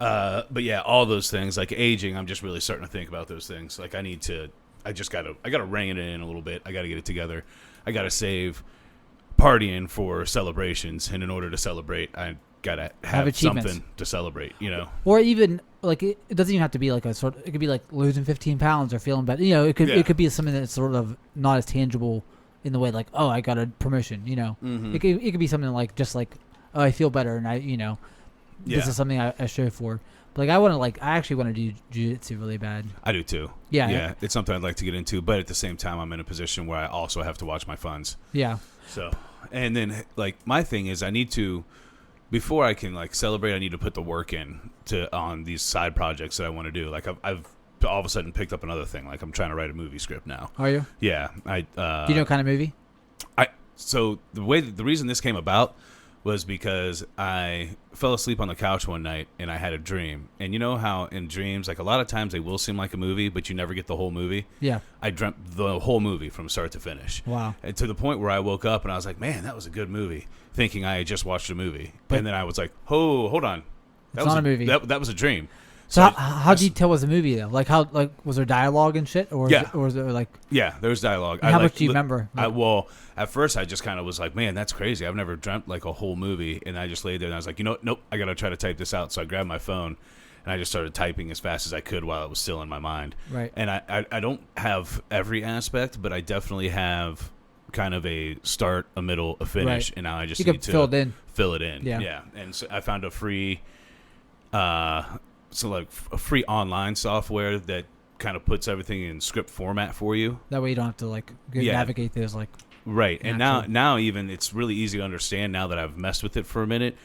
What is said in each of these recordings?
But yeah, all those things like aging, I'm just really starting to think about those things. Like I gotta rein it in a little bit. I gotta get it together. I gotta save partying for celebrations, and in order to celebrate, I gotta have something to celebrate. Or even like it doesn't even have to be like it could be like losing 15 pounds or feeling better. It could be something that's sort of not as tangible in the way like, oh, I got a promotion. Mm-hmm. It could be something like just like, oh, I feel better, and this is something I strive for. But like I actually want to do jiu-jitsu really bad. I do too. Yeah, it's something I'd like to get into, but at the same time, I'm in a position where I also have to watch my funds. Yeah. So, and then like my thing is, I need to, before I can like celebrate, I need to put the work in on these side projects that I want to do. Like I've all of a sudden picked up another thing. Like I'm trying to write a movie script now. Are you? Yeah. Do you know what kind of movie? So the reason this came about was because I fell asleep on the couch one night and I had a dream. And you know how in dreams, like a lot of times they will seem like a movie, but you never get the whole movie? Yeah. I dreamt the whole movie from start to finish. Wow. And to the point where I woke up and I was like, man, that was a good movie, thinking I had just watched a movie. But and then I was like, oh, hold on. That was not a movie. That was a dream. So how detailed was the movie though? Like was there dialogue and shit, or was there like? Yeah, there was dialogue. How much do you remember? Well, at first I just kind of was like, man, that's crazy. I've never dreamt like a whole movie, and I just laid there and I was like, nope, I gotta try to type this out. So I grabbed my phone and I just started typing as fast as I could while it was still in my mind. Right. And I don't have every aspect, but I definitely have kind of a start, a middle, a finish, right. And now I just need to fill it in. Yeah. And so I found a free. So like a free online software that kind of puts everything in script format for you. That way you don't have to like navigate those like. Right. And now even it's really easy to understand now that I've messed with it for a minute,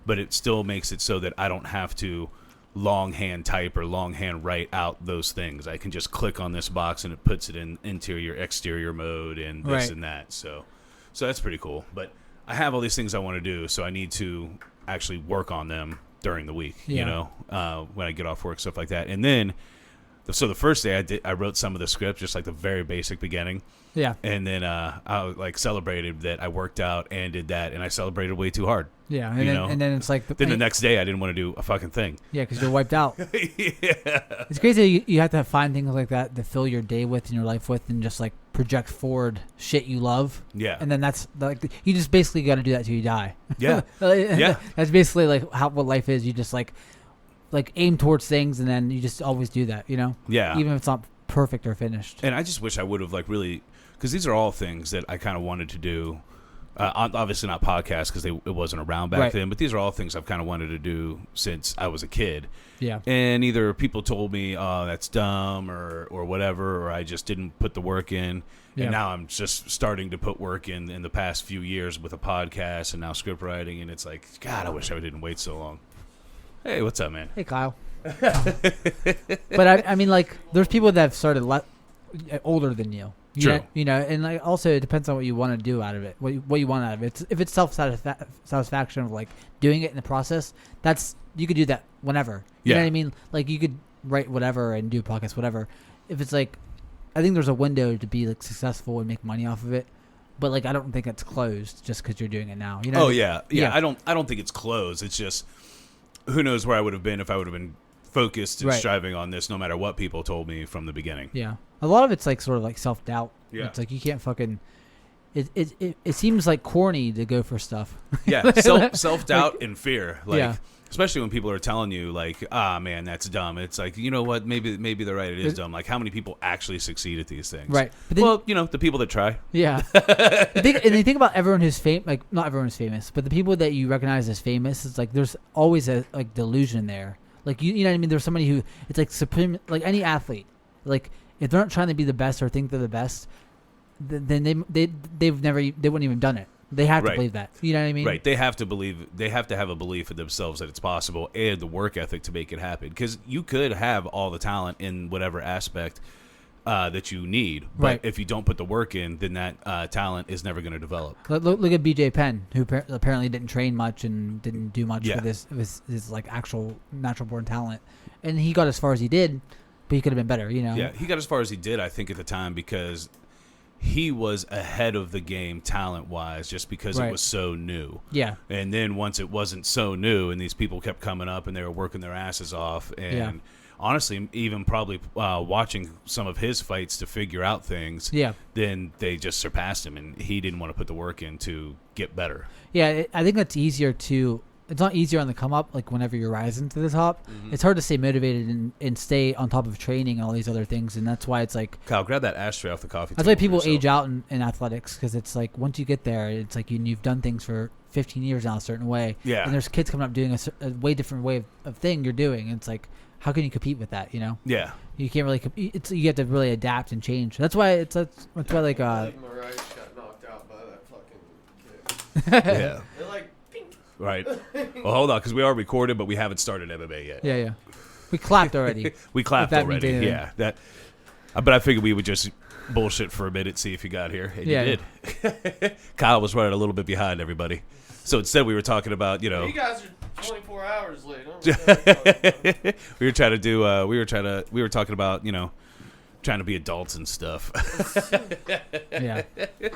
but it still makes it so that I don't have to longhand type or longhand write out those things. I can just click on this box and it puts it in interior, exterior mode and this and that. So that's pretty cool. But I have all these things I want to do, so I need to actually work on them during the week, when I get off work, stuff like that. And then, so the first day I wrote some of the script, just like the very basic beginning. Yeah. And then I like celebrated that I worked out and did that, and I celebrated way too hard. Yeah. And then it's like the next day I didn't want to do a fucking thing. Yeah, because you're wiped out. Yeah. It's crazy. You have to find things like that to fill your day with and your life with, and just like project forward shit you love. Yeah. And then that's like you just basically got to do that till you die. Yeah. Yeah. That's basically like what life is. You just like aim towards things, and then you just always do that. Yeah. Even if it's not perfect or finished. And I just wish I would have like really, because these are all things that I kind of wanted to do. Obviously not podcasts because it wasn't around back then, but these are all things I've kind of wanted to do since I was a kid. Yeah. And either people told me, oh, that's dumb or whatever, or I just didn't put the work in. Yeah. And now I'm just starting to put work in the past few years with a podcast and now script writing. And it's like, God, I wish I didn't wait so long. Hey, what's up, man? Hey, Kyle. But I mean, like, there's people that have started older than you. True. And like also it depends on what you want to do out of it. What you want out of it. If it's satisfaction of like doing it in the process, you could do that whenever. You know what I mean? Like you could write whatever and do a podcast, whatever. If it's like, I think there's a window to be like successful and make money off of it, but like I don't think it's closed just because you're doing it now. Oh yeah. I don't think it's closed. It's just who knows where I would have been if I would have been focused and striving on this, no matter what people told me from the beginning. Yeah. A lot of it's like sort of like self-doubt. Yeah. It's like you can't fucking it seems like corny to go for stuff. Yeah. Self-doubt and fear. Like especially when people are telling you like, man, that's dumb. It's like, you know what, maybe they're right, it is dumb. Like how many people actually succeed at these things? Right. But then, the people that try. Yeah. And you think about everyone who's famous, like not everyone's famous, but the people that you recognize as famous, it's like there's always a like delusion there. Like you know what I mean? There's somebody who it's like supreme, like any athlete. Like if they're not trying to be the best or think they're the best, then they wouldn't even done it. They have to believe that. You know what I mean? Right. They have to believe. They have to have a belief in themselves that it's possible and the work ethic to make it happen. Because you could have all the talent in whatever aspect that you need, but if you don't put the work in, then that talent is never going to develop. Look at BJ Penn, who apparently didn't train much and didn't do much with his like actual natural born talent, and he got as far as he did, but he could have been better. Yeah, he got as far as he did, I think, at the time because he was ahead of the game talent-wise just because it was so new. Yeah. And then once it wasn't so new and these people kept coming up and they were working their asses off and honestly, even probably watching some of his fights to figure out things, then they just surpassed him and he didn't want to put the work in to get better. Yeah, I think that's easier to... It's not easier on the come up, like whenever you're rising to the top. Mm-hmm. It's hard to stay motivated and stay on top of training and all these other things, and that's why it's like... Kyle, grab that ashtray off the coffee table. That's why people age out in athletics, because it's like once you get there, it's like you've done things for 15 years now a certain way. Yeah. And there's kids coming up doing a way different way of thing you're doing, and it's like, how can you compete with that, you know? Yeah. You can't really compete. You have to really adapt and change. That's why that's why like... Moraes got knocked out by that fucking kid. Yeah. They're like... Right. Well, hold on, because we are recorded, but we haven't started MMA yet. Yeah. We clapped already. We clapped already. Yeah. But I figured we would just bullshit for a minute, see if you got here, and you did. Kyle was running a little bit behind everybody, so instead we were talking about You guys are 24 hours late. We were talking about trying to be adults and stuff. Yeah,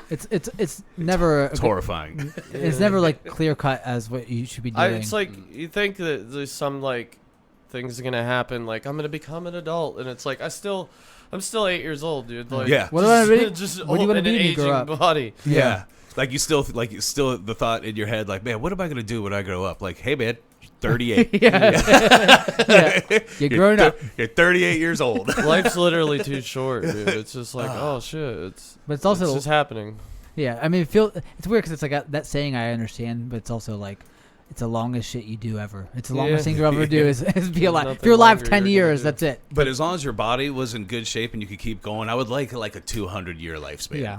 it's never. It's horrifying. It's never like clear cut as what you should be doing. It's like you think that there's some like things are gonna happen. Like I'm gonna become an adult, and it's like I'm still 8 years old, dude. Like, What do I be? Just what do you want to be when you grow up? Body. Yeah. Like you still the thought in your head, like, man, what am I gonna do when I grow up? Like, hey, man. 38. You're growing up. You're 38 years old. Life's literally too short, dude. It's just like, oh shit. It's also just happening. Yeah, I mean, it's weird because it's like that saying I understand, but it's also like it's the longest shit you do ever. It's the longest thing you'll ever do is be alive. If you're alive 10 years, that's it. But as long as your body was in good shape and you could keep going, I would like a 200-year lifespan. Yeah.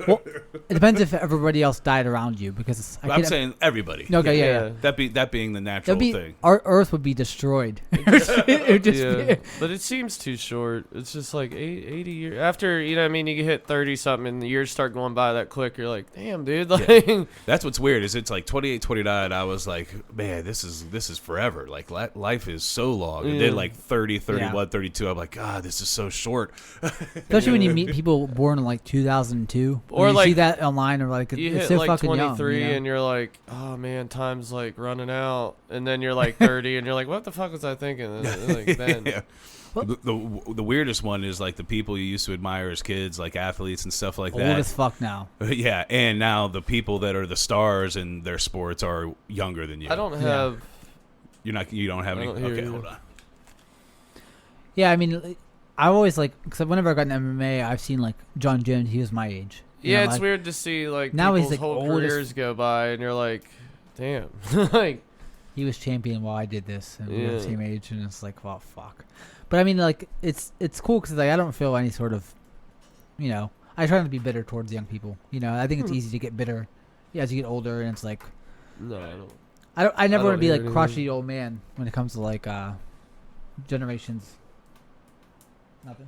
Well, it depends if everybody else died around you because I'm saying everybody. Okay, yeah. That being the natural thing. Our Earth would be destroyed. It would just but it seems too short. It's just like 80 years after you hit 30 something and the years start going by that quick. You're like, damn, dude. Like, that's what's weird is it's like 28, 29. I was like, man, this is forever. Like life is so long. And then like 30, 31, 32, I'm like, God, this is so short. Especially when you meet people born in like 2002, or you see that online, or like you it's hit so like fucking 23 young, and you're like, oh man, time's like running out. And then you're like 30 and you're like, what the fuck was I thinking? And like then. Yeah. The weirdest one is like the people you used to admire as kids, like athletes and stuff like that. Old as fuck now. Yeah, and now the people that are the stars in their sports are younger than you. I don't have. You don't have any. Okay, hold on. Yeah, I mean, I always like because whenever I got in MMA, I've seen like John Jones. He was my age. Yeah, it's weird to see like now people's he's like whole careers go by, and you're like, damn, like he was champion while I did this, and we were the same age, and it's like, well, fuck. But I mean, like, it's cool because like I don't feel any sort of, I try not to be bitter towards young people. I think it's easy to get bitter, as you get older, and it's like, no, I don't. I never want to be like crotchety old man when it comes to like generations. Nothing.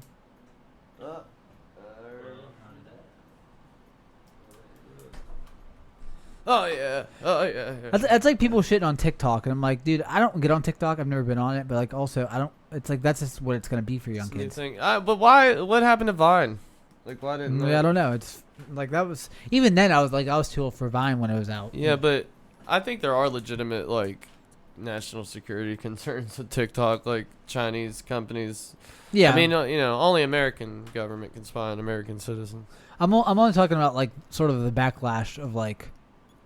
Oh yeah. That's like people shitting on TikTok, and I'm like, dude, I don't get on TikTok. I've never been on it, but like also I don't. It's like that's just what it's gonna be for young kids. But why? What happened to Vine? Like why didn't? I don't know. It's like that was even then. I was too old for Vine when it was out. Yeah, but I think there are legitimate like national security concerns with TikTok, like Chinese companies. Yeah, I mean, only American government can spy on American citizens. I'm only talking about like sort of the backlash of like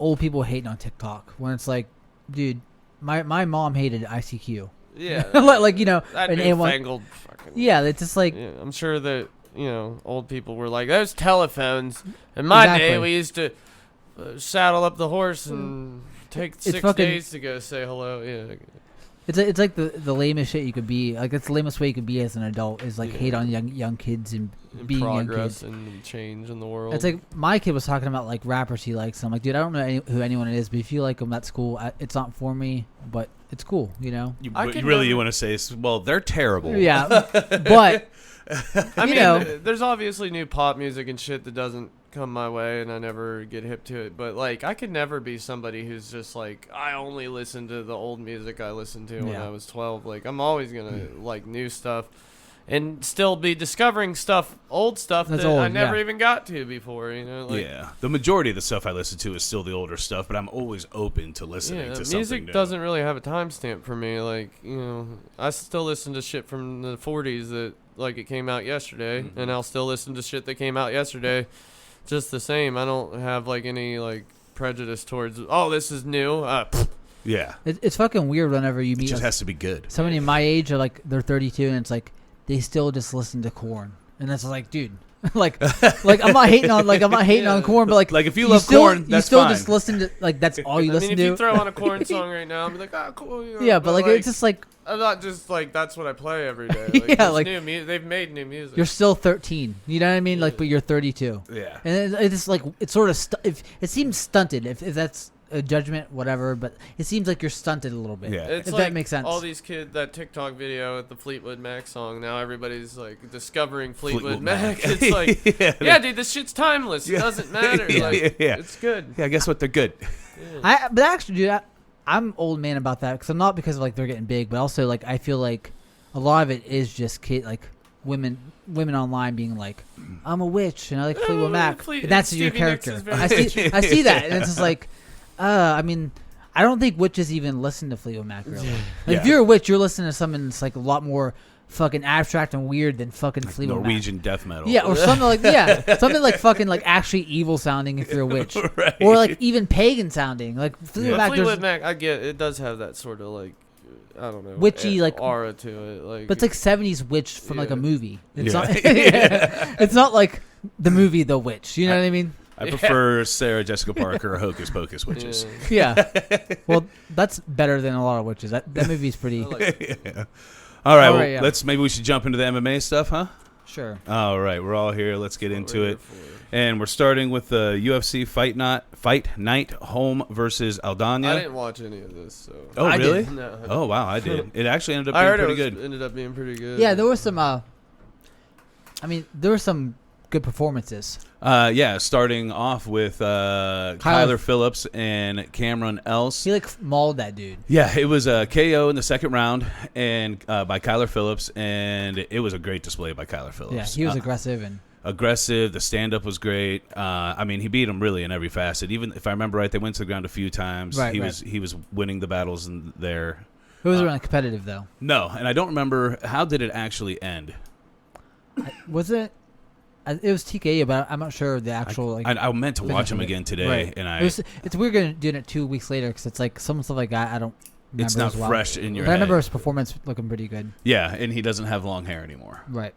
old people hating on TikTok when it's like, dude, my mom hated ICQ. Yeah, like that newfangled fucking. Yeah, it's just like I'm sure that old people were like, "Those telephones." In my day, we used to saddle up the horse and take 6 days to go say hello. Yeah. It's like the lamest shit you could be. Like it's the lamest way you could be as an adult is like hate on young kids and being young kids. And change in the world. It's like my kid was talking about like rappers he likes. I'm like, dude, I don't know who anyone is, but if you like them, that's cool. It's not for me, but it's cool. You want to say, well, they're terrible. Yeah, but I mean, there's obviously new pop music and shit that doesn't come my way, and I never get hip to it. But like, I could never be somebody who's just like, I only listen to the old music I listened to when I was 12. Like, I'm always gonna like new stuff. and still be discovering old stuff That's that old, I never yeah. even got to before. Yeah, the majority of the stuff I listen to is still the older stuff, but I'm always open to listening to something music new. doesn't really have a timestamp for me. I still listen to shit from the 40s that it came out yesterday, and I'll still listen to shit that came out yesterday, just the same. I don't have any prejudice towards this is new. Yeah, It's fucking weird whenever you it meet just has to be good. somebody my age are they're 32 and it's they still just listen to Korn, and it's dude, I'm not hating on on Korn, but if you love Korn, you that's still fine. just listen to that's all you listen if to. you throw on a Korn song right now, I'll be cool. Yeah, but it's just I'm not just that's what I play every day. Yeah, they've made new music. You're still 13. You know what I mean? But you're 32. Yeah, And it's it's sort of it seems stunted. If that's a judgment, whatever. But it seems like you're stunted a little bit. Yeah. It's if that makes sense. All these kids, that TikTok video with the Fleetwood Mac song. Now everybody's discovering Fleetwood Mac. It's yeah, dude, this shit's timeless. It doesn't matter. It's good. Yeah, guess what? They're good. Yeah. But actually, dude, I'm old man about that because I'm not because of they're getting big, but also I feel a lot of it is just women online being I'm a witch and I like Fleetwood Mac. And that's your character. I see that, and it's just I mean, I don't think witches even listen to Fleetwood Mac really. If you're a witch, you're listening to something that's a lot more fucking abstract and weird than fucking Fleetwood Norwegian Mac. death metal. Yeah, or something something fucking actually evil sounding if you're a witch, right. or even pagan sounding Fleetwood Mac. Fleetwood Mac, I get it does have that sort of I don't know, witchy aura to it. But it's 70s witch from a movie. It's not. Yeah. It's not like the movie The Witch. You know what I mean? I prefer Sarah Jessica Parker or Hocus Pocus witches. Yeah. Well, that's better than a lot of witches. That movie's pretty. Yeah. All right, maybe we should jump into the MMA stuff, huh? Sure. All right, we're all here. Let's get into it. And we're starting with the UFC Fight Night, Holm versus Aldana. I didn't watch any of this. So. Oh, really? No. Oh, wow, I did. It actually ended up I being heard pretty it good. ended up being pretty good. Yeah, there was some. There were some good performances. Starting off with Kyler Phillips and Cameron Else. He mauled that dude. Yeah, it was a KO in the second round and by Kyler Phillips, and it was a great display by Kyler Phillips. Yeah, he was aggressive. The stand-up was great. He beat him really in every facet. Even if I remember right, they went to the ground a few times. Right, he was winning the battles in there. It wasn't really competitive though. No, and I don't remember how did it actually end. Was it? It was TKO, but I'm not sure the actual. I meant to watch him again today, right. and it's weird doing it 2 weeks later because it's some stuff like that I don't. It's not fresh in your head. But I remember his performance looking pretty good. Yeah, and he doesn't have long hair anymore. Right.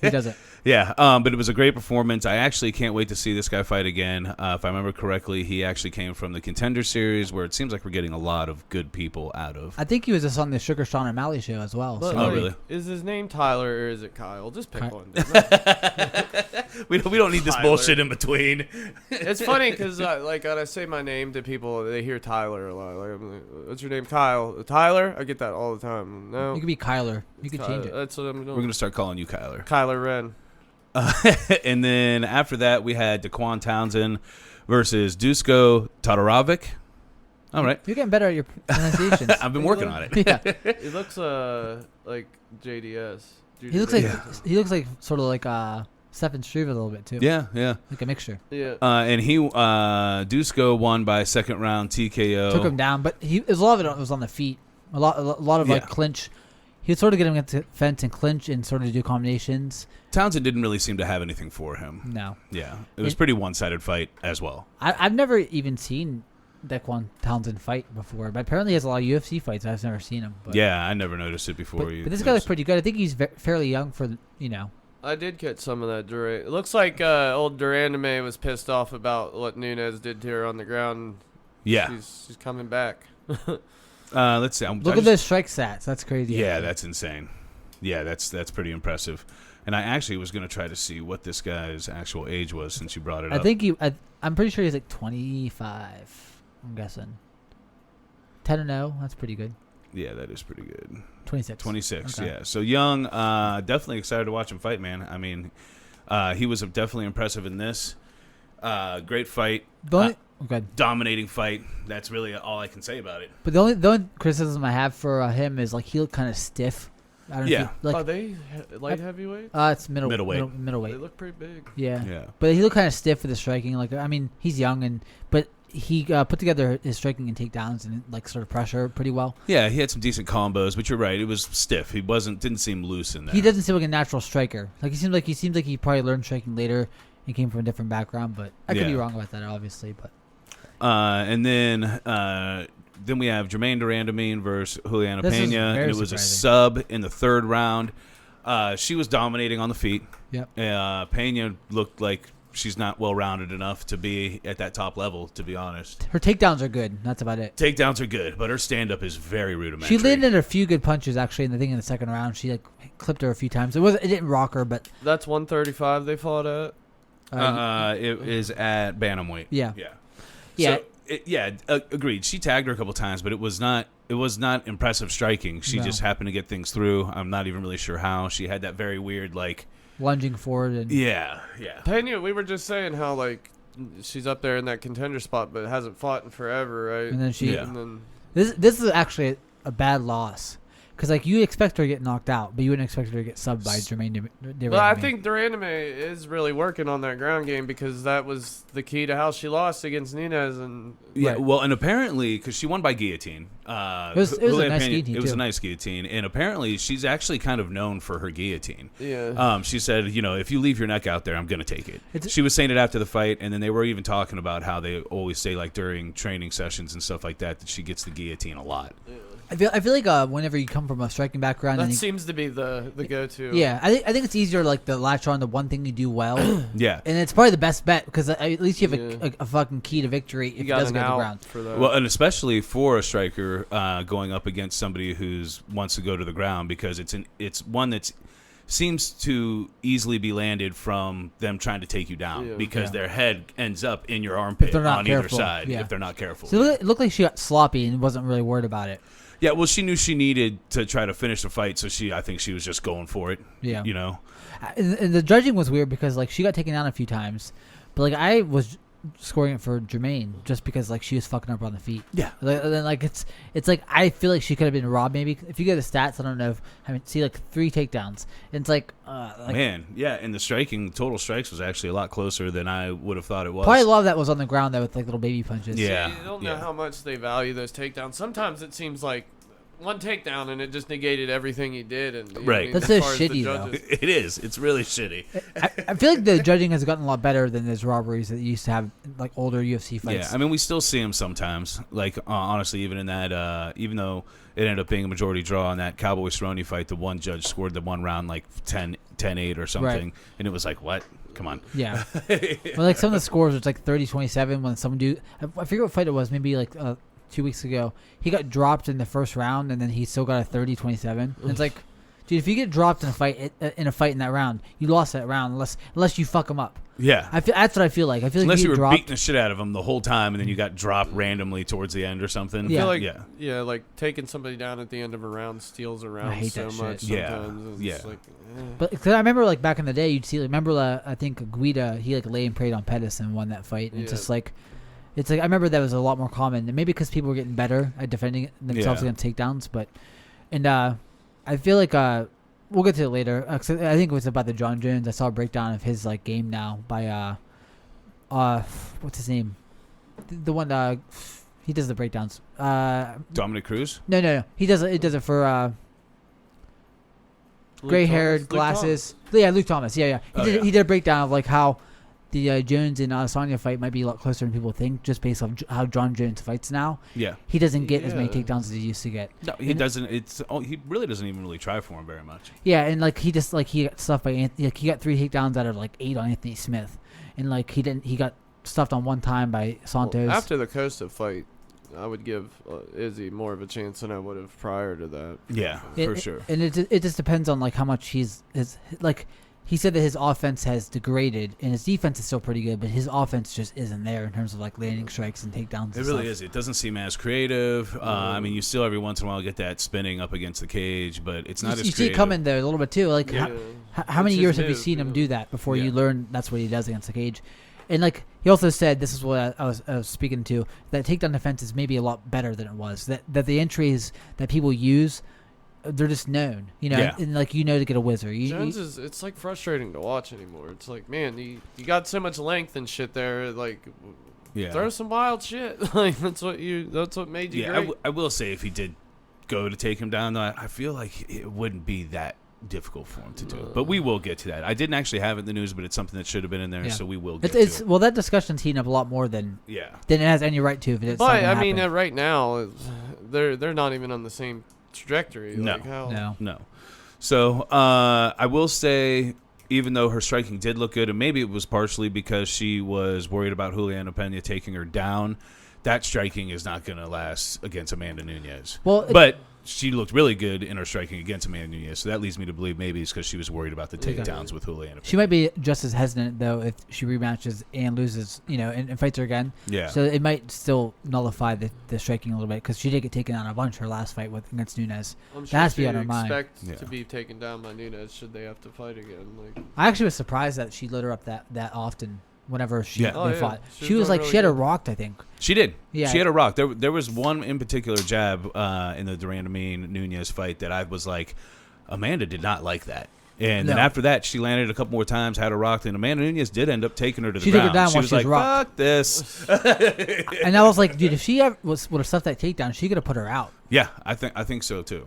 He doesn't. Yeah, but it was a great performance. I actually can't wait to see this guy fight again. If I remember correctly, he actually came from the Contender Series, where it seems like we're getting a lot of good people out of. I think he was just on the Sugar Sean O'Malley show as well. But, oh, really? Is his name Tyler or is it Kyle? Just pick one. We don't need this bullshit in between. It's funny because when I say my name to people, they hear Tyler a lot. I'm like, what's your name? Kyle. Tyler? I get that all the time. No. You could be Kyler. You could change it. That's what I'm doing. We're gonna start calling you Kyler. Kyler Ren. And then after that, we had Daquan Townsend versus Dusko Todorovic. All right. You're getting better at your pronunciations. I've been working on it. Yeah. He looks like JDS. He looks like sort of like Stephen Struve a little bit too. Yeah. Like a mixture. Yeah. And Dusko won by second round TKO. Took him down, but a lot of it was on the feet. A lot of clinch. He would sort of get him against the fence and clinch and sort of do combinations. Townsend didn't really seem to have anything for him. No. Yeah. It was pretty one-sided fight as well. I've never even seen Daquan Townsend fight before, but apparently he has a lot of UFC fights. I've never seen him. But, yeah, I never noticed it before. But this guy looks pretty good. I think he's fairly young for, I did catch some of that Duran. It looks like old Durandame was pissed off about what Nunes did to her on the ground. Yeah. She's coming back. Let's see. Look at those strike stats. That's crazy. Yeah, that's insane. Yeah, that's pretty impressive. And I actually was going to try to see what this guy's actual age was since you brought it up. I think I'm pretty sure he's like 25. I'm guessing. 10-0. That's pretty good. Yeah, that is pretty good. 26. Okay. Yeah. So young. Definitely excited to watch him fight, man. I mean, he was definitely impressive in this. Great fight. Dominating fight. That's really all I can say about it. But the only criticism I have for him is he looked kind of stiff. I don't Yeah. know if you, Are they light heavyweight? it's Middleweight. middleweight. They look pretty big. Yeah. Yeah. But he looked kind of stiff with his striking. Like, I mean, he's young, but he put together his striking and takedowns and like sort of pressure pretty well. Yeah, he had some decent combos, but you're right. It was stiff. He didn't seem loose in there. He doesn't seem like a natural striker. Like, he seems like he probably learned striking later and came from a different background. But I could be wrong about that, obviously. But and then we have Jermaine Durandamine versus Juliana This is Pena, very and it was a surprising. sub in the third round. She was dominating on the feet. Yep. Pena looked like she's not well-rounded enough to be at that top level, to be honest. her takedowns are good. That's about it. Takedowns are good, but her stand-up is very rudimentary. She landed a few good punches actually in the second round. She like clipped her a few times. It didn't rock her, but That's 135 they fought at. It is at bantamweight. Yeah. Yeah. Yeah. So, agreed. She tagged her a couple times, but it was not impressive striking. She No. just happened to get things through. I'm not even really sure how. She had that very weird, like, lunging forward and yeah. Pena, we were just saying how like she's up there in that contender spot, but hasn't fought in forever, right? and then she. Yeah. And then This is actually a bad loss because like you expect her to get knocked out, but you wouldn't expect her to get subbed by Jermaine. well, I think Durandamine is really working on that ground game because that was the key to how she lost against Nunez. And Yeah, Right. well, and apparently, because she won by guillotine. It was a nice guillotine, It was too. a nice guillotine, and apparently, she's actually kind of known for her guillotine. yeah, She said, if you leave your neck out there, I'm going to take it. It's- She was saying it after the fight, and then they were even talking about how they always say, like, during training sessions and stuff like that she gets the guillotine a lot. I feel like whenever you come from a striking background, that and seems to be the go-to. yeah, I think it's easier like to latch on to one thing you do well, and Yeah. it's probably the best bet because at least you have Yeah. a fucking key to victory if you it got doesn't an go to the out ground. for that. Well, and especially for a striker going up against somebody who's wants to go to the ground because it's one that's seems to easily be landed from them trying to take you down Yeah. because Yeah. their head ends up in your armpit they're not on careful, either side yeah. if they're not careful. So it looked like she got sloppy and wasn't really worried about it. Yeah, well, she knew she needed to try to finish the fight, so I think she was just going for it. Yeah. You know? And the judging was weird because like she got taken down a few times, but like I was scoring it for Jermaine just because like she was fucking up on the feet. Yeah. And then like it's like I feel like she could have been robbed maybe. If you get the stats, I don't know. See like 3 takedowns. And it's like Man, yeah, and the total strikes was actually a lot closer than I would have thought it was. probably a lot of that was on the ground though with like little baby punches. Yeah. You don't know yeah. how much they value those takedowns. Sometimes it seems like one takedown and it just negated everything he did. And you know what I Right. mean, That's as so far as the shitty, though. judges. It is. It's really shitty. I feel like the judging has gotten a lot better than those robberies that you used to have like older UFC fights. Yeah, I mean, we still see them sometimes. Like, honestly, even in that, even though it ended up being a majority draw in that Cowboy Cerrone fight, the one judge scored the one round like 10-8 or something, Right. and it was like, what? Come on. Yeah. Well, like some of the scores was like 30-27 when some dude, I forget what fight it was, maybe like 2 weeks ago. He got dropped in the first round and then he still got a 30-27. And it's like, dude, if you get dropped in a fight in that round, you lost that round unless you fuck him up. Yeah. That's what I feel like. I feel like Unless if you were dropped, beating the shit out of him the whole time, and then you got dropped randomly towards the end or something. I Yeah. feel like, yeah. yeah, like taking somebody down at the end of a round steals a round hate so that shit. much Yeah. sometimes. Yeah. It's like, But cause I remember like back in the day, you'd see like remember I think Guida he like lay and prayed on Pettis and won that fight. And it's Yeah. just like, it's like I remember that was a lot more common, and maybe because people were getting better at defending themselves Yeah. against takedowns. But I feel like we'll get to it later. 'Cause I think it was about the John Jones. I saw a breakdown of his like game now by what's his name, the one he does the breakdowns. Dominic Cruz? No, he does it for. Luke Gray-haired, Thomas- Luke glasses. Yeah, Luke Thomas. Yeah. Oh, yeah. He did a breakdown of like how the Jones and Adesanya fight might be a lot closer than people think, just based on how John Jones fights now. Yeah. He doesn't get as many Yeah. takedowns as he used to get. No, he And- doesn't. He really doesn't even really try for him very much. Yeah, and like he just like he got stuffed by Anthony. Like he got 3 takedowns out of like 8 on Anthony Smith, and like he got stuffed on one time by Santos. Well, after the Costa fight, I would give Izzy more of a chance than I would have prior to that. Yeah, for sure. And it just depends on like how much his like. He said that his offense has degraded, and his defense is still pretty good, but his offense just isn't there in terms of like landing strikes and takedowns. It really is. It doesn't seem as creative. I mean, you still every once in a while get that spinning up against the cage, but it's not as You see it creative. coming there a little bit too. Like Yeah. how many Which is years have you new, seen him yeah. do that before Yeah. you learn that's what he does against the cage? And like he also said, this is what I was speaking to, that takedown defense is maybe a lot better than it was. That the entries that people use they're just known, you know, Yeah. and like to get a whizzer. Jones it's like frustrating to watch anymore. It's like, man, you got so much length and shit there. Like, throw some wild shit. Like that's what made you great. I will say if he did go to take him down, though, I feel like it wouldn't be that difficult for him to do. But we will get to that. I didn't actually have it in the news, but it's something that should have been in there, so we will get to it. Well, that discussion's heating up a lot more than it has any right to if it's. But I mean, right now, they're not even on the same trajectory. No, like how, no. So I will say, even though her striking did look good, and maybe it was partially because she was worried about Juliana Pena taking her down, that striking is not going to last against Amanda Nunes. But she looked really good in her striking against Amanda Nunes, so that leads me to believe maybe it's because she was worried about the takedowns with Juliana Pena. She might be just as hesitant, though, if she rematches and loses, and fights her again. Yeah. So it might still nullify the striking a little bit, because she did get taken down a bunch her last fight against Nunes. I'm sure that has to be on her mind. Expect to be taken down by Nunes should they have to fight again. Like, I actually was surprised that she lit her up that often. Whenever they fought, she was like, really she had her good. rocked, I think. She did. Yeah. She had a rock. There was one in particular jab in the Durandamine Nunes fight that I was like, Amanda did not like that. And then after that, she landed a couple more times, had her rocked, and Amanda Nunes did end up taking her to the ground. Took her down she while was she was like, rocked. fuck this. And I was like, dude, if she ever would have stuffed that takedown, she could have put her out. Yeah, I think so too.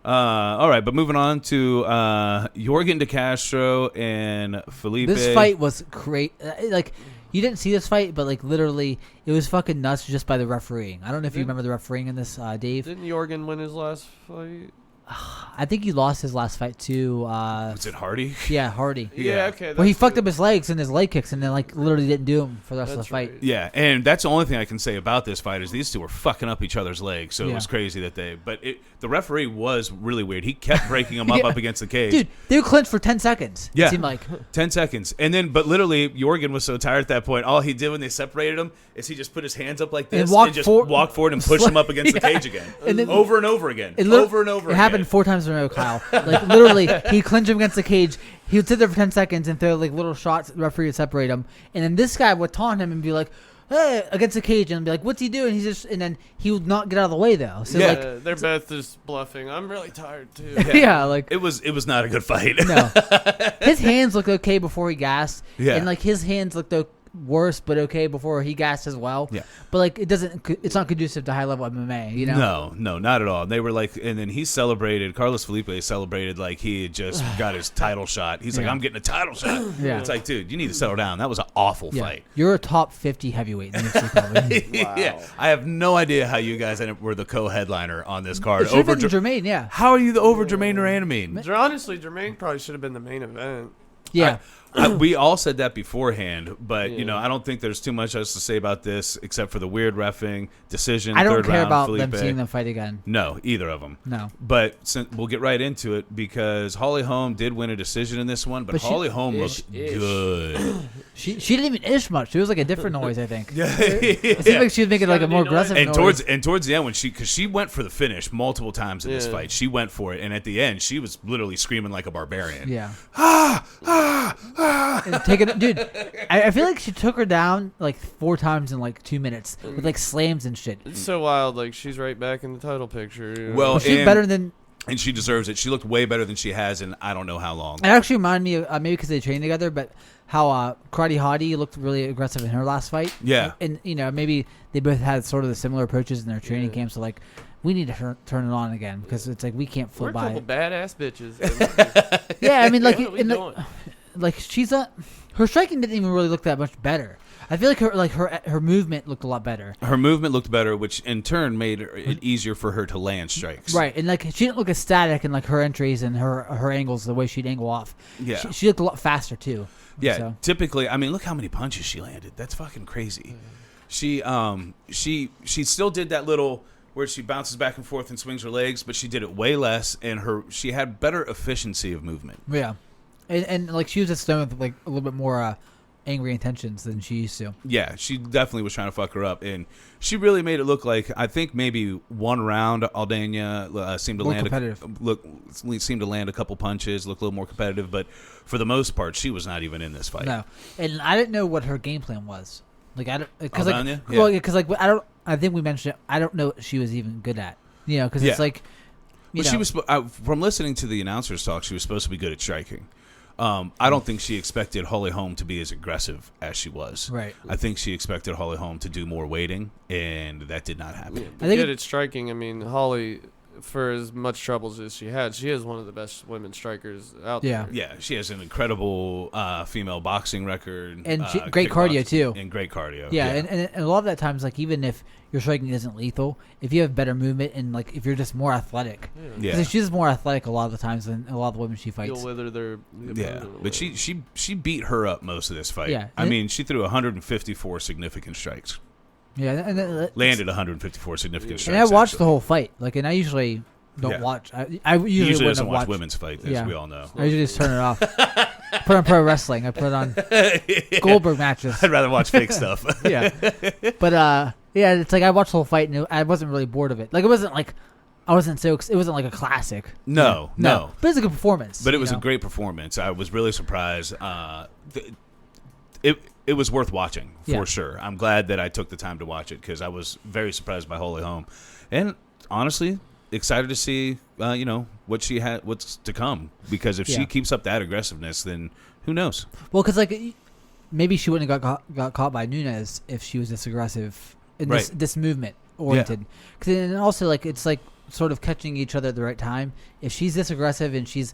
All right, but moving on to Jorgen De Castro and Felipe. This fight was great. Like, you didn't see this fight, but like literally, it was fucking nuts just by the refereeing. I don't know if you remember the refereeing in this, Dave. Didn't Jorgen win his last fight? I think he lost his last fight to. Was it Hardy? Yeah, Hardy. Yeah, okay. Well, he fucked up his legs and his leg kicks, and then like literally didn't do him for the rest of the fight. Right. Yeah, and that's the only thing I can say about this fight is these two were fucking up each other's legs, so it was crazy that the referee was really weird. He kept breaking them up against the cage. Dude, they would clinch for 10 seconds. Yeah. It seemed like. 10 seconds. And then, but literally, Jorgen was so tired at that point, all he did when they separated him is he just put his hands up like this and just walk forward and push him up against the cage again. And then, over and over again. Over and over again. It happened 4 times in a row, Kyle. Like, literally, he clinched him against the cage. He would sit there for 10 seconds and throw, like, little shots. The referee would separate him. And then this guy would taunt him and be like, hey, against the cage, and be like, what's he doing? And then he would not get out of the way, though. So, like, they're both just bluffing. I'm really tired, too. Yeah, like. It was not a good fight. No. His hands looked okay before he gassed. Yeah. And, like, his hands looked worse but okay before he gassed as well. Yeah. But like it's not conducive to high level MMA, you know? No, not at all. They were like, and then he celebrated, Carlos Felipe celebrated like he had just got his title shot. He's like, I'm getting a title shot. Yeah. It's like, dude, you need to settle down. That was an awful fight. You're a top 50 heavyweight in the UFC probably. Wow. Yeah. I have no idea how you guys were the co-headliner on this card. It should have been Jermaine, yeah. How are you the over Jermaine Durandamine? Honestly, Jermaine probably should have been the main event. Yeah. We all said that beforehand, but I don't think there's too much else to say about this except for the weird reffing decision. I don't third care round, about Felipe. them seeing them fight again. No, either of them. No. But we'll get right into it because Holly Holm did win a decision in this one, but Holly Holm looked good. She didn't even ish much. It was like a different noise, I think. Yeah. It seemed like she was making like a more aggressive noise. And towards the end, because she went for the finish multiple times in this fight, she went for it, and at the end, she was literally screaming like a barbarian. Yeah. And dude, I feel like she took her down like 4 times in like 2 minutes with like slams and shit. It's so wild. Like she's right back in the title picture. You know? Well, she's better than. And she deserves it. She looked way better than she has in I don't know how long. It actually reminded me of maybe because they trained together, but how Karate Hottie looked really aggressive in her last fight. Yeah. And maybe they both had sort of the similar approaches in their training camp. So like, we need to turn it on again because it's like we can't flip by. We're a couple badass bitches. Yeah, I mean, like, what are we doing? Like she's her striking didn't even really look that much better. I feel like her movement looked a lot better. Her movement looked better, which in turn made it easier for her to land strikes. Right, and like she didn't look as static in like her entries and her angles, the way she'd angle off. Yeah, she looked a lot faster too. Yeah, so. Typically, I mean, look how many punches she landed. That's fucking crazy. She still did that little where she bounces back and forth and swings her legs, but she did it way less, and she had better efficiency of movement. Yeah, and like she was just done with like a little bit more angry intentions than she used to. Yeah, she definitely was trying to fuck her up, and she really made it look like I think maybe one round Aldana seemed to seemed to land a couple punches, look a little more competitive, but for the most part, she was not even in this fight. No, and I didn't know what her game plan was. Like I don't because I think we mentioned it. I don't know what she was even good at. Because it's like. You Well, know. she was from listening to the announcers talk. She was supposed to be good at striking. I don't think she expected Holly Holm to be as aggressive as she was. Right. I think she expected Holly Holm to do more weighting, and that did not happen. Yeah, I think good at striking. I mean, Holly, for as much troubles as she had, she is one of the best women strikers out Yeah. there. Yeah, she has an incredible female boxing record. And great cardio, kickboxing, too. And great cardio. Yeah, and a lot of that times, like, even if your striking isn't lethal, if you have better movement and, like, if you're just more athletic. Yeah. Because she's more athletic a lot of the times than a lot of the women she fights. You'll wither their Yeah, but she beat her up most of this fight. Yeah. I mean, she threw 154 significant strikes. Yeah, and Landed 154 significant strikes. I watched actually. the whole fight. Like, and I usually don't Yeah. watch. I He usually usually doesn't wouldn't watch watch women's fight, as Yeah. we all know. I usually just turn it off. Put on pro wrestling. I put on Goldberg matches. I'd rather watch fake stuff. Yeah, but yeah, it's like I watched the whole fight and I wasn't really bored of it. Like, it wasn't like I wasn't so. It wasn't like a classic. No, no. But it was a good performance. But it was you a know? great performance. I was really surprised. It was worth watching for Yeah. sure. I'm glad that I took the time to watch it because I was very surprised by Holly Holm, and honestly excited to see what she had, what's to come. Because if Yeah. she keeps up that aggressiveness, then who knows? Well, because like maybe she wouldn't have got caught by Nunes if she was this aggressive in this movement oriented. And also like it's like sort of catching each other at the right time. If she's this aggressive and she's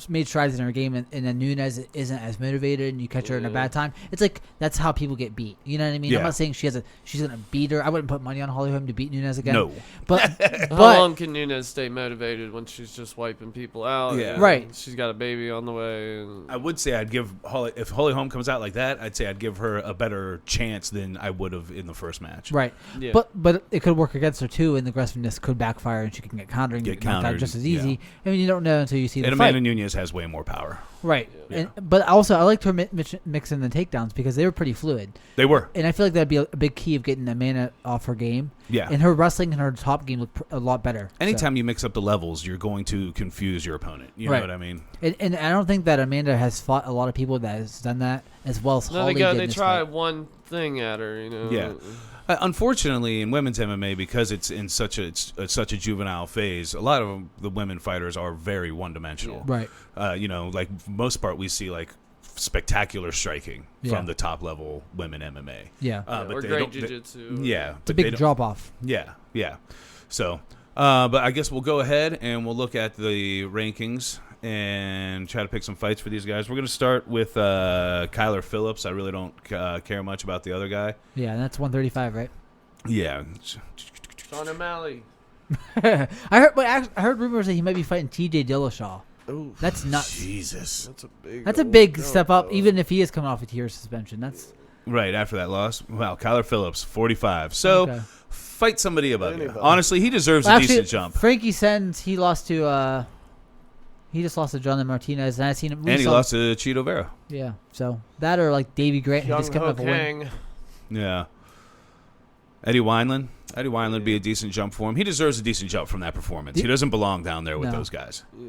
made strides in her game and then Nunes isn't as motivated and you catch her in a bad time, it's like that's how people get beat. You know what I mean? Yeah. I'm not saying she's gonna beat her. I wouldn't put money on Holly Holm to beat Nunes again. No. But How long can Nunes stay motivated when she's just wiping people out? Yeah. and Right. She's got a baby on the way. And I would say I'd give Holly, if Holly Holm comes out like that, I'd say I'd give her a better chance than I would have in the first match. right. yeah. But it could work against her too, and the aggressiveness could backfire, and she can get countered and Get get knocked out countered, just as yeah. easy. I mean, you don't know until you see the And fight. Amanda Nunes has way more power. Right. Yeah. But also, I liked her mixing the takedowns because they were pretty fluid. They were. And I feel like that'd be a big key of getting Amanda off her game. Yeah. And her wrestling and her top game looked a lot better. Anytime you mix up the levels, you're going to confuse your opponent. You know Right. what I mean? And I don't think that Amanda has fought a lot of people that has done that as well as no, Holly did. they in this try fight. one thing at her, you know. Yeah. Unfortunately, in women's MMA, because it's in such a juvenile phase, a lot of the women fighters are very one-dimensional. Right. Like for the most part, we see like spectacular striking Yeah. from the top-level women MMA. Yeah. But or they great don't- jiu-jitsu. Yeah, It's a big drop off. Yeah, yeah. So, but I guess we'll go ahead and we'll look at the rankings and try to pick some fights for these guys. We're going to start with Kyler Phillips. I really don't care much about the other guy. Yeah, and that's 135, right? Yeah. Sean O'Malley. I heard rumors that he might be fighting TJ Dillashaw. Oof. That's nuts. Jesus. That's That's a big step up, even if he is coming off a tier suspension. That's Right after that loss. Wow, Kyler Phillips, 45. So, okay. fight somebody above you. Anybody. Honestly, he deserves Well, a actually, decent jump. Frankie Sens, he lost to he just lost to Jonathan Martinez, and I seen him. And he lost to Cheeto Vera. Yeah, so that or like Davey Grant, who Young just coming Hook off a win. Hang. Yeah. Eddie Wineland. Eddie Wineland would be a decent jump for him. He deserves a decent jump from that performance. He doesn't belong down there with No. those guys. Yeah.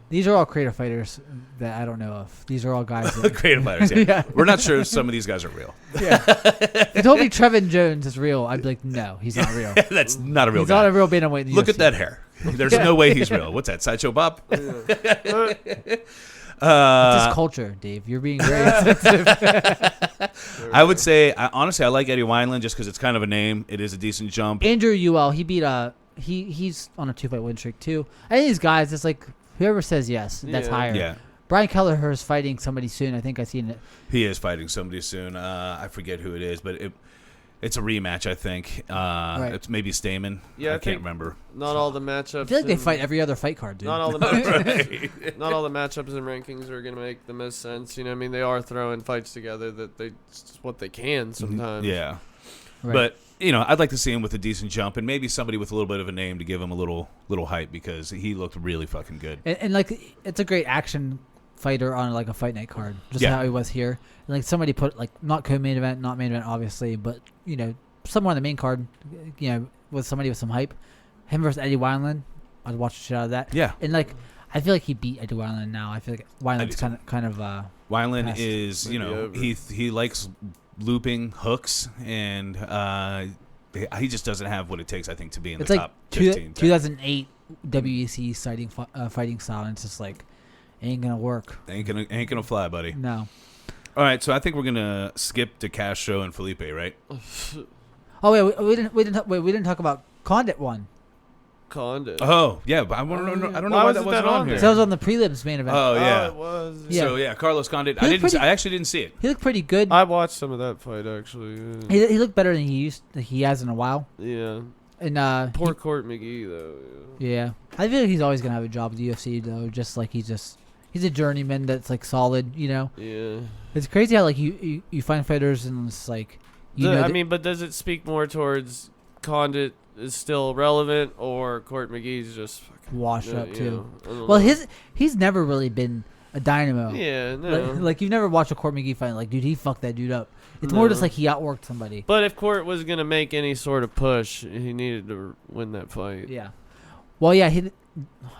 These are all creative fighters that I don't know of. These are all guys. That, Creative fighters, yeah. Yeah. We're not sure if some of these guys are real. yeah. If you told me Trevin Jones is real, I'd be like, no, he's not real. That's not a real He's guy. not a real bantamweight. in the Look at UFC. that hair. There's no way he's real. What's that, Sideshow Bob? It's just culture, Dave. You're being very insensitive. I would say, honestly, I like Eddie Wineland just because it's kind of a name. It is a decent jump. Andrew Ewell, he beat he's on a 2-fight win streak too. I think these guys, it's like whoever says yes, that's Yeah. higher. Yeah. Brian Kelleher is fighting somebody soon. I think I seen it. He is fighting somebody soon. I forget who it is, but it's a rematch, I think. It's maybe Stamen. Yeah, I I can't think- remember. Not all the matchups. I feel like they in- fight every other fight card, dude. Not all the matchups. Not all the matchups and rankings are gonna make the most sense. You know, what I mean, they are throwing fights together that it's what they can sometimes. Yeah. Right. But, I'd like to see him with a decent jump and maybe somebody with a little bit of a name to give him a little hype because he looked really fucking good. and like it's a great action fighter on like a fight night card, just Yeah. how he was here. And like somebody put like not co-main event, not main event, obviously, but somewhere on the main card, with somebody with some hype. Him versus Eddie Wineland, I'd watch the shit out of that. Yeah. And like I feel like he beat Eddie Wineland now. I feel like Wineland's kind of Wineland Past. is, Maybe over. he likes looping hooks and he just doesn't have what it takes, I think, to be in it's the like top 15. 2008 WEC fighting style, and it's just like ain't gonna work. Ain't gonna fly, buddy. No. All right, so I think we're gonna skip to Castro and Felipe, right? Oh wait, we didn't talk about Condit one. Condit. Oh yeah, but I want to know. I don't know why that wasn't on here. So that was on the prelims main event. Oh yeah, it was. Yeah. So yeah, Carlos Condit. I actually didn't see it. He looked pretty good. I watched some of that fight actually. Yeah. He looked better than he has in a while. Yeah. And Poor Court McGee though. Yeah, I feel like he's always gonna have a job with the UFC though. Just like he's a journeyman that's like solid. You know. Yeah. It's crazy how like you find fighters and it's like but does it speak more towards Condit is still relevant or Court McGee's just fucking washed up too? Well, he's never really been a dynamo. Yeah, no. Like you've never watched a Court McGee fight. Like, dude, he fucked that dude up. It's more just like he outworked somebody. But if Court was gonna make any sort of push, he needed to win that fight. Yeah. Well, yeah.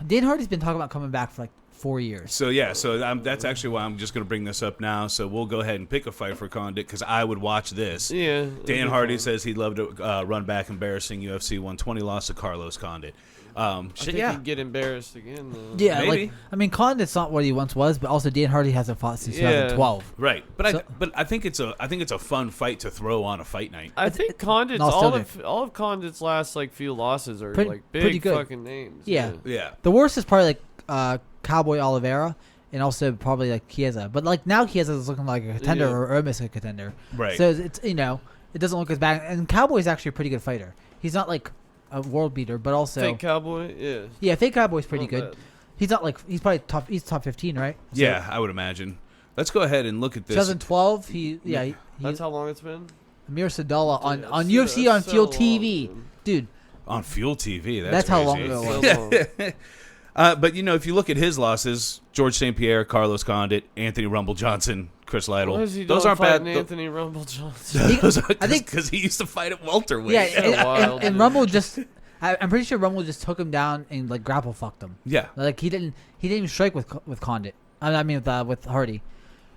Dan Hardy's been talking about coming back for like 4 years. So yeah, that's actually why I'm just going to bring this up now. So we'll go ahead and pick a fight for Condit because I would watch this. Yeah. Dan Hardy says he'd love to run back embarrassing UFC 120 loss to Carlos Condit. I think he'd get embarrassed again, though. Yeah, maybe. like, I mean, Condit's not what he once was, but also Dan Hardy hasn't fought since 2012. Right, but I think it's a fun fight to throw on a fight night. I think Condit's all of Condit's last like few losses are like big good. fucking names. Yeah. Yeah. The worst is probably like Cowboy Oliveira and also probably like Chiesa, but like now Chiesa is looking like a contender or almost a contender. Right. So it's it doesn't look as bad, and Cowboy's actually a pretty good fighter. He's not like a world beater, but also Fake Cowboy, yeah. Yeah, Fake Cowboy's pretty good. Bad. He's not like he's probably top 15, right? So Yeah, I would imagine. Let's go ahead and look at this. 2012. That's how long it's been. Amir Sadullah on UFC that's on so Fuel long, TV, dude. On Fuel TV. That's how long crazy. ago it was. But if you look at his losses, George St. Pierre, Carlos Condit, Anthony Rumble Johnson, Chris Lytle. Those aren't bad. Anthony Rumble Johnson. I think because he used to fight at welterweight. Yeah, and Rumble just. I'm pretty sure Rumble just took him down and like grapple fucked him. Yeah. Like he didn't even strike with Condit. I mean with Hardy.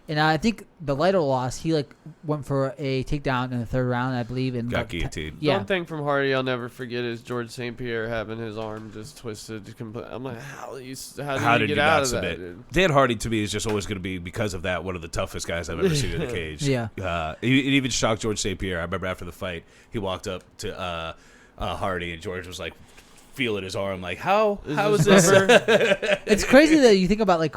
And I think the Lytle loss, he like went for a takedown in the third round, I believe, and got guillotined. Yeah. One thing from Hardy I'll never forget is George St. Pierre having his arm just twisted. I'm like, how did you get out of that? Dude? Dan Hardy to me is just always going to be, because of that, one of the toughest guys I've ever seen in the cage. Yeah. It even shocked George St. Pierre. I remember after the fight, he walked up to Hardy, and George was like feeling his arm, like, how is this? It's crazy that you think about like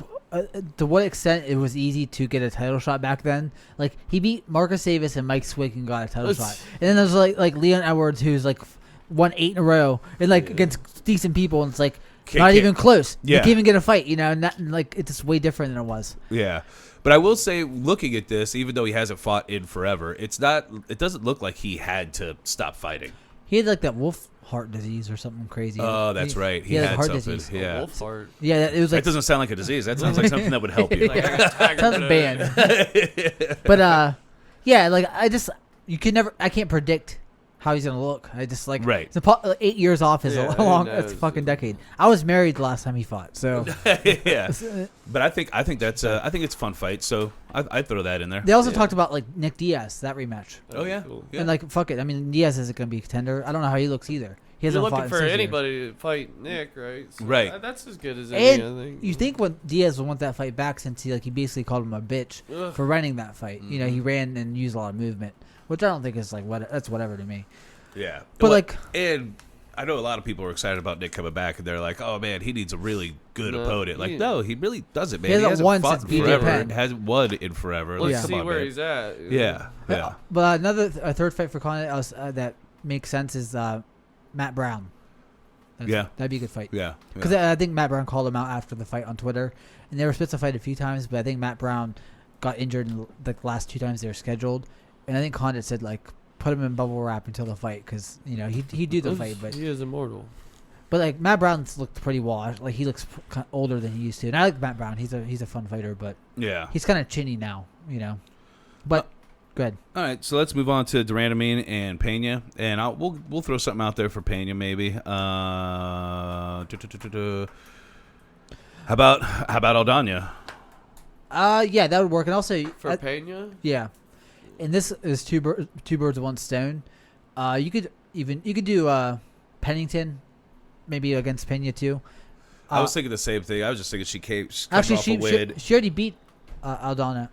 to what extent it was easy to get a title shot back then. Like he beat Marcus Davis and Mike Swick and got a title shot, and then there's like Leon Edwards who's like won 8 in a row and like against decent people, and it's like not even close. Yeah. You can't even get a fight. Not like it's just way different than it was. Yeah. But I will say, looking at this, even though he hasn't fought in forever, it doesn't look like he had to stop fighting. He had like that wolf heart disease or something crazy. Oh, that's right. He had heart something. disease. Yeah. Wolf heart. Yeah, it was like That doesn't sound like a disease. That sounds like something that would help you. Like, I got tiger sounds banned. But yeah, like I can't predict how he's gonna look. I just like right. 8 years off is a long. It's a fucking decade. I was married the last time he fought, so yeah. But I think it's a fun fight, so I'd throw that in there. They also talked about like Nick Diaz, that rematch. Oh yeah. Cool. Yeah. And like fuck it. I mean, Diaz isn't gonna be a contender. I don't know how he looks either. He hasn't You're fought looking in for 6 anybody to fight Nick, right? So Right. That's as good as any. I And think. you think when Diaz would want that fight back, since he basically called him a bitch for running that fight. Mm-hmm. He ran and used a lot of movement, which I don't think is like that's whatever to me. Yeah. But and I know a lot of people are excited about Nick coming back, and they're like, "Oh man, he needs a really good opponent." Like, no, he really doesn't, man. He hasn't won fought since in BJ forever. Penn. Hasn't won in forever. Let's Come see on, where man. he's at. Yeah. Yeah. But a third fight for Condit that makes sense is Matt Brown. That'd be a good fight. Yeah. Because I think Matt Brown called him out after the fight on Twitter, and they were supposed to fight a few times, but I think Matt Brown got injured in the last 2 times they were scheduled, and I think Condit said like put him in bubble wrap until the fight because he'd do the fight, but he is immortal. But like Matt Brown's looked pretty washed. Like he looks kind of older than he used to, and I like Matt Brown. He's a fun fighter, but he's kind of chinny now, But go ahead. All right, so let's move on to Durandamine and Pena, and we'll throw something out there for Pena maybe. How about Aldana? Yeah, that would work, and also For Pena? Yeah, and this is two birds with one stone. You could do Pennington, maybe against Pena too. I was thinking the same thing. I was just thinking she comes Actually, off a win. she already beat Aldana.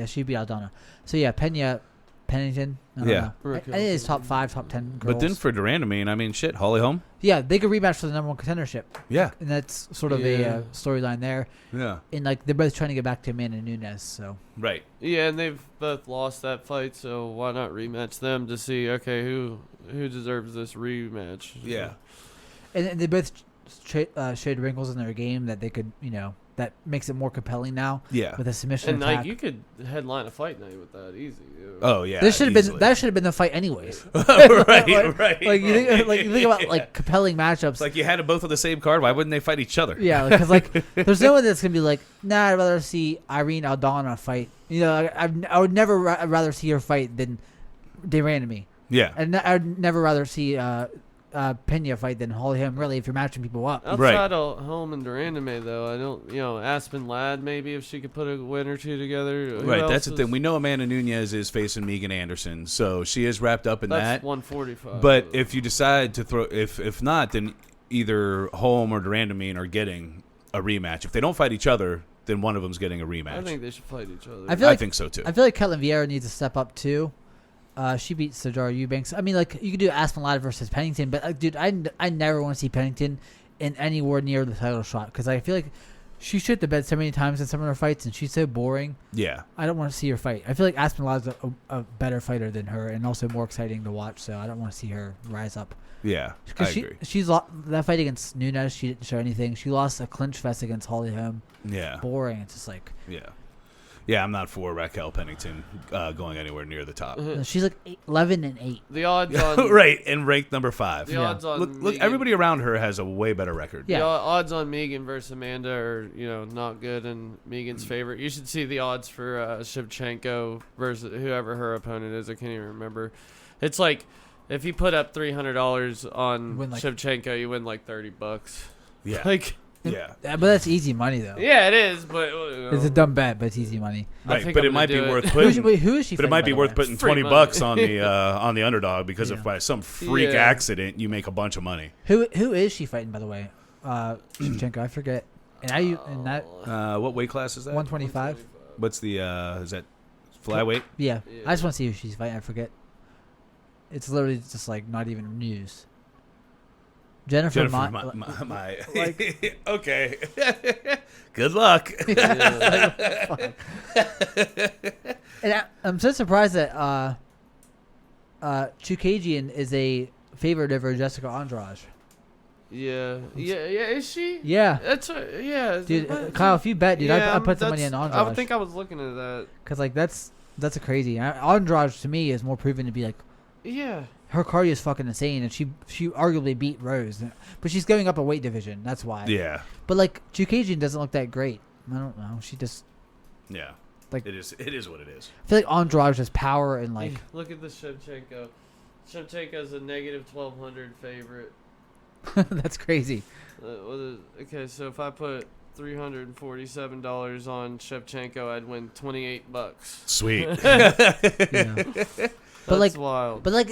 She beat Aldana. So yeah, Pennington. I don't know. I think it's top 5, top 10 girls. But then for Durandamine, I mean, shit, Holly Holm. Yeah, they could rematch for the number 1 contendership. Yeah, and that's sort of a storyline there. Yeah, and like they're both trying to get back to Amanda Nunes. So right. Yeah, and they've both lost that fight, so why not rematch them to see who deserves this rematch? Yeah, and they both showed wrinkles in their game that they could, that makes it more compelling now. Yeah, with a submission and attack. like you could headline a fight night with that easy. Oh yeah, that should have been the fight anyways. right. Like you think about like compelling matchups. Like you had them both on the same card. Why wouldn't they fight each other? Yeah, because like there's no one that's gonna be like, nah, I'd rather see Irene Aldana fight. I would never rather see her fight than Durandamine. Yeah, and I'd never rather see Pena fight than Holly Holm. Really, if you're matching people up. Outside of Holm and Durandamine, though, I don't. Aspen Ladd, maybe if she could put a win or two together. Right, that's the thing. We know Amanda Nunes is facing Megan Anderson, so she is wrapped up in that. That's 145. But if you decide to throw, if not, then either Holm or Durandamine are getting a rematch. If they don't fight each other, then one of them's getting a rematch. I think they should fight each other. I think so too. I feel like Ketlin Vieira needs to step up too. She beat Sajara Eubanks. I mean, like, you could do Aspen Ladd versus Pennington, but, dude, I never want to see Pennington in anywhere near the title shot because I feel like she shit the bed so many times in some of her fights, and she's so boring. Yeah. I don't want to see her fight. I feel like Aspen Ladd's a better fighter than her and also more exciting to watch, so I don't want to see her rise up. Yeah, I agree. She's lost that fight against Nunes. She didn't show anything. She lost a clinch fest against Holly Holm. Yeah. Boring. It's just like... Yeah. Yeah, I'm not for Raquel Pennington going anywhere near the top. She's like 11-8. The odds on right, and ranked number 5. The odds on look, everybody around her has a way better record. Yeah, the odds on Megan versus Amanda are not good in Megan's favor. You should see the odds for Shevchenko versus whoever her opponent is. I can't even remember. It's like if you put up $300 on Shevchenko, you win like $30. Yeah, Yeah, but that's easy money though. Yeah, it is, but it's a dumb bet, but it's easy money. Right, but it might be worth putting. Who is she? But it might be worth putting $20 on the underdog because if by some freak accident you make a bunch of money. Who is she fighting, by the way? Shevchenko, I forget. What weight class is that? 125. What's the is that flyweight? Yeah, I just want to see who she's fighting. I forget. It's literally just like not even news. Jennifer my okay. Good luck. And I'm so surprised that Chukagian is a favorite over Jessica Andrade. Yeah. Is she? Yeah. That's dude. Kyle, if you bet, dude, I put some money on Andrade. I think I was looking at that because like that's a crazy. Andrade to me is more proven to be like. Yeah. Her cardio is fucking insane, and she arguably beat Rose, but she's going up a weight division. That's why. Yeah. But like Chukagian doesn't look that great. I don't know. She just. Yeah. Like it is what it is. I feel like Andrade has power and like. Look at the Shevchenko. Shevchenko's a negative 1,200 favorite. That's crazy. Okay, so if I put $347 on Shevchenko, I'd win $28. Sweet. Yeah. But that's wild. But like,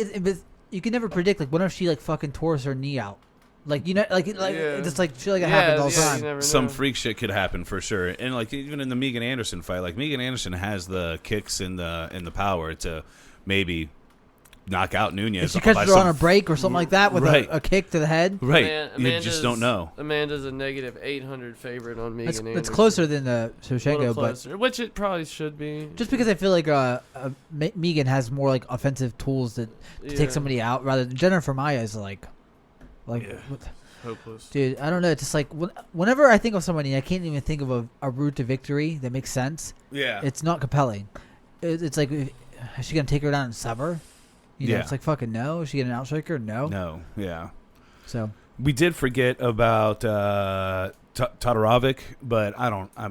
you can never predict. Like, what if she like fucking tore her knee out? Like just like shit like it happens all the time. Some freak shit could happen for sure. And like even in the Megan Anderson fight, like Megan Anderson has the kicks and the power to maybe knock out Nunes. If she catches her on a break or something like that with a kick to the head. Right. You just don't know. Amanda's a negative 800 favorite on Megan Anderson. It's closer than the Shevchenko, but which it probably should be. Just because I feel like Megan has more like offensive tools to take somebody out rather than Jennifer Maia is like hopeless. Dude, I don't know. It's just like whenever I think of somebody, I can't even think of a route to victory that makes sense. Yeah. It's not compelling. It's like, is she going to take her down and sub her? You know, it's like fucking no. Is she get an outstriker? No. No. Yeah. So we did forget about Todorovic, but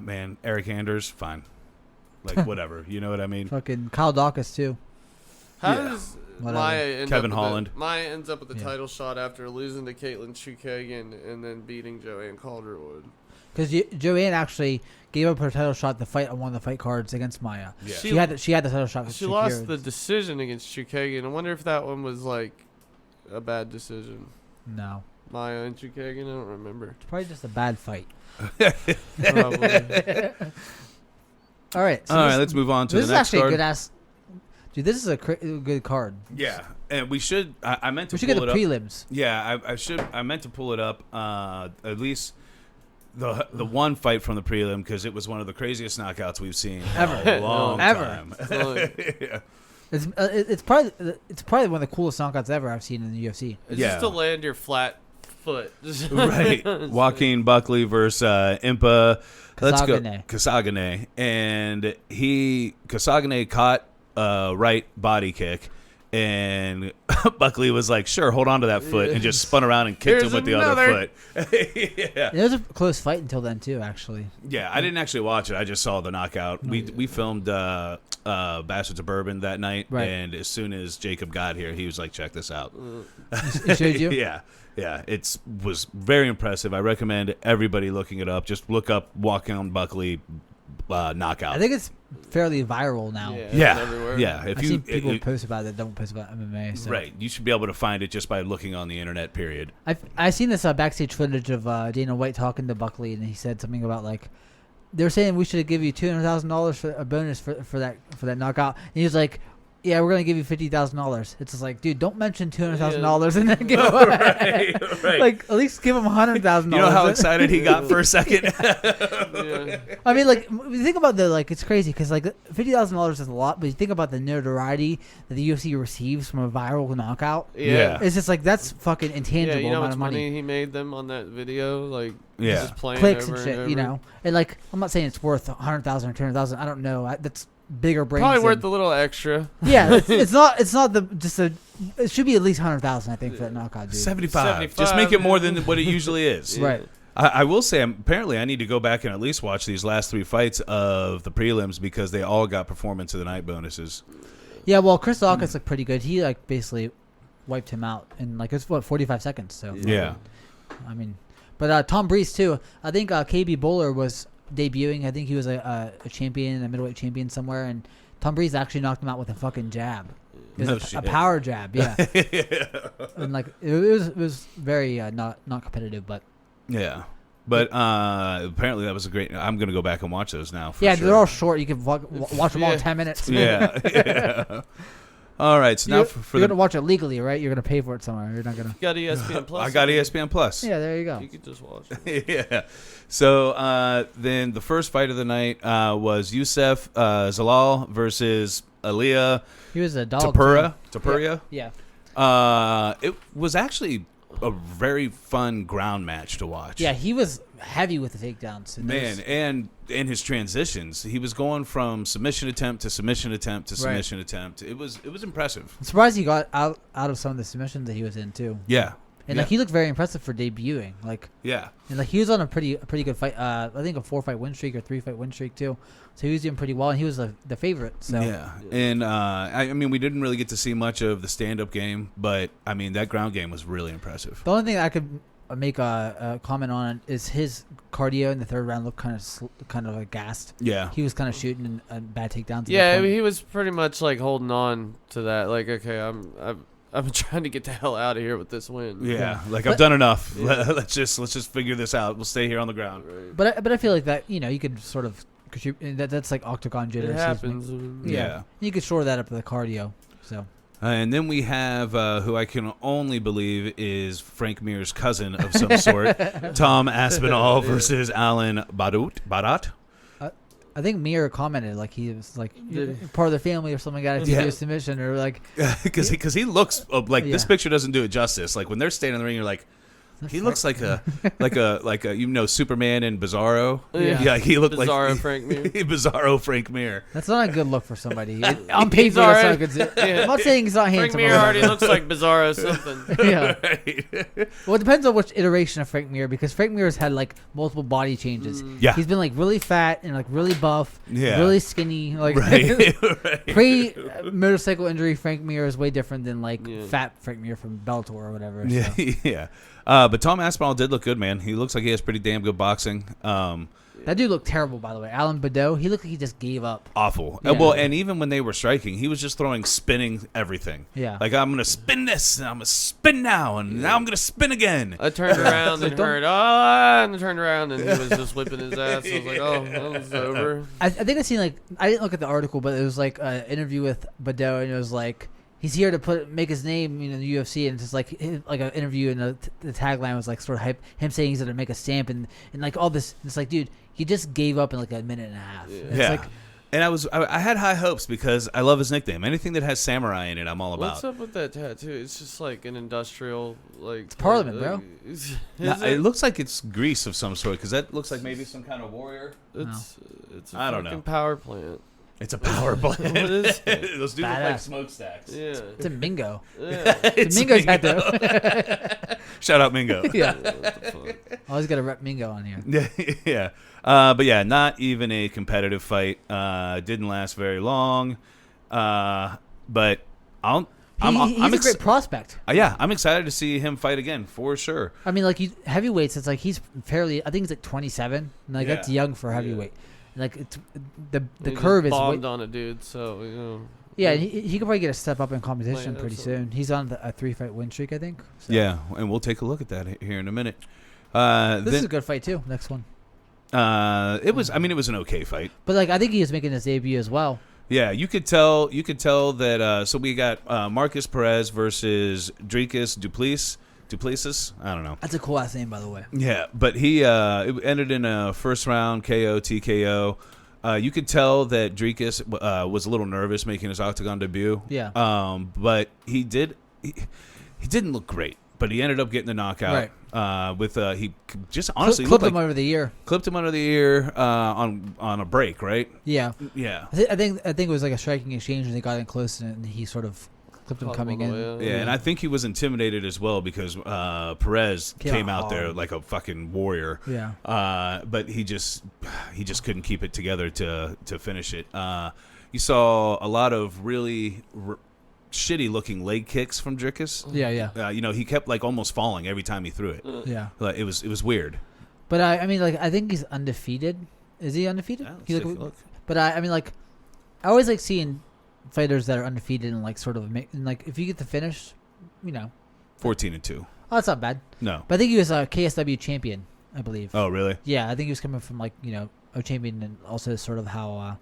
man, Eric Anders, fine. Like whatever, you know what I mean? Fucking Kyle Dawkins too. How does Maya end Kevin up Holland? Maya ends up with the title shot after losing to Caitlin Chukagian and then beating Joanne Calderwood. Because Joanne actually gave up her title shot to fight on one of the fight cards against Maya. Yeah. She had the title shot. She lost the decision against Chukagian. I wonder if that one was like a bad decision. No. Maya and Chukagan? I don't remember. It's probably just a bad fight. Probably. All right. So All right, let's move on to the this next is actually card. a good ass. Dude, this is a good card. Yeah, and we should. I meant to We should pull get the it up. prelims. Yeah, I should. I meant to pull it up. At least the one fight from the prelim, because it was one of the craziest knockouts we've seen Ever. in a long Ever. time. Yeah. It's probably one of the coolest knockouts ever I've seen in the UFC. It's Yeah. just to land your flat foot. Right, Joaquin Buckley versus Impa. Let's go Kasagane. Kasagane, and Kasagane caught right body kick, and Buckley was like, "Sure, hold on to that foot," and just spun around and kicked Here's him with the another. other foot. Yeah. It was a close fight until then too. Actually, Yeah, I didn't actually watch it. I just saw the knockout. We filmed Bastards of Bourbon that night, Right. and as soon as Jacob got here, he was like, "Check this out." it showed you. Yeah, it was very impressive. I recommend everybody looking it up. Just look up Joaquin Buckley knockout. I think it's fairly viral now. Yeah. yeah, everywhere. yeah. If I've you seen people post about it that don't post about MMA. So. right, you should be able to find it just by looking on the internet. Period. I've seen this backstage footage of Dana White talking to Buckley, and he said something about like they're saying we should give you $200,000 for a bonus for that knockout, and he was like, "Yeah, we're gonna give you $50,000." It's just like, dude, don't mention $200,000 and then give away. right. Like at least give him $100,000. You know how excited he got for a second? Yeah. I mean, like, when you think about it's crazy because, like, $50,000 is a lot, but you think about the notoriety that the UFC receives from a viral knockout. Yeah. It's just like, that's fucking Yeah, intangible you know how amount much of money. money he made them on that video? Like, Yeah. just playing Clicks over and shit, over. you know? And, like, I'm not saying it's worth $100,000 or $200,000. I don't know. That's bigger brains. Probably than- worth a little extra. Yeah, it's not it should be at least 100,000, I think, for that knockout, dude. 75. Just make it more than what it usually is. Yeah. Right. I will say, apparently, I need to go back and at least watch these last 3 fights of the prelims because they all got performance of the night bonuses. Yeah, well, Chris Dawkins looked pretty good. He, like, basically wiped him out in, like, it's, 45 seconds, so. Yeah. I mean, but Tom Breeze too. I think KB Bowler was debuting. I think he was a champion, a middleweight champion somewhere, and Tom Breeze actually knocked him out with a fucking jab. It was No a shit. power jab, yeah. And like it was very not competitive, but Yeah. But apparently that was a great... I'm going to go back and watch those now. For yeah, sure. they're all short. You can watch them all in 10 minutes. Yeah. Yeah. All right. So now You're, for you're the... gonna watch it legally, right? You're gonna pay for it somewhere. You're not gonna. You got ESPN Plus. I got ESPN Plus. Yeah, there you go. You could just watch it. Yeah. So then the first fight of the night was Youssef Zalal versus Aliyah He was a dog. Tapuria. Yeah. It was actually a very fun ground match to watch. Yeah, he was heavy with the takedowns. And Man, those- and in his transitions, he was going from submission attempt to submission attempt to Right. submission attempt. It was impressive. I'm surprised he got out of some of the submissions that he was in too. Yeah. And yeah. like he looked very impressive for debuting. Like Yeah. and like he was on a pretty good fight. I think a 4-fight win streak or 3-fight win streak too. So he was doing pretty well, and he was the favorite. So Yeah. And I mean, we didn't really get to see much of the stand-up game, but I mean, that ground game was really impressive. the only thing I could make a comment on is his cardio in the third round looked kind of like gassed. Yeah. He was kind of shooting and bad takedowns. at Yeah, that I point. mean, he was pretty much like holding on to that. Like, okay, I'm trying to get the hell out of here with this win. Yeah. Like But- I've done enough. Yeah. Let's just figure this out. We'll stay here on the ground. Right. But I feel like that you could sort of contribute. That's like octagon jitters. It happens. Yeah. You could shore that up with the cardio. So And then we have who I can only believe is Frank Mir's cousin of some sort, Tom Aspinall versus Alan Barat. I think Mir commented like he was like Did- part of the family or something. Got to Yeah. do a submission or like Because he looks like this Yeah. picture doesn't do it justice. Like when they're standing in the ring, you're like, he looks like a Superman and Bizarro. Yeah. He looked Bizarro like Frank Mir. Bizarro Frank Mir. That's not a good look for somebody. On paper, He's that's not a already- good. Yeah. I'm not saying he's not Frank handsome. or Mir already whatever. looks like Bizarro something. Yeah. Right. Well, it depends on which iteration of Frank Mir because Frank Mir has had like multiple body changes. Yeah. He's been like really fat and like really buff, Yeah. really skinny. Like Right. Right. pre motorcycle injury, Frank Mir is way different than like Yeah. fat Frank Mir from Bellator or whatever. Yeah. So. Yeah. But Tom Aspinall did look good, man. He looks like he has pretty damn good boxing. Yeah. That dude looked terrible, by the way. Alan Badeau, he looked like he just gave up. Awful. Yeah. Well, and even when they were striking, he was just spinning everything. Yeah. Like, I'm going to spin this, and I'm going to spin now, and now I'm going to spin again. I turned around and heard, and I turned around and he was just whipping his ass. I was like, oh, that was over. I think I seen I didn't look at the article, but it was like an interview with Badeau, and it was like he's here to make his name, in the UFC, and it's just like an interview, and the tagline was like sort of hype, him saying he's gonna make a stamp, and like all this. It's like, dude, he just gave up in like a minute and a half. Yeah. It's like, and I had high hopes because I love his nickname. Anything that has samurai in it, I'm all about. What's up with that tattoo? It's just like an industrial, like... It's Parliament, bro. It looks like it's grease of some sort, because that looks like maybe some kind of warrior. It's a I don't fucking know. power plant. It's a power plant. What is it? Those dudes look Badass. like smokestacks. Yeah. it's a Mingo. Yeah. It's a Mingo tattoo. Shout out Mingo. Yeah. What the fuck? Always got to rep Mingo on here. Yeah. But yeah, not even a competitive fight. Didn't last very long. But I'm He's a great prospect. I'm excited to see him fight again for sure. I mean, like heavyweights, it's like he's fairly. I think he's like 27. And like that's young for heavyweight. Like it's the He curve just is. bombed on a dude, so Yeah, he could probably get a step up in competition Like, pretty absolutely. soon. He's on a 3-fight win streak, I think. So. Yeah, and we'll take a look at that here in a minute. This is a good fight too. Next one. It was an okay fight. But like I think he was making his debut as well. Yeah, you could tell that. So we got Marcus Perez versus Dricus Duplessis. I don't know. That's a cool ass name, by the way. Yeah, but he it ended in a first round KO TKO. You could tell that Dricus was a little nervous making his octagon debut. Yeah. But he didn't look great. But he ended up getting the knockout. Right. He just honestly clipped him over the ear. Clipped him under the ear on a break, right? Yeah. Yeah. I think it was like a striking exchange, and they got in close, and he sort of clipped him coming in. Yeah, and I think he was intimidated as well because Perez came out there like a fucking warrior. Yeah. But he just couldn't keep it together to finish it. You saw a lot of really shitty looking leg kicks from Dricus. Yeah. He kept like almost falling every time he threw it. Yeah. Like, it was weird. But I mean, like I think he's undefeated. Is he undefeated? Yeah, let's take a look. But I mean, like I always like seeing fighters that are undefeated and like sort of like if you get the finish, 14-2. Oh, that's not bad. No. But I think he was a KSW champion, I believe. Oh, really? Yeah, I think he was coming from like a champion, and also sort of how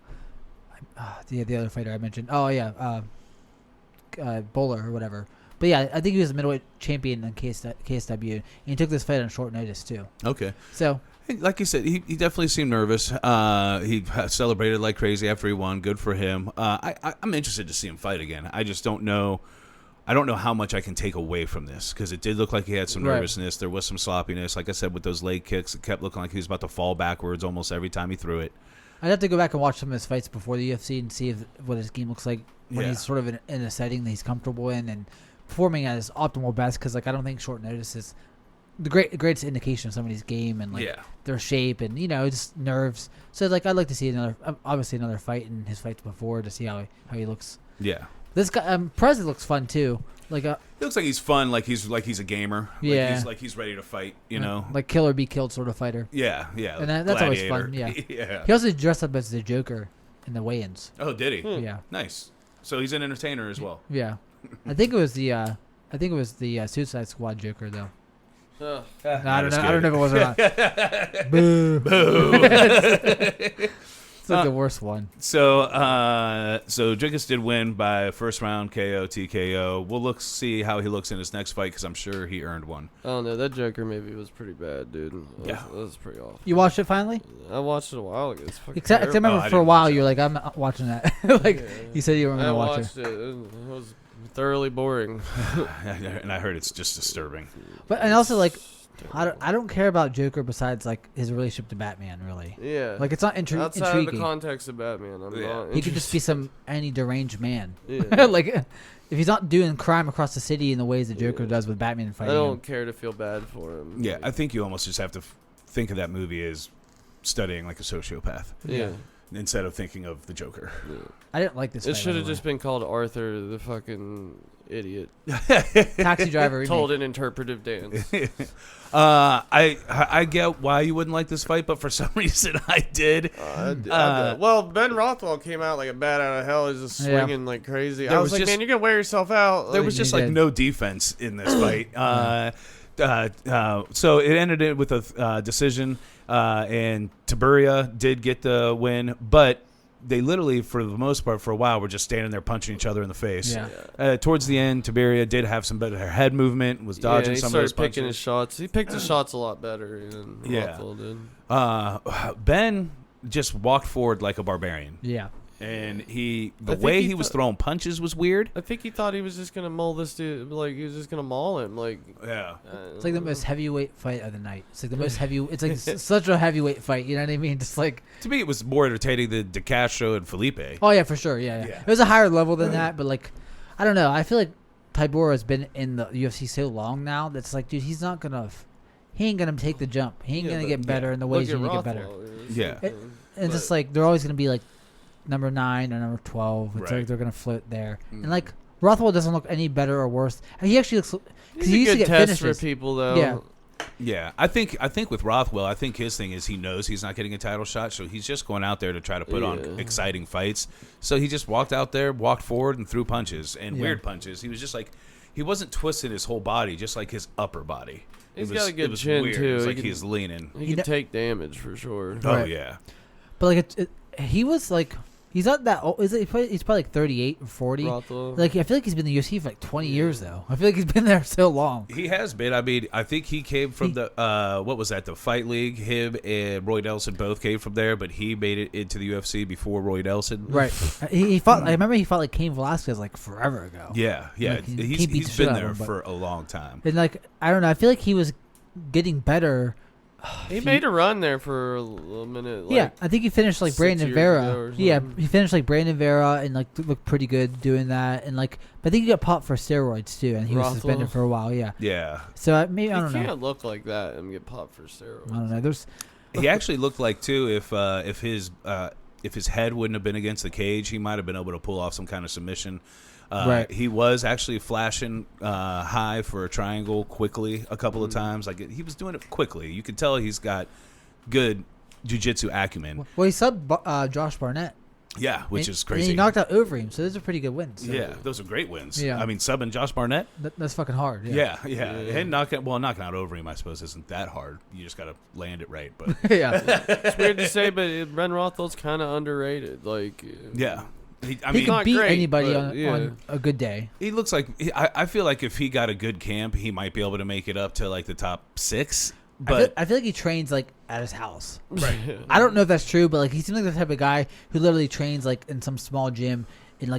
the other fighter I mentioned. Oh yeah, Bowler or whatever. But yeah, I think he was a middleweight champion in KSW, and he took this fight on short notice too. Okay. So. Like you said, he definitely seemed nervous. He celebrated like crazy after he won. Good for him. I'm interested to see him fight again. I just don't know. I don't know how much I can take away from this because it did look like he had some nervousness. There was some sloppiness. Like I said, with those leg kicks, it kept looking like he was about to fall backwards almost every time he threw it. I'd have to go back and watch some of his fights before the UFC and see what his game looks like when he's sort of in a setting that he's comfortable in and performing at his optimal best. Because like I don't think short notice is the greatest indication of somebody's game and like their shape and just nerves. So like I'd like to see another fight in his fights before to see how he looks. Yeah. This guy Presley looks fun too. Like he looks like he's fun. Like he's a gamer. Yeah. Like he's ready to fight. You know. Like kill or be killed sort of fighter. Yeah. And that's always fun. Yeah. Yeah. He also dressed up as the Joker in the weigh-ins. Oh, did he? Yeah. Nice. So he's an entertainer as well. Yeah. I think it was the Suicide Squad Joker though. Oh. I don't know if it was or not. Boo. It's like the worst one. So Dricus did win by first round KO TKO. We'll see how he looks in his next fight because I'm sure he earned one. I don't know. That Joker maybe was pretty bad, dude. That was pretty awful. You watched it finally? I watched it a while ago. It's fucking Except I terrible. remember for a while you're like, I'm not watching that. You said you weren't going to watch it. It was thoroughly boring. And I heard it's just disturbing. But and also like I don't care about Joker besides like his relationship to Batman really. Yeah. Like it's not outside intriguing. of the context of Batman. I'm not he could just be any deranged man. Yeah. Like if he's not doing crime across the city in the ways that Joker does with Batman and fighting I don't him. care to feel bad for him. Yeah, I think you almost just have to think of that movie as studying like a sociopath. Yeah. instead of thinking of the Joker. I didn't like this. It fight, should by have the just been called Arthur, the fucking idiot. way. Taxi Driver. remake. Told an interpretive dance. I get why you wouldn't like this fight, but for some reason I did. Well, Ben Rothwell came out like a bat out of hell. He's just Yeah. swinging like crazy. There I was was like, just- man, you're gonna wear yourself out. There Like, was just you like did. no defense in this fight. So it ended it with a decision, and Tiberia did get the win, but they literally, for the most part, for a while, were just standing there punching each other in the face. Yeah. Towards the end, Tiberia did have some better head movement, was dodging he some of started those punches. picking his shots. He picked his shots a lot better than Yeah. Rothwell did. Ben just walked forward like a barbarian, Yeah. and the I think way he he was thought- throwing punches was weird. I think he thought he was just gonna maul this dude. Like he was just gonna maul him. Like Yeah. It's like the most heavyweight fight of the night. It's like the most heavy. It's like such a heavyweight fight. You know what I mean? Just like. To me, it was more entertaining than De Castro and Felipe. Oh yeah, for sure. Yeah. Yeah. It was a higher level than that, but like, I don't know. I feel like Tybura has been in the UFC so long now that's like, dude, he's not gonna. He ain't gonna take the jump. He ain't Yeah, gonna but- get better in the look ways at you need to get better. Rothwell, Yeah. It- And it's just like they're always gonna be like number 9 or number 12. It's Right. like they're gonna float there. Mhm. And like Rothwell doesn't look any better or worse. And he actually looks because He's he a used to good get test finishes. for people though. Yeah. Yeah, I think with Rothwell, I think his thing is he knows he's not getting a title shot, so he's just going out there to try to put on Yeah. exciting fights. So he just walked out there, walked forward, and threw punches and Yeah. weird punches. He was just like, he wasn't twisting his whole body, just like his upper body. He's it was, got a good it was chin, weird. too. It was He like can- he was leaning. He You can know- take damage for sure. Oh Right. yeah, But like he was like he's not that old. He's probably like 38 or 40. Rothwell. Like I feel like he's been in the UFC for like 20 years though. I feel like he's been there so long. he has been. I mean, I think he came from the what was that? The Fight League. Him and Roy Nelson both came from there, but he made it into the UFC before Roy Nelson. Right. He fought. I remember he fought like Cain Velasquez like forever ago. Yeah, yeah. Like, he can't beat He's the shit been out of there him, but- for a long time. And like I don't know. I feel like he was getting better. He made a run there for a little minute. Like, Yeah, I think he finished like 6 Brandon years Vera. ago or Yeah, something. he finished like Brandon Vera and like looked pretty good doing that. And like, but I think he got popped for steroids too, and he was Rothwell? suspended for a while. Yeah. Yeah. So maybe I You don't know. can't look like that and get popped for steroids. I don't know. There's He actually looked like too if his head wouldn't have been against the cage, he might have been able to pull off some kind of submission. Right. He was actually flashing high for a triangle quickly a couple of times. Like he was doing it quickly. You could tell he's got good jiu-jitsu acumen. well, he subbed Josh Barnett. Yeah, which And- is And crazy. he knocked out Overeem, so those are pretty good wins. So Yeah, those are great wins. Yeah. I mean, subbing Josh Barnett. that's fucking hard. Yeah, yeah. Yeah. And knocking out Overeem, I suppose, isn't that hard. You just got to land it right. But Yeah. It's weird to say, but Ben Rothwell's kind of underrated. Like, yeah. I He mean, could not beat great, anybody but, yeah. on a good day. he looks like I feel like if he got a good camp, he might be able to make it up to like the top 6. But I feel like he trains like at his house. right. I don't know if that's true, but like he seems like the type of guy who literally trains like in some small gym in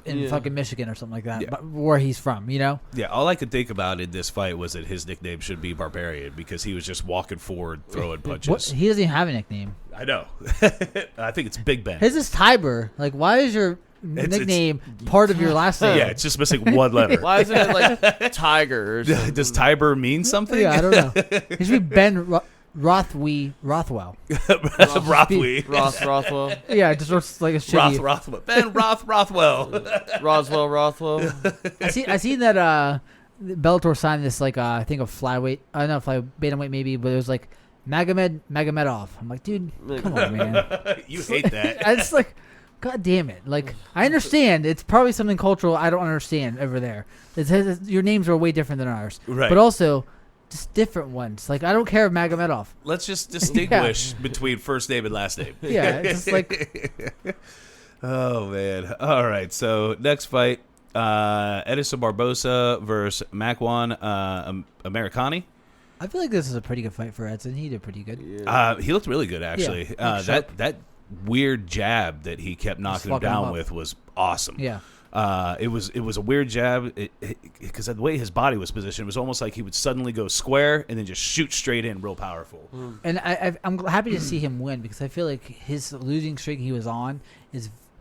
Yeah. fucking Michigan or something like that, Yeah. but where he's from, you know? yeah, all I could think about in this fight was that his nickname should be Barbarian because he was just walking forward, throwing punches. What, he doesn't even have a nickname. I know. I think it's Big Ben. His is Tiber. Like, why is your nickname part of your last name? Yeah, it's just missing one letter. Why isn't it like Tiger or something? Does Tiber mean something? Yeah, I don't know. He should be Ben Rothwell. Rothwell. Rothwell. Yeah, it just looks like a shitty. Rothwell. Ben Rothwell. Rothwell. I seen that Bellator signed this like I think a flyweight. I don't know if bantamweight maybe, but it was like Magomedov. I'm like, dude, come on, man. You hate that. I just like, God damn it! Like, I understand it's probably something cultural I don't understand over there. Your names are way different than ours, Right. but also just different ones. Like, I don't care if Magomedov. Let's just distinguish between first name and last name. Yeah, it's just like Oh, man. All right. So, next fight Edison Barbosa versus Makwan Americani. I feel like this is a pretty good fight for Edson. He did pretty good. Yeah. He looked really good, actually. Yeah, sharp. That weird jab that he kept knocking him fucking him down up. with was awesome. Yeah. It was a weird jab because the way his body was positioned, it was almost like he would suddenly go square and then just shoot straight in, real powerful. And I'm happy to see him win because I feel like his losing streak he was on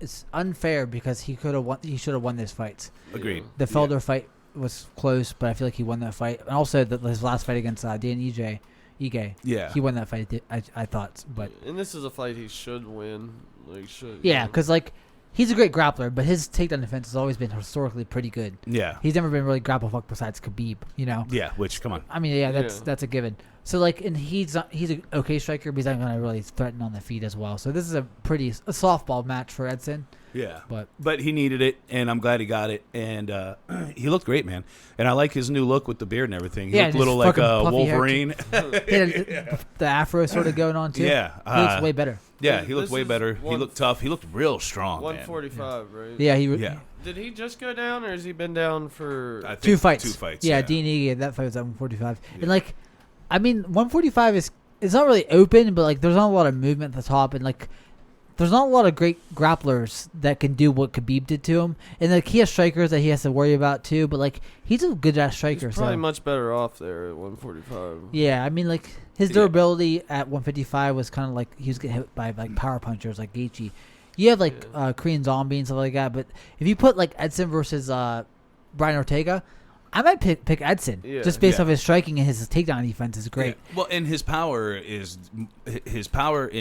it's unfair because he could have won. He should have won this fight. Agreed. The Felder fight was close, but I feel like he won that fight. And also his last fight against Dan EJ, Ige. Yeah. He won that fight. I thought, but And this is a fight he should win. yeah, because like he's a great grappler, but his takedown defense has always been historically pretty good. Yeah. He's never been really grapple fucked besides Khabib. Yeah. Which, come on. I mean, yeah, that's a given. So like, and he's an okay striker, but he's not gonna really threaten on the feet as well. So this is a softball match for Edson. Yeah. But he needed it, and I'm glad he got it. And he looked great, man. And I like his new look with the beard and everything. He looked a little like Wolverine. The afro sort of going on too. Yeah. He looks way better. Yeah, he looked way better. He looked tough. He looked real strong. 145, man. right? Yeah, Did he just go down, or has he been down for I think 2 fights? 2 fights. Yeah, Dean Ige, that fight was at 145. Yeah. And like, I mean, 145 it's not really open, but like, there's not a lot of movement at the top, and like, there's not a lot of great grapplers that can do what Khabib did to him. And like, he has strikers that he has to worry about too, but like, he's a good ass striker. He's probably much better off there at 145. Yeah, I mean, like, his durability at 155 was kind of like he was getting hit by like power punchers like Gaethje. You have like Korean Zombie and stuff like that, but if you put like Edson versus Brian Ortega, I might pick Edson just based off his striking, and his takedown defense is great. Yeah. Well, and his power in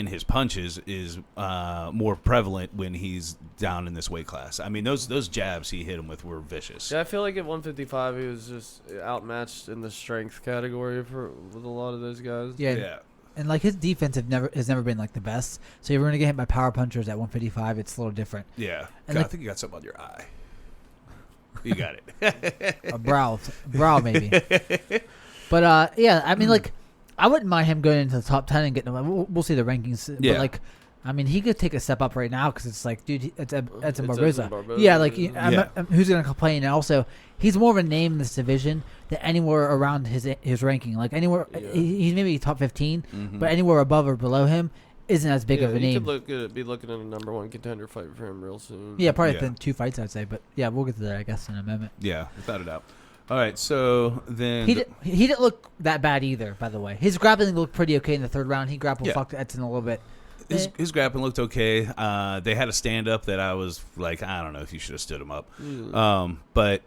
his punches is more prevalent when he's down in this weight class. I mean, those jabs he hit him with were vicious. Yeah, I feel like at 155 he was just outmatched in the strength category with a lot of those guys. Yeah. And like, his defense has never been like the best. So if you're gonna get hit by power punchers at 155, it's a little different. Yeah. And God, I think you got something on your eye. You got it. A brow maybe. But yeah, I mean, like, I wouldn't mind him going into the top 10 and getting them. We'll see the rankings. Yeah. But like, I mean, he could take a step up right now because it's like, dude, it's Edson Barboza. Barboza. Yeah, like, who's gonna complain? And also, he's more of a name in this division than anywhere around his ranking. Like, anywhere, he's maybe top 15, but anywhere above or below him isn't as big of a name. He could be looking at a number 1 contender fight for him real soon. Yeah, probably within 2 fights, I'd say. But yeah, we'll get to that, I guess, in a moment. Yeah, without a doubt. All right, so then he didn't look that bad either. By the way, his grappling looked pretty okay in the third round. He grappled fucked Edson a little bit. His grappling looked okay. They had a stand up that I was like, I don't know if you should have stood him up. But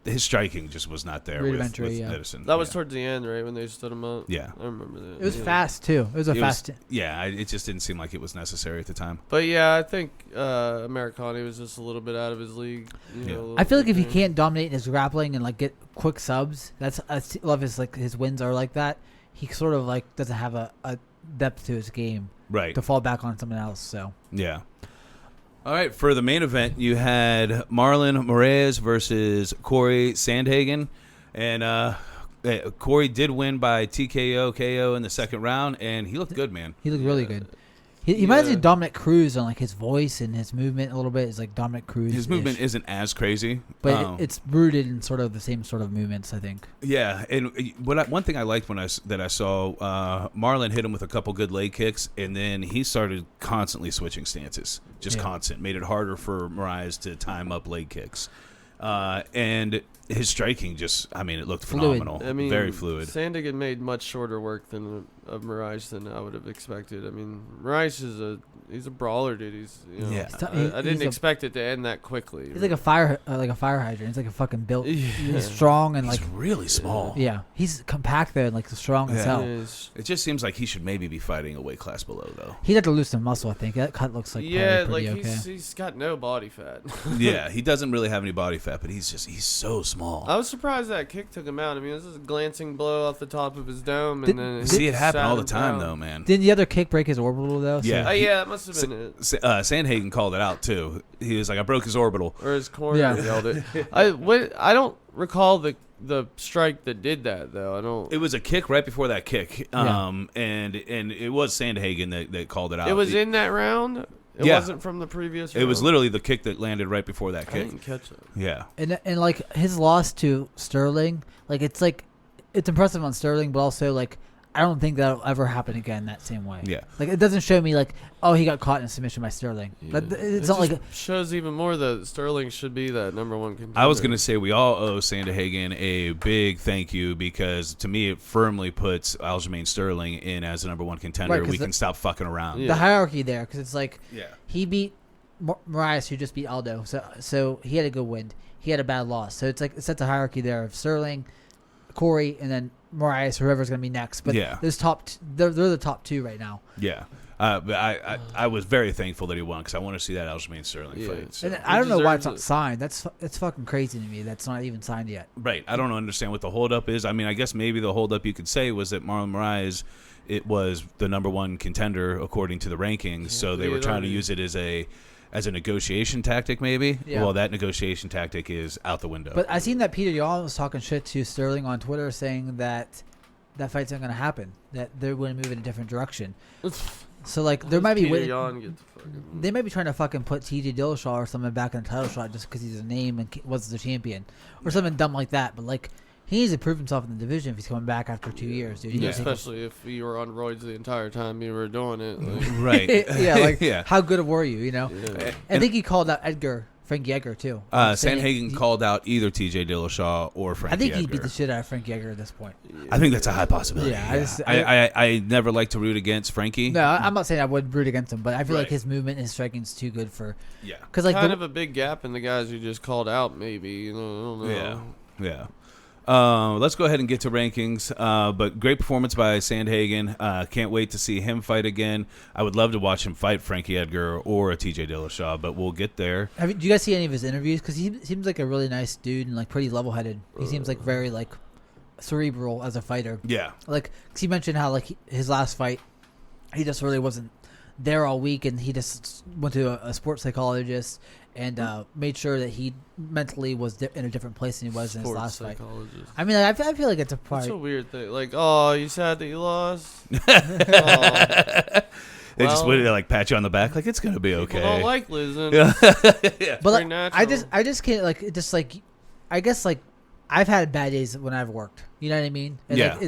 his striking just was not there with Edison. That was towards the end, right, when they stood him up? Yeah. I remember that. It was fast, too. It was fast. Yeah, it just didn't seem like it was necessary at the time. But yeah, I think Americani was just a little bit out of his league. I feel like if he can't dominate his grappling and like get quick subs, I love his wins are like that. He sort of like doesn't have a depth to his game, right, to fall back on someone else. So yeah. All right, for the main event, you had Marlon Moraes versus Corey Sandhagen, and Corey did win by TKO KO in the second round, and he looked good, man. He looked really good. He reminds me of Dominic Cruz on like his voice and his movement a little bit. It's like Dominic Cruz. His movement isn't as crazy, but it's rooted in sort of the same sort of movements, I think. Yeah, and one thing I liked when I saw Marlon hit him with a couple good leg kicks, and then he started constantly switching stances, constant, made it harder for Moraes to time up leg kicks, and his striking it looked phenomenal. I mean, very fluid. Sandhagen made much shorter work of Moraes than I would have expected. I mean, Moraes he's a brawler, dude. I didn't expect it to end that quickly. He's like a fire hydrant. He's like a fucking built. He's strong and he's like really small. Yeah, he's compact though and like strong as hell. It just seems like he should maybe be fighting a weight class below though. He'd have to lose some muscle, I think. That cut looks like pretty okay. He's got no body fat. Yeah, he doesn't really have any body fat, but he's so small. I was surprised that kick took him out. I mean, this is a glancing blow off the top of his dome, and then see it happen all the time though, man. Didn't the other kick break his orbital though? Yeah, that must have been it. Sandhagen called it out too. He was like, "I broke his orbital," or his corner yelled it. I don't recall the strike that did that though. I don't. It was a kick right before that kick, and it was Sandhagen that called it out. It was in that round. It wasn't from the previous round. It was literally the kick that landed right before that kick. I didn't catch it. Yeah, and like his loss to Sterling, it's impressive on Sterling, but also like I don't think that'll ever happen again that same way. Yeah. Like, it doesn't show me, like, oh, he got caught in a submission by Sterling. Yeah. But it's not like... shows even more that Sterling should be that number one contender. I was going to say we all owe Sandhagen a big thank you because, to me, it firmly puts Aljamain Sterling in as the number one contender. Right, we can stop fucking around. The hierarchy there, because it's like... Yeah. He beat Moraes, who just beat Aldo. So he had a good win. He had a bad loss. So it's like it sets a hierarchy there of Sterling, Corey, and then Moraes, whoever's gonna be next. But Yeah. those they're the top 2 right now. Yeah. But I was very thankful that he won because I want to see that Aljamain Sterling fight. So. And I don't know why it's not deserves signed. It's fucking crazy to me. That's not even signed yet. Right. I don't understand what the holdup is. I mean, I guess maybe the holdup you could say was that Marlon Moraes, it was the number 1 contender according to the rankings, so they were trying to use it as a negotiation tactic, maybe. Yeah. Well, that negotiation tactic is out the window. But I seen that Peter Yan was talking shit to Sterling on Twitter, saying that fight's not gonna happen. That they're going to move in a different direction. So like there might be they might be trying to fucking put TJ Dillashaw or something back in the title shot just because he's a name and was the champion or something dumb like that. But like he needs to prove himself in the division if he's coming back after 2 years, dude. Especially if you were on roids the entire time you were doing it. Like. Right. Yeah. How good were you? You know. Yeah. I think he called out Frankie Edgar too. Sandhagen called out either TJ Dillashaw or Frankie I think he Edgar. beat the shit out of Frankie Edgar at this point. I think that's a high possibility. Yeah, I never like to root against Frankie. No, I'm not saying I would root against him, but I feel like Right. his movement and his striking is too good for. Yeah. Because like kind of a big gap in the guys you just called out, maybe. You know, I don't know. Yeah. Let's go ahead and get to rankings. But great performance by Sandhagen. Can't wait to see him fight again. I would love to watch him fight Frankie Edgar or a TJ Dillashaw, but we'll get there. do you guys see any of his interviews? Because he seems like a really nice dude and like pretty level-headed. He seems like very like cerebral as a fighter. Yeah. Like 'cause he mentioned how like his last fight, he just really wasn't there all week, and he just went to a sports psychologist and made sure that he mentally was in a different place than he was in his last fight. I mean, I feel like it's a part. It's a weird thing. Like, oh, you sad that you lost? They just wanted to like pat you on the back, like it's gonna be okay. People don't like losing. But like, natural. I just can't I guess like I've had bad days when I've worked. You know what I mean? And Yeah. Like,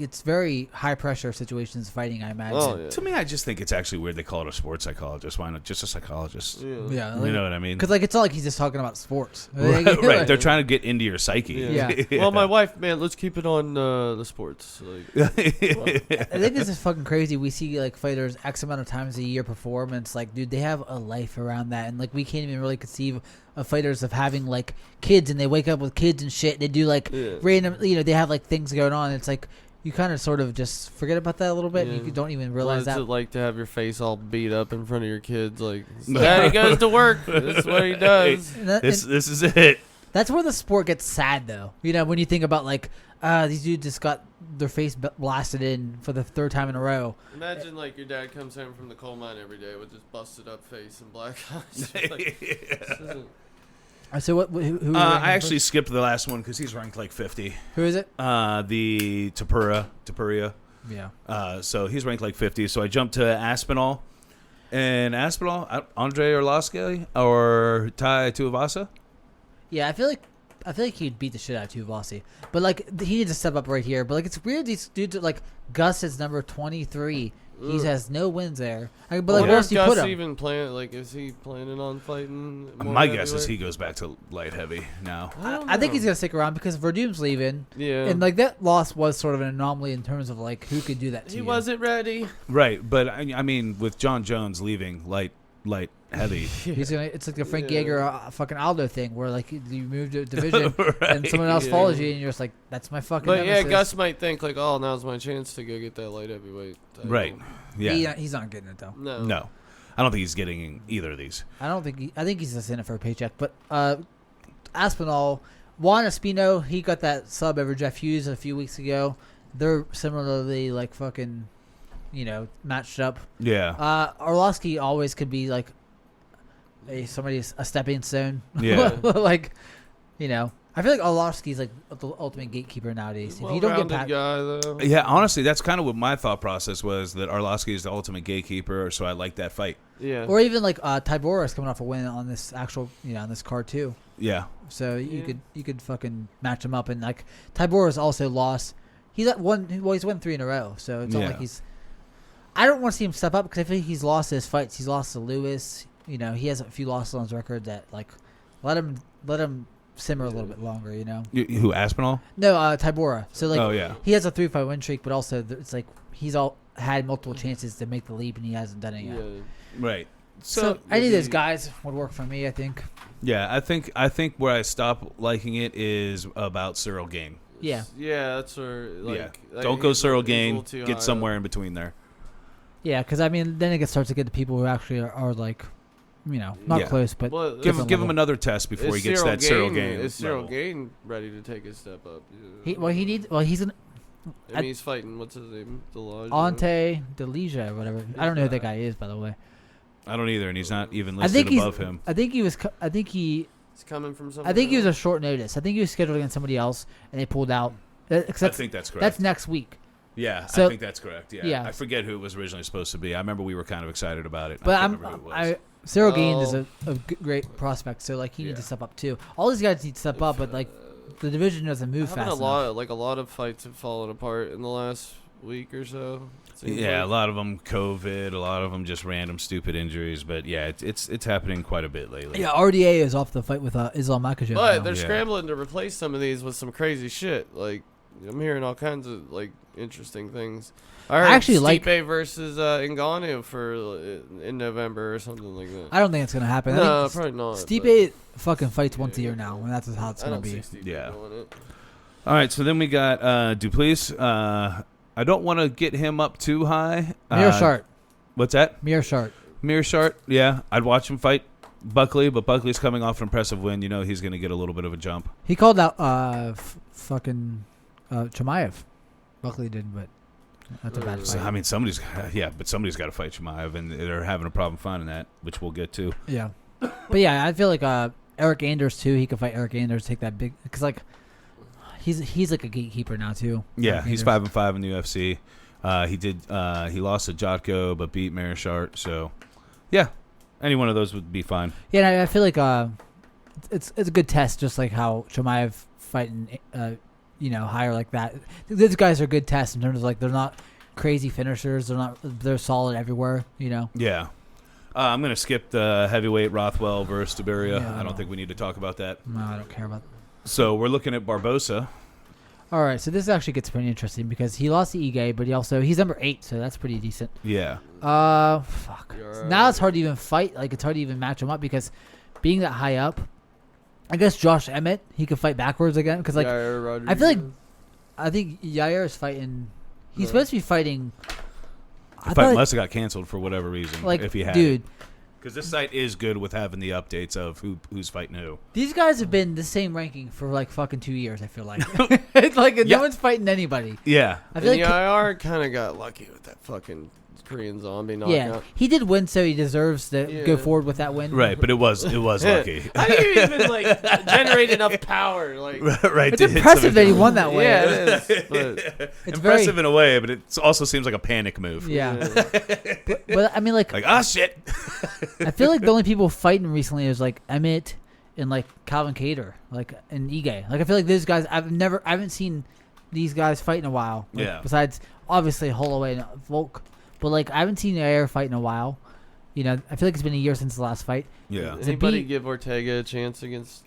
it's very high pressure situations fighting. I imagine. Oh, yeah. To me, I just think it's actually weird they call it a sports psychologist. Why not just a psychologist? Yeah. Yeah, You know what I mean? Because like it's not like he's just talking about sports. Right. Like, They're trying to get into your psyche. Yeah. Well, my wife, man, let's keep it on the sports. Like, I think this is fucking crazy. We see like fighters X amount of times a year perform, and it's like, dude, they have a life around that, and like we can't even really conceive of fighters of having like kids, and they wake up with kids and shit. They do like random, they have like things going on. It's like you kind of sort of just forget about that a little bit. And you don't even realize what's that. it like to have your face all beat up in front of your kids? Like, Daddy goes to work. This is what he does. This is it. That's where the sport gets sad, though. When you think about like these dudes just got their face blasted in for the 3rd time in a row. Imagine like your dad comes home from the coal mine every day with his busted up face and black eyes. Like, this isn't. So what? Who I actually skipped the last one because he's ranked like 50. Who is it? The Tapuria. Yeah. So he's ranked like 50. So I jumped to Aspinall. And Aspinall, Andre Arlovski or Tai Tuivasa? Yeah, I feel like he'd beat the shit out of Tuivasa. But like he needs to step up right here. But like it's weird these dudes are, like Gus is number 23. He has no wins there. But like where else do you put him? Even like is he planning on fighting? My guess is he goes back to light heavy now. I think he's gonna stick around because Verdum's leaving. Yeah. And like that loss was sort of an anomaly in terms of like who could do that to you. He wasn't ready. Right, but I mean, with John Jones leaving light heavy, He's gonna. It's like the Frank Yeager fucking Aldo thing, where like you move to a division Right. and someone else follows you, and you're just like, "That's my fucking." But nemesis. yeah, Gus might think like, "Oh, now's my chance to go get that light heavyweight." title. right? Yeah, He's not getting it though. no, I don't think he's getting either of these. I don't think. I think he's just in it for a paycheck. But Aspinall, Juan Espino, he got that sub over Jeff Hughes a few weeks ago. They're similarly like fucking, matched up. Yeah, Arlovski always could be like a stepping stone. Yeah. like, I feel like Arlovski's like the ultimate gatekeeper nowadays. If you don't get past, guy though. yeah. Honestly, that's kind of what my thought process was. That Arlovski is the ultimate gatekeeper, so I like that fight. Yeah. or even like Tybura is coming off a win on this actual, on this card too. Yeah, So you could fucking match him up, and like Tybura's also lost. He's won 3 in a row, so it's not like he's. I don't want to see him step up because I think he's lost his fights. He's lost to Lewis. He has a few losses on his record that like let him simmer a little bit longer. Who Aspinall? No, Tybura. So like, Oh, yeah. he has a 3-fight win streak, but also it's like he's had multiple chances to make the leap, and he hasn't done it yet. Right. So any of those guys would work for me, I think. Yeah, I think where I stop liking it is about Cyril Gane. Yeah. Yeah, that's where like Don't go Cyril he's a Gain. little too Get high somewhere up. in between there. Yeah, because I mean, then it starts to get the people who actually are like, not Yeah. close, but Well, Give different him level. another test before he gets Cyril that Cyril Gain- Gain. Is Cyril level. Gain ready to take a step up? he's an I mean, he's fighting. What's his name? Delage. Ante Delija or whatever. I don't know who that guy is, by the way. I don't either, and he's not even I listed think he's. above him. I think he was. I think he. He's coming from somewhere. I think he was a else. short notice. I think he was scheduled against somebody else, and they pulled out. I think that's correct. That's next week. Yeah, So- I think that's correct. Yeah. yeah. I forget who it was originally supposed to be. I remember we were kind of excited about it. But I can't remember who it was. Cyril Gain is a great prospect, so like he needs Yeah. to step up too. All these guys need to step up, but like the division doesn't move Having fast a lot, enough. like a lot of fights have fallen apart in the last week or so. it seems Yeah, a like. lot of them COVID, a lot of them just random stupid injuries. But yeah, it's happening quite a bit lately. Yeah, RDA is off the fight with Islam Makhachev. But now. they're Yeah. scrambling to replace some of these with some crazy shit. Like I'm hearing all kinds of like interesting things. I heard actually like- Stipe versus Ngannou for in November or something like that. I don't think it's gonna happen. I No, think probably not. Stipe fucking fights once a year now, and that's how it's I gonna don't be. see Stipe Yeah. doing it. All right, so then we got Duplessis. I don't want to get him up too high. Mir Shart. What's that? Mir Shart. Mir Shart. Yeah, I'd watch him fight Buckley, but Buckley's coming off an impressive win. You know he's going to get a little bit of a jump. He called out fucking Chimaev. Buckley did, but that's a bad So, fight. I mean, somebody's got to fight Chimaev, and they're having a problem finding that, which we'll get to. Yeah, but yeah, I feel like Eric Anders too. He could fight Eric Anders, take that big because like he's like a gatekeeper now too. Yeah, Eric he's Anders. 5-5 in the UFC. He lost to Jotko, but beat Mir Shart. So, yeah, any one of those would be fine. Yeah, and I feel like it's a good test, just like how Chimaev fighting higher like that. These guys are good tests in terms of like they're not crazy finishers. They're solid everywhere. Yeah. I'm going to skip the heavyweight Rothwell versus Tiberia. Yeah. I don't think we need to talk about that. No, I don't care about. So we're looking at Barbosa. All right, so this actually gets pretty interesting because he lost to Ige, but he's number 8, so that's pretty decent. Yeah. Fuck. You're Now it's hard to even fight. Like it's hard to even match him up because being that high up, I guess Josh Emmett he could fight backwards again because like Yair I feel like Rodriguez. I think Yair is fighting. He's No. supposed to be fighting. I Fight thought, unless it got canceled for whatever reason. like, if he had. dude, Because this site is good with having the updates of who's fighting who. these guys have been the same ranking for like fucking 2 years. I feel like like Yeah. no one's fighting anybody. Yeah. I feel And like Yair kind of got lucky with that fucking Korean zombie knockout. yeah, he did win, so he deserves to Yeah. go forward with that win. Right, but it was lucky. How do you even like generate enough power? Like, right. It's to hit impressive that he somebody. won that way. yeah, it is. But It's Impressive very in a way, but it also seems like a panic move. yeah. But I mean, like Shit. I feel like the only people fighting recently is like Emmett and like Calvin Cater, like and Ige. Like I feel like those guys I haven't seen these guys fight in a while. Like, Yeah. Besides obviously Holloway and Volk, but like I haven't seen Yair fight in a while. I feel like it's been a year since the last fight. Yeah. Is it anybody beat- give Ortega a chance against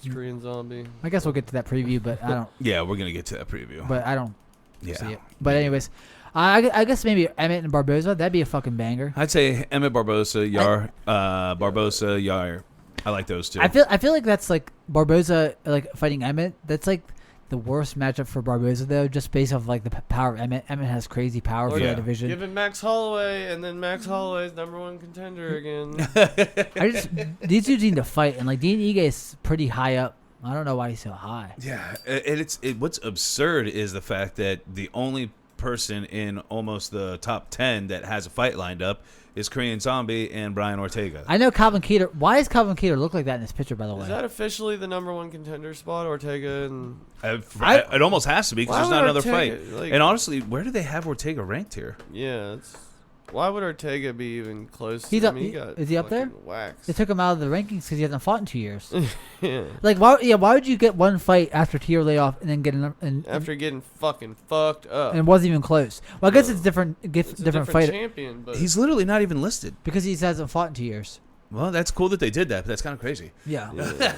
Korean zombie? I guess we'll get to that preview, but I don't. Yeah, we're going to get to that preview. But I don't see Yeah. it. But anyways, I guess maybe Emmett and Barboza. That'd be a fucking banger. I'd say Emmett Barbosa, Barbosa, Yair. I like those two. I feel like that's like Barboza like fighting Emmett. That's like the worst matchup for Barboza though, just based off like the power of Emmett. Emmett has crazy power Or for yeah. that division. Give him Max Holloway, and then Max Holloway's #1 contender again. These dudes need to fight, and like Dean Ige is pretty high up. I don't know why he's so high. Yeah, and what's absurd is the fact that the only person in almost the top 10 that has a fight lined up is Korean Zombie and Brian Ortega. I know Calvin Cater. Why does Calvin Cater look like that in this picture? By the way, Is that officially the #1 contender spot? Ortega and It almost has to be because Why there's would not another Ortega, fight. like- And honestly, where do they have Ortega ranked here? yeah. Why would Ortega be even close? He's to up- him? He got is he up there? fucking waxed. they took him out of the rankings because he hasn't fought in 2 years. Yeah. Like why? Yeah, why would you get one fight after 2 year layoff and then get and After getting fucking fucked up. and it wasn't even close? Well, I guess No. it's different. It's a Different fighter champion, but He's literally not even listed. because he hasn't fought in 2 years. Well, that's cool that they did that, but that's kind of crazy. Yeah. yeah.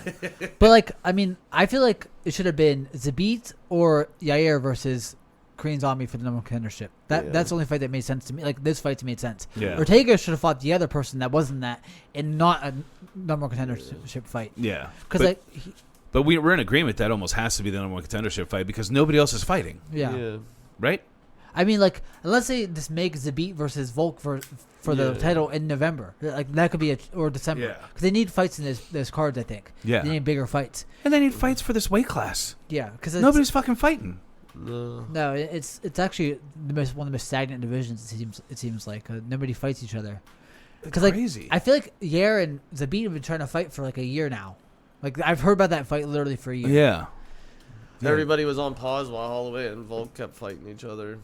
But like, I mean, I feel like it should have been Zabit or Yair versus Korean Zombie for the #1 contendership. Yeah. That's the only fight that made sense to me. Like those fights made sense. Yeah. Ortega should have fought the other person that wasn't that, and not a #1 contendership fight. Yeah. Because But- like, But we're in agreement that almost has to be the number one contendership fight because nobody else is fighting, Yeah. right? I mean, like, let's say just make Zabit versus Volk for the title in November. Like, that could be or December. Yeah. Because they need fights in those cards, I think. Yeah. They need bigger fights. And they need fights for this weight class. Yeah. Because Nobody's fucking fighting. No, it's actually one of the most stagnant divisions. It seems like nobody fights each other. Because crazy. I feel like Yair and Zabit have been trying to fight for like a year now. Like I've heard about that fight literally for a year. Yeah. Everybody was on pause while Holloway and Volk kept fighting each other.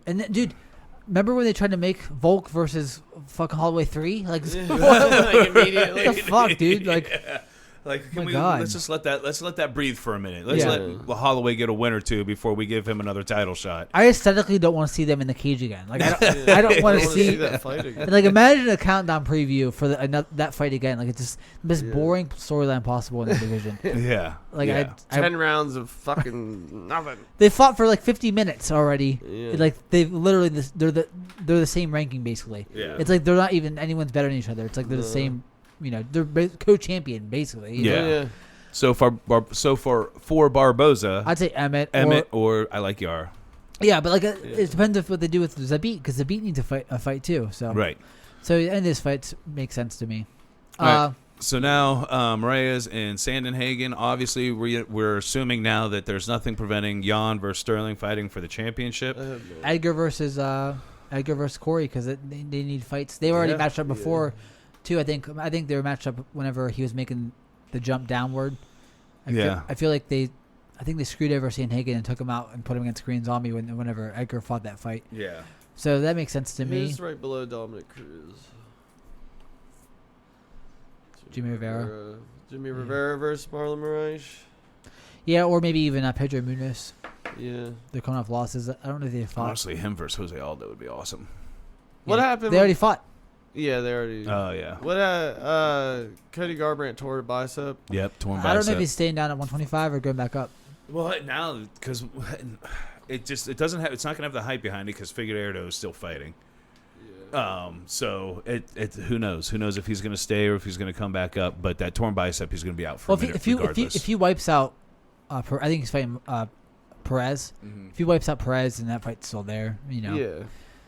And then, dude, remember when they tried to make Volk versus fucking Holloway 3? Like, Like what immediately. the fuck, dude? Like, Like, my God. let's let that breathe for a minute. Let's Yeah. let Holloway get a win or two before we give him another title shot. I aesthetically don't want to see them in the cage again. Like, I don't want to wanna see. that fight again. Like, imagine a countdown preview for that fight again. Like, it's just the most boring storyline possible in the division. Yeah. Like, yeah. 10 rounds of fucking nothing. they fought for like 50 minutes already. Yeah. Like, they literally they're the same ranking basically. Yeah. It's like they're not even anyone's better than each other. It's like they're the same. You know, they're co-champion basically. You know? Yeah. So for Barboza, I'd say Emmett. or I like Yar. Yeah, but like it depends on what they do with Zabit because Zabit needs a fight too. So Right. So and this fight makes sense to me. All right. So now Moraes and Sandhagen. Obviously, we're assuming now that there's nothing preventing Jan versus Sterling fighting for the championship. Edgar versus Corey because they need fights. They already matched up before, too. I think they were matched up whenever he was making the jump downward. I feel like I think they screwed over Sandhagen and took him out and put him against Korean Zombie whenever Edgar fought that fight. Yeah. So that makes sense to me. He's right below Dominic Cruz. Jimmy Rivera. Jimmy Rivera versus Marlon Moraes. Yeah, or maybe even Pedro Munoz. Yeah. They're coming off losses. I don't know if they fought. Honestly, him versus Jose Aldo would be awesome. What happened? They already fought. Yeah, they already. Oh yeah. What? Cody Garbrandt tore a bicep. Yep. Torn bicep. I don't know if he's staying down at 125 or going back up. Well, now because it doesn't have. It's not gonna have the hype behind it because Figueiredo is still fighting. So it who knows? Who knows if he's going to stay or if he's going to come back up? But that torn bicep, he's going to be out for a minute regardless. If he wipes out, I think he's fighting Perez. Mm-hmm. If he wipes out Perez, then that fight's still there. You know. Yeah.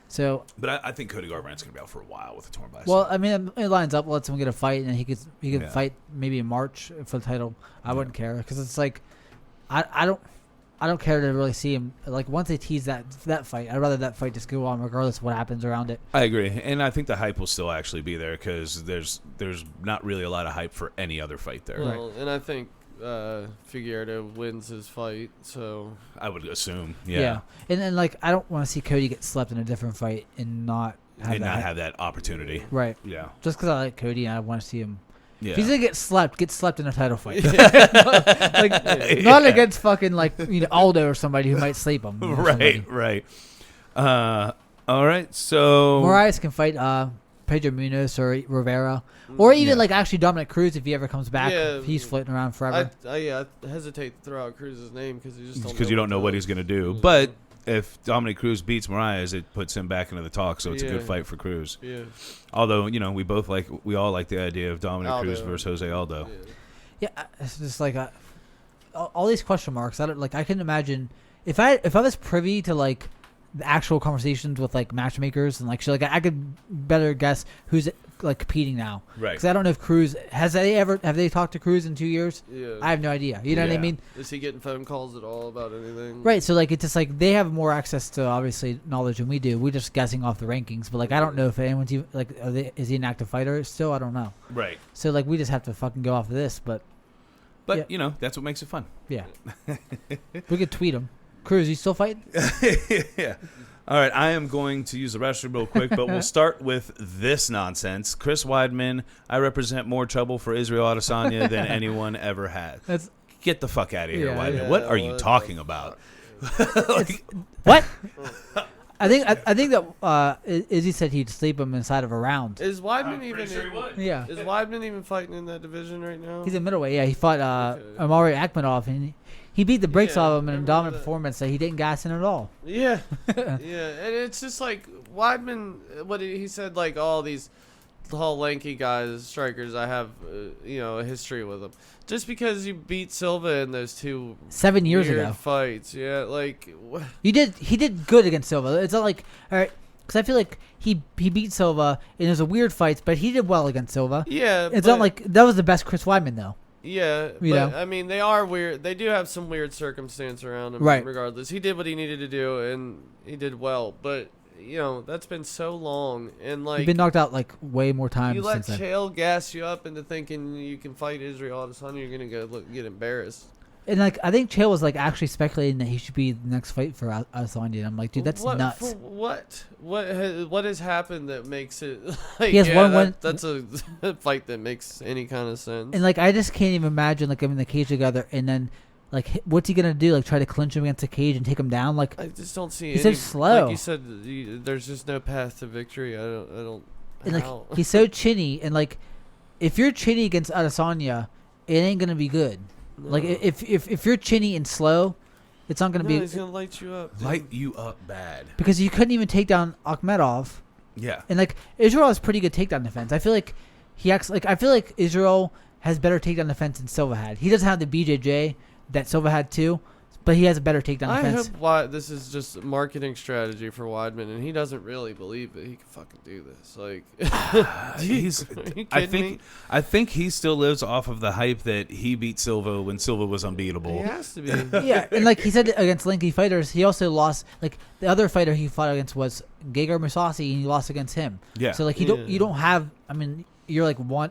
So. But I think Cody Garbrandt's going to be out for a while with a torn bicep. Well, I mean, it lines up. Lets him get a fight, and he could fight maybe in March for the title. I wouldn't care because it's like, I don't care to really see him. Like once they tease that fight, I'd rather that fight just go on regardless of what happens around it. I agree, and I think the hype will still actually be there because there's not really a lot of hype for any other fight there. Well, and I think Figueiredo wins his fight, so I would assume, And then like I don't want to see Cody get slept in a different fight and not have that opportunity. Right. Yeah. Just because I like Cody and I want to see him. Yeah. If he's gonna get slept in a title fight. Not against fucking Aldo or somebody who might sleep him. Right. All right. So Moraes can fight Pedro Munoz or Rivera, or even actually Dominic Cruz if he ever comes back. Yeah. He's floating around forever. I hesitate to throw out Cruz's name because you don't know what he's gonna do. But if Dominic Cruz beats Moraes, it puts him back into the talk, so it's a good fight for Cruz. Yeah. Although we all like the idea of Dominic Cruz versus Jose Aldo. Yeah, it's just like all these question marks. I couldn't imagine if I was privy to the actual conversations with matchmakers and shit I could better guess who's competing now. Right. Because I don't know if Cruz have they talked to Cruz in 2 years? Yeah. I have no idea. You know what I mean? Is he getting phone calls at all about anything? Right. So it's just they have more access to obviously knowledge than we do. We're just guessing off the rankings. But I don't know if anyone's even is he an active fighter still? I don't know. Right. So we just have to fucking go off of this. But that's what makes it fun. Yeah. We could tweet him. Cruz, you still fighting? Yeah. All right, I am going to use the restroom real quick, but we'll start with this nonsense. Chris Weidman, I represent more trouble for Israel Adesanya than anyone ever had. Get the fuck out of here, Weidman. Yeah, what are you talking about? What? I think that Izzy said he'd sleep him inside of a round. Is Weidman even? Sure he would. Yeah. Is Weidman even fighting in that division right now? He's in middleweight. Yeah, he fought Amari Akhmadov, and he beat the brakes off him in a dominant performance that he didn't gas in at all. Yeah. Yeah, and it's just Weidman. What he said, all these tall, lanky guys, strikers, I have a history with them. Just because you beat Silva in those 2 7 years weird ago fights, yeah, like he did good against Silva. It's not like all right, because I feel like he beat Silva and it was a weird fight, but he did well against Silva. Yeah, it's not like that was the best Chris Weidman though. Yeah, but I mean, they are weird. They do have some weird circumstance around him. Right. Regardless, he did what he needed to do, and he did well. But that's been so long, and like He's been knocked out like way more times. you let since then. Chael gas you up into thinking you can fight Israel Adesanya, you're gonna get embarrassed. And like I think Chael was like actually speculating that he should be the next fight for Adesanya. And I'm like, dude, that's nuts. What has happened that makes it like He has one win. That's a fight that makes any kind of sense. And like I just can't even imagine like them in the cage together and then like what's he gonna do? Like try to clinch him against the cage and take him down? Like I just don't see. He's so slow. Like you said, there's just no path to victory. I don't. And like he's so chinny and like if you're chinny against Adesanya, it ain't gonna be good. No. Like if you're chinny and slow, it's not gonna be. He's gonna light you up. Dude. Light you up bad. Because you couldn't even take down Akhmedov. Yeah. And like Israel has pretty good takedown defense. I feel like he acts like I feel like Israel has better takedown defense than Silva had. He doesn't have the BJJ that Silva had too, but he has a better takedown defense. I hope this is just a marketing strategy for Weidman, and he doesn't really believe that he can fucking do this. Like, I think he still lives off of the hype that he beat Silva when Silva was unbeatable. He has to be. Yeah, and like he said against lanky fighters, he also lost. Like the other fighter he fought against was Gegard Mousasi, and he lost against him. Yeah. So like you don't have. I mean, you're like one.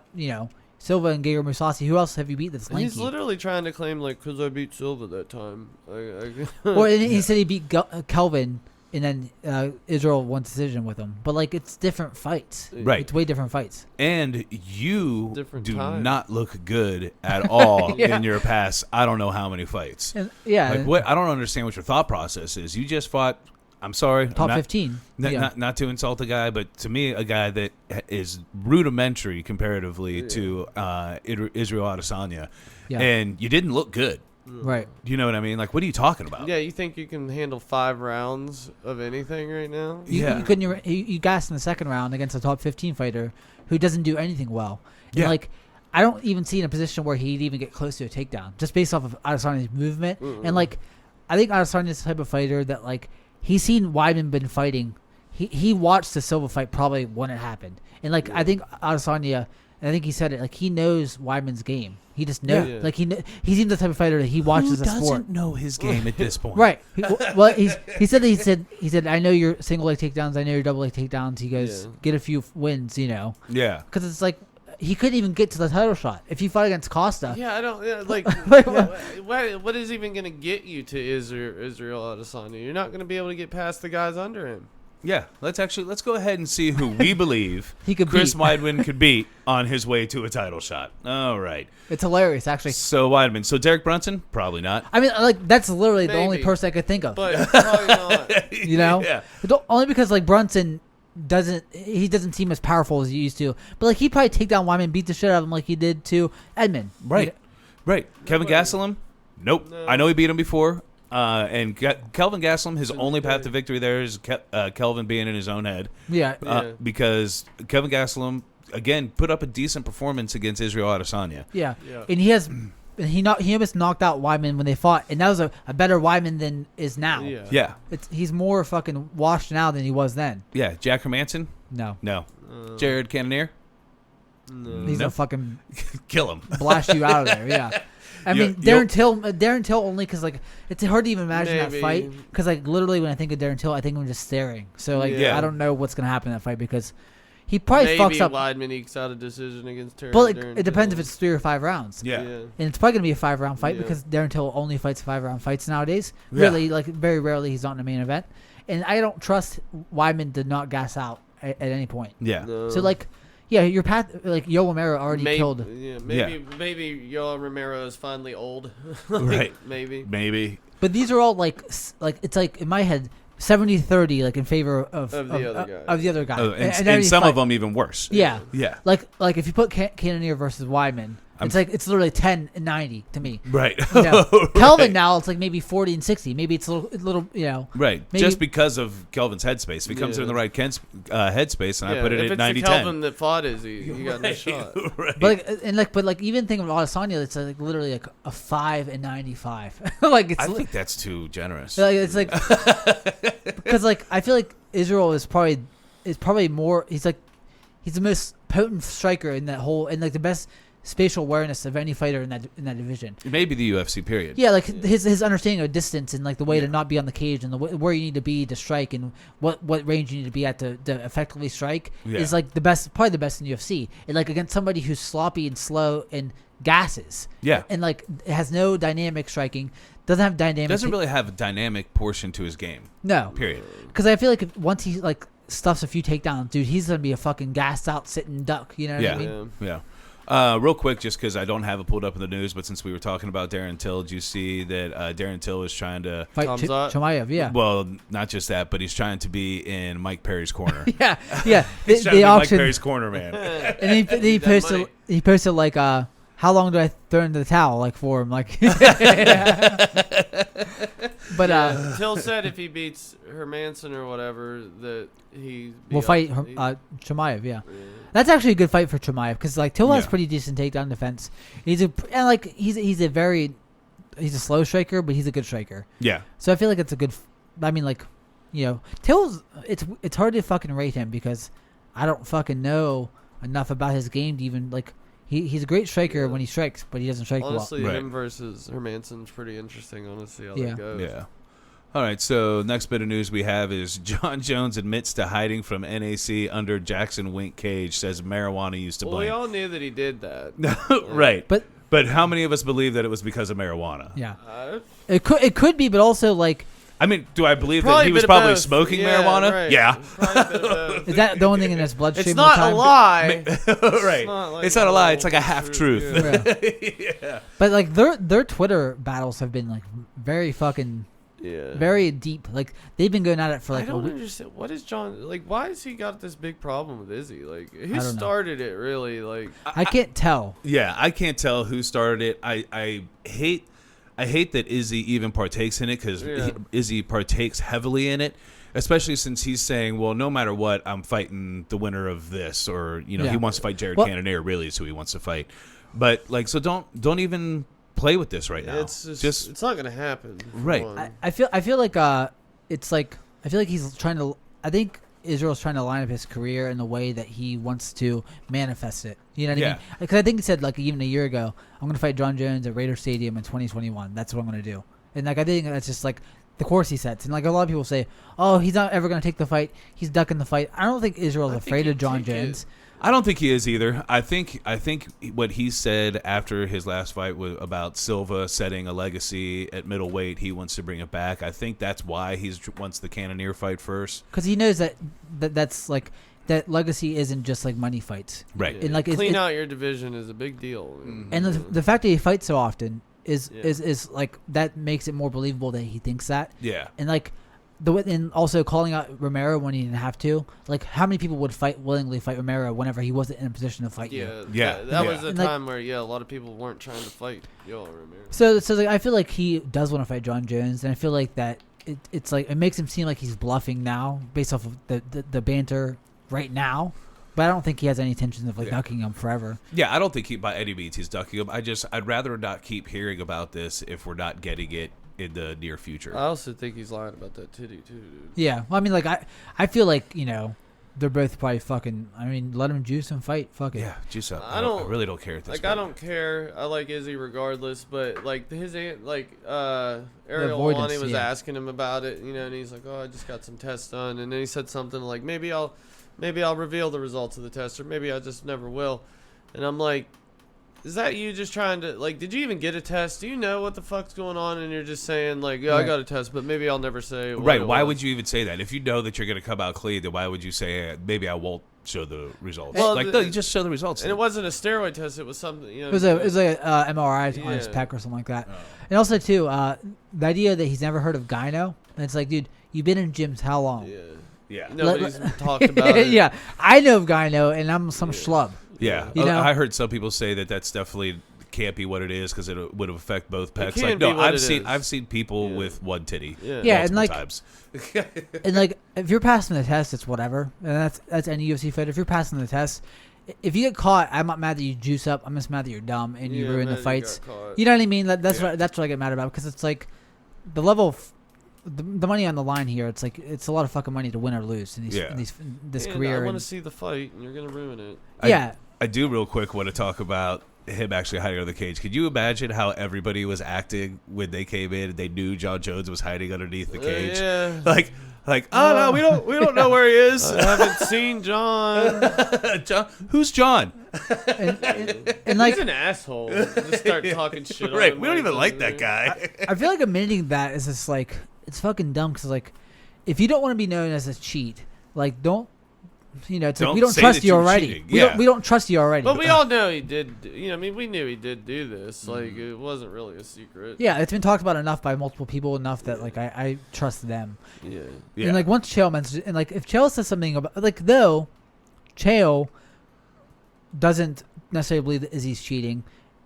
Silva and Gegard Mousasi. Who else have you beat that's lanky? He's literally trying to claim like because I beat Silva that time. Or he said he beat Kelvin, and then Israel won decision with him. But like it's different fights. Right. It's way different fights. And you Different do time. not look good at all Yeah. in your past. I don't know how many fights. And, yeah. Like what? I don't understand what your thought process is. You just fought. I'm sorry. Top 15. Not to insult a guy, but to me, a guy that is rudimentary comparatively to Israel Adesanya, and you didn't look good. Right. You know what I mean? Like, what are you talking about? Yeah, you think you can handle 5 rounds of anything right now? You couldn't. You gassed in the second round against a top 15 fighter who doesn't do anything well. And like, I don't even see in a position where he'd even get close to a takedown just based off of Adesanya's movement. And like, I think Adesanya's the type of fighter that like. He's seen Weidman been fighting. He watched the Silva fight probably when it happened. And, like, I think Adesanya, and I think he said it, like, he knows Weidman's game. He just knows. Yeah. Like, he seems the type of fighter that he watches the sport. Who doesn't know his game at this point? Right. Well, he said, I know your single leg takedowns. I know your double leg takedowns. He goes, get a few wins, Yeah. Because it's like, he couldn't even get to the title shot. If he fought against Costa. Yeah, I don't like. What is even gonna get you to Israel Adesanya? You're not gonna be able to get past the guys under him. Yeah, let's go ahead and see who we believe he could Chris Weidman could beat on his way to a title shot. All right. It's hilarious, actually. So Weidman. So Derek Brunson? Probably not. I mean, like, that's literally the Maybe. only person I could think of. But probably not. Yeah. Only because, like, Brunson doesn't seem as powerful as he used to. But, like, he'd probably take down Weidman, beat the shit out of him like he did to Edmund. Right. Right. Kevin Gastelum? Nope. No. I know he beat him before. And Kelvin Gastelum, his only path to victory there is Kelvin being in his own head. Yeah. Because Kevin Gastelum, again, put up a decent performance against Israel Adesanya. Yeah. And he almost knocked out Weidman when they fought, and that was a better Weidman than is now. Yeah. He's more fucking washed now than he was then. Yeah. Jack Hermanson? No. Jared Cannonier? No. He's a fucking kill him. Blast you out of there. Yeah. I mean, Darren Till only because, like, it's hard to even imagine that fight because, like, literally when I think of Darren Till, I think of him just staring. So, like, I don't know what's going to happen in that fight because he probably fucks up. Weidman ekes out a decision against Terry. But it depends if it's 3 or 5 rounds. Yeah. And it's probably going to be a 5-round fight because Darren Till only fights 5-round fights nowadays. Really, like, very rarely he's not in a main event. And I don't trust Weidman to not gas out at any point. Yeah. No. So, like, yeah, your path, like, Yoel Romero already killed. Yeah, maybe Yoel Romero is finally old. Right. Maybe. But these are all, like it's like, in my head, 70-30, like, in favor of the other guy. And some of them even worse. Yeah. Yeah. Like if you put Cannonier versus Weidman, It's literally 10 and 90 to me. Right. You know? Right. Kelvin now it's like maybe 40 and 60. Maybe it's a little you know. Right. Maybe, Just because of Kelvin's headspace. If he comes in the right headspace, and I put it at 90-10. If it's the Kelvin that fought Izzy, you got no shot. Right. But even thinking of Adesanya, it's like literally like a 5 and 95. Like I think that's too generous. Like it's like because like I feel like Israel is probably more. He's the most potent striker in that whole and like the best spatial awareness of any fighter in that division. Maybe the UFC period. Yeah, like his understanding of distance and like the way to not be on the cage and where you need to be to strike and what range you need to be at to effectively strike is like probably the best in UFC. And like against somebody who's sloppy and slow and gasses. Yeah. And like it has no dynamic striking. Doesn't have dynamic. Doesn't really have a dynamic portion to his game. No. Period. Because I feel like once he like stuffs a few takedowns, dude, he's gonna be a fucking gassed out sitting duck. You know what I mean? Yeah. Real quick, just because I don't have it pulled up in the news, but since we were talking about Darren Till, did you see that Darren Till is trying to fight Chimaev? Yeah. Well, not just that, but he's trying to be in Mike Perry's corner. yeah. He's trying to be Mike Perry's corner, man. And he posted like how long do I throw into the towel like for him like. But Till said if he beats Hermanson or whatever that he will fight Chimaev. Yeah. That's actually a good fight for Chimaev because like Till has pretty decent takedown defense. He's a slow striker, but he's a good striker. Yeah. So I feel like it's a good. I mean, like, you know, Till's. It's hard to fucking rate him because I don't fucking know enough about his game to even like. He's a great striker when he strikes, but he doesn't strike honestly, well. him versus Hermanson's pretty interesting. I want to see how that goes. Yeah. All right, so next bit of news we have is John Jones admits to hiding from NAC under Jackson Wink cage, says marijuana used to blame. Well, we all knew that he did that. Right. But how many of us believe that it was because of marijuana? Yeah. It could be, but also like I mean, do I believe that he was probably smoking marijuana? Right. Yeah. Is that the only thing in his bloodstream? It's not a lie. Right. It's not a lie. It's like a half truth. Yeah. But like their Twitter battles have been like very fucking very deep. Like they've been going at it for like. I don't understand. What is John like? Why has he got this big problem with Izzy? Like who started it? Really? Like I can't tell. Yeah, I can't tell who started it. I hate that Izzy even partakes in it because Izzy partakes heavily in it, especially since he's saying, well, no matter what, I'm fighting the winner of this, or he wants to fight Jared Cannonier, really is who he wants to fight. But like, so don't even play with this right now. It's just it's not gonna happen. Right. I feel like it's like I feel like he's trying to. I think Israel's trying to line up his career in the way that he wants to manifest it. You know what I mean? Because I think he said like even a year ago, I'm going to fight John Jones at Raider Stadium in 2021. That's what I'm going to do. And like I think that's just like the course he sets. And like a lot of people say, oh, he's not ever going to take the fight. He's ducking the fight. I don't think Israel's afraid of John Jones. I don't think he is either. I think what he said after his last fight was about Silva setting a legacy at middleweight. He wants to bring it back. I think that's why he wants the Cannonier fight first. Because he knows that's like that legacy isn't just like money fights. Right. And like clean out your division is a big deal. And the fact that he fights so often is like that makes it more believable that he thinks that. Yeah. And like. And also calling out Romero when he didn't have to. Like, how many people would willingly fight Romero whenever he wasn't in a position to fight you? That was the time where a lot of people weren't trying to fight Romero. So like, I feel like he does want to fight John Jones, and I feel like that it's like it makes him seem like he's bluffing now based off of the banter right now. But I don't think he has any intentions of ducking him forever. Yeah, I don't think by any means he's ducking him. I'd rather not keep hearing about this if we're not getting it in the near future. I also think he's lying about that titty too, dude. Yeah, well, I mean, like I feel like they're both probably fucking. I mean, let him juice and fight. Fuck it. Yeah, juice up. I really don't care at this point. I don't care. I like Izzy regardless, but like his aunt, Ariel Wani was asking him about it, and he's like, "Oh, I just got some tests done," and then he said something like, "Maybe I'll reveal the results of the test, or maybe I just never will," and I'm like. Is that you just trying to, did you even get a test? Do you know what the fuck's going on? And you're just saying, I got a test, but maybe I'll never say what Right. Why would you even say that? If you know that you're going to come out clean, then why would you say, maybe I won't show the results? Well, no, you just show the results. And it wasn't a steroid test. It was something, It was like MRI on his pec or something like that. Oh. And also, too, the idea that he's never heard of gyno. And it's like, dude, you've been in gyms how long? Yeah. Nobody's talked about it. Yeah, I know of gyno, and I'm some schlub. Yeah, You know? I heard some people say that that's definitely can't be what it is because it would affect both pecs. can Like, be no, what I've seen people with one titty. Yeah, and like, times. and like, if you're passing the test, it's whatever, and that's any UFC fighter. If you're passing the test, if you get caught, I'm not mad that you juice up. I'm just mad that you're dumb and you ruin the fights. You know what I mean? That's what I get mad about, because it's like the level of the money on the line here. It's like it's a lot of fucking money to win or lose in this career. I want to see the fight, and you're gonna ruin it. I do real quick want to talk about him actually hiding under the cage. Could you imagine how everybody was acting when they came in and they knew John Jones was hiding underneath the cage? Like, oh no, we don't know where he is. I haven't seen John. John, who's John? and like, he's an asshole. Just start talking shit. Right, on him we don't even like that guy. I feel like admitting that is just like, it's fucking dumb, because like, if you don't want to be known as a cheat, like, don't. You know, it's like, we don't trust you already. We don't trust you already. But we all know he did. You know, I mean, we knew he did do this. Like, it wasn't really a secret. Yeah, it's been talked about enough by multiple people enough that like I trust them. Yeah. And like, once Chael mentions it, and like, if Chael says something about, like, though Chael doesn't necessarily believe that Izzy's cheating,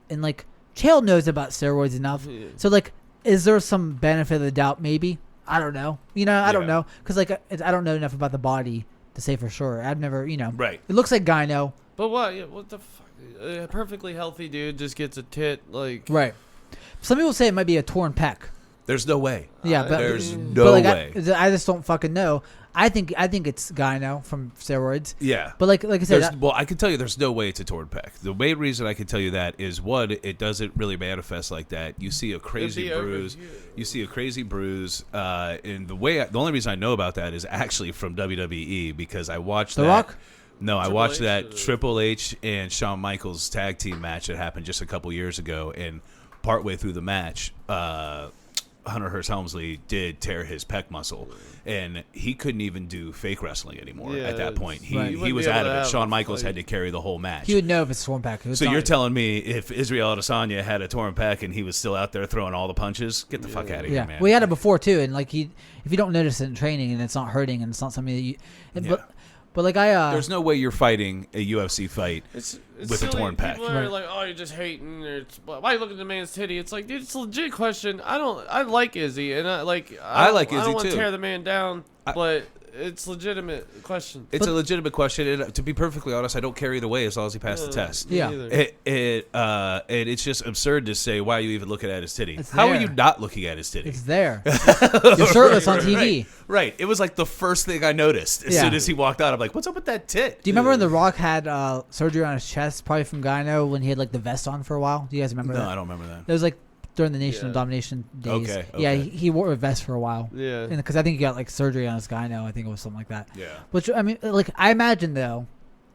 and like, Chael knows about steroids enough. Yeah. So like, is there some benefit of the doubt? Maybe. I don't know. You know, I don't know, because like, I don't know enough about the body to say for sure. I've never, you know. Right. It looks like gyno. But what? Yeah, what the fuck? A perfectly healthy dude just gets a tit, like. Right. Some people say it might be a torn pec. There's no way. Yeah, but there's no way. I just don't fucking know. I think it's gyno from steroids. Yeah. But like I said, well, I can tell you there's no way it's a torn pec. The main reason I can tell you that is, one, it doesn't really manifest like that. You see a crazy bruise. You see a crazy bruise. And the only reason I know about that is actually from WWE, because I watched The Rock? No, I Triple watched H, that Triple H and Shawn Michaels tag team match that happened just a couple years ago, and partway through the match, Hunter Hearst Helmsley did tear his pec muscle, and he couldn't even do fake wrestling anymore at that point. He was out of it. Shawn Michaels had to carry the whole match. he would know if it's torn pec. So you're telling me if Israel Adesanya had a torn pec and he was still out there throwing all the punches, get the fuck out of here, man. We had it before too, and like, if you don't notice it in training and it's not hurting and it's not something that you, but like there's no way you're fighting a UFC fight It's with silly. a torn pec. People are like, oh, you're just hating. Or why are you looking at the man's titty? It's like, dude, it's a legit question. I like Izzy, and I like Izzy too. I don't want to tear the man down, but it's a legitimate question. It's a legitimate question. And to be perfectly honest, I don't care either way as long as he passed the test. Yeah. And it's just absurd to say, why are you even looking at his titty? It's How are there. you not looking at his titty? it's there. You're shirtless on TV. Right. It was like the first thing I noticed as soon as he walked out. I'm like, what's up with that tit? Do you remember when The Rock had surgery on his chest, probably from gyno, when he had like the vest on for a while? Do you guys remember that? No, I don't remember that. It was like during the Nation of Domination days. Okay. Yeah, he wore a vest for a while. Yeah. Because I think he got like surgery on his gyno. I think it was something like that. Yeah. Which, I mean, like, I imagine though,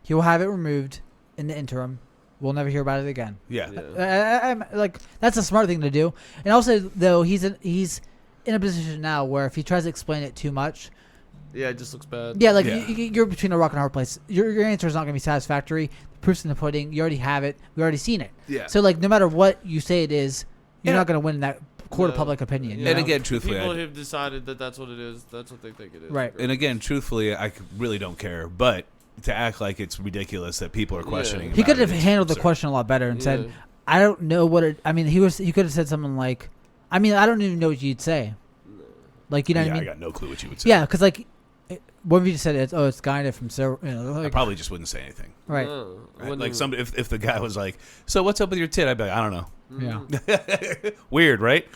he will have it removed in the interim. We'll never hear about it again. Yeah. I'm like, that's a smart thing to do. And also, though, he's in a position now where if he tries to explain it too much, Yeah, it just looks bad. yeah, like you're between a rock and a hard place. Your answer is not going to be satisfactory. The proof's in the pudding. You already have it. We already seen it. Yeah. So like, no matter what you say it is, you're not going to win that court of No. public opinion. you And know? again, truthfully, People who've decided that that's what it is, that's what they think it is. Right. and again, truthfully, I really don't care. But to act like it's ridiculous that people are questioning, he about could have it is handled the absurd. question a lot better and Yeah. said, "I don't know what it." I mean, he could have said something like, "I mean, I don't even know what you'd say." Like, you know what I mean? I got no clue what you would say. Yeah, because like, what if you just said it's Skynet from I probably just wouldn't say anything. right. No, I Right? wouldn't Like even- if the guy was like, "So what's up with your tit?" I'd be like, "I don't know." Yeah. Weird, right?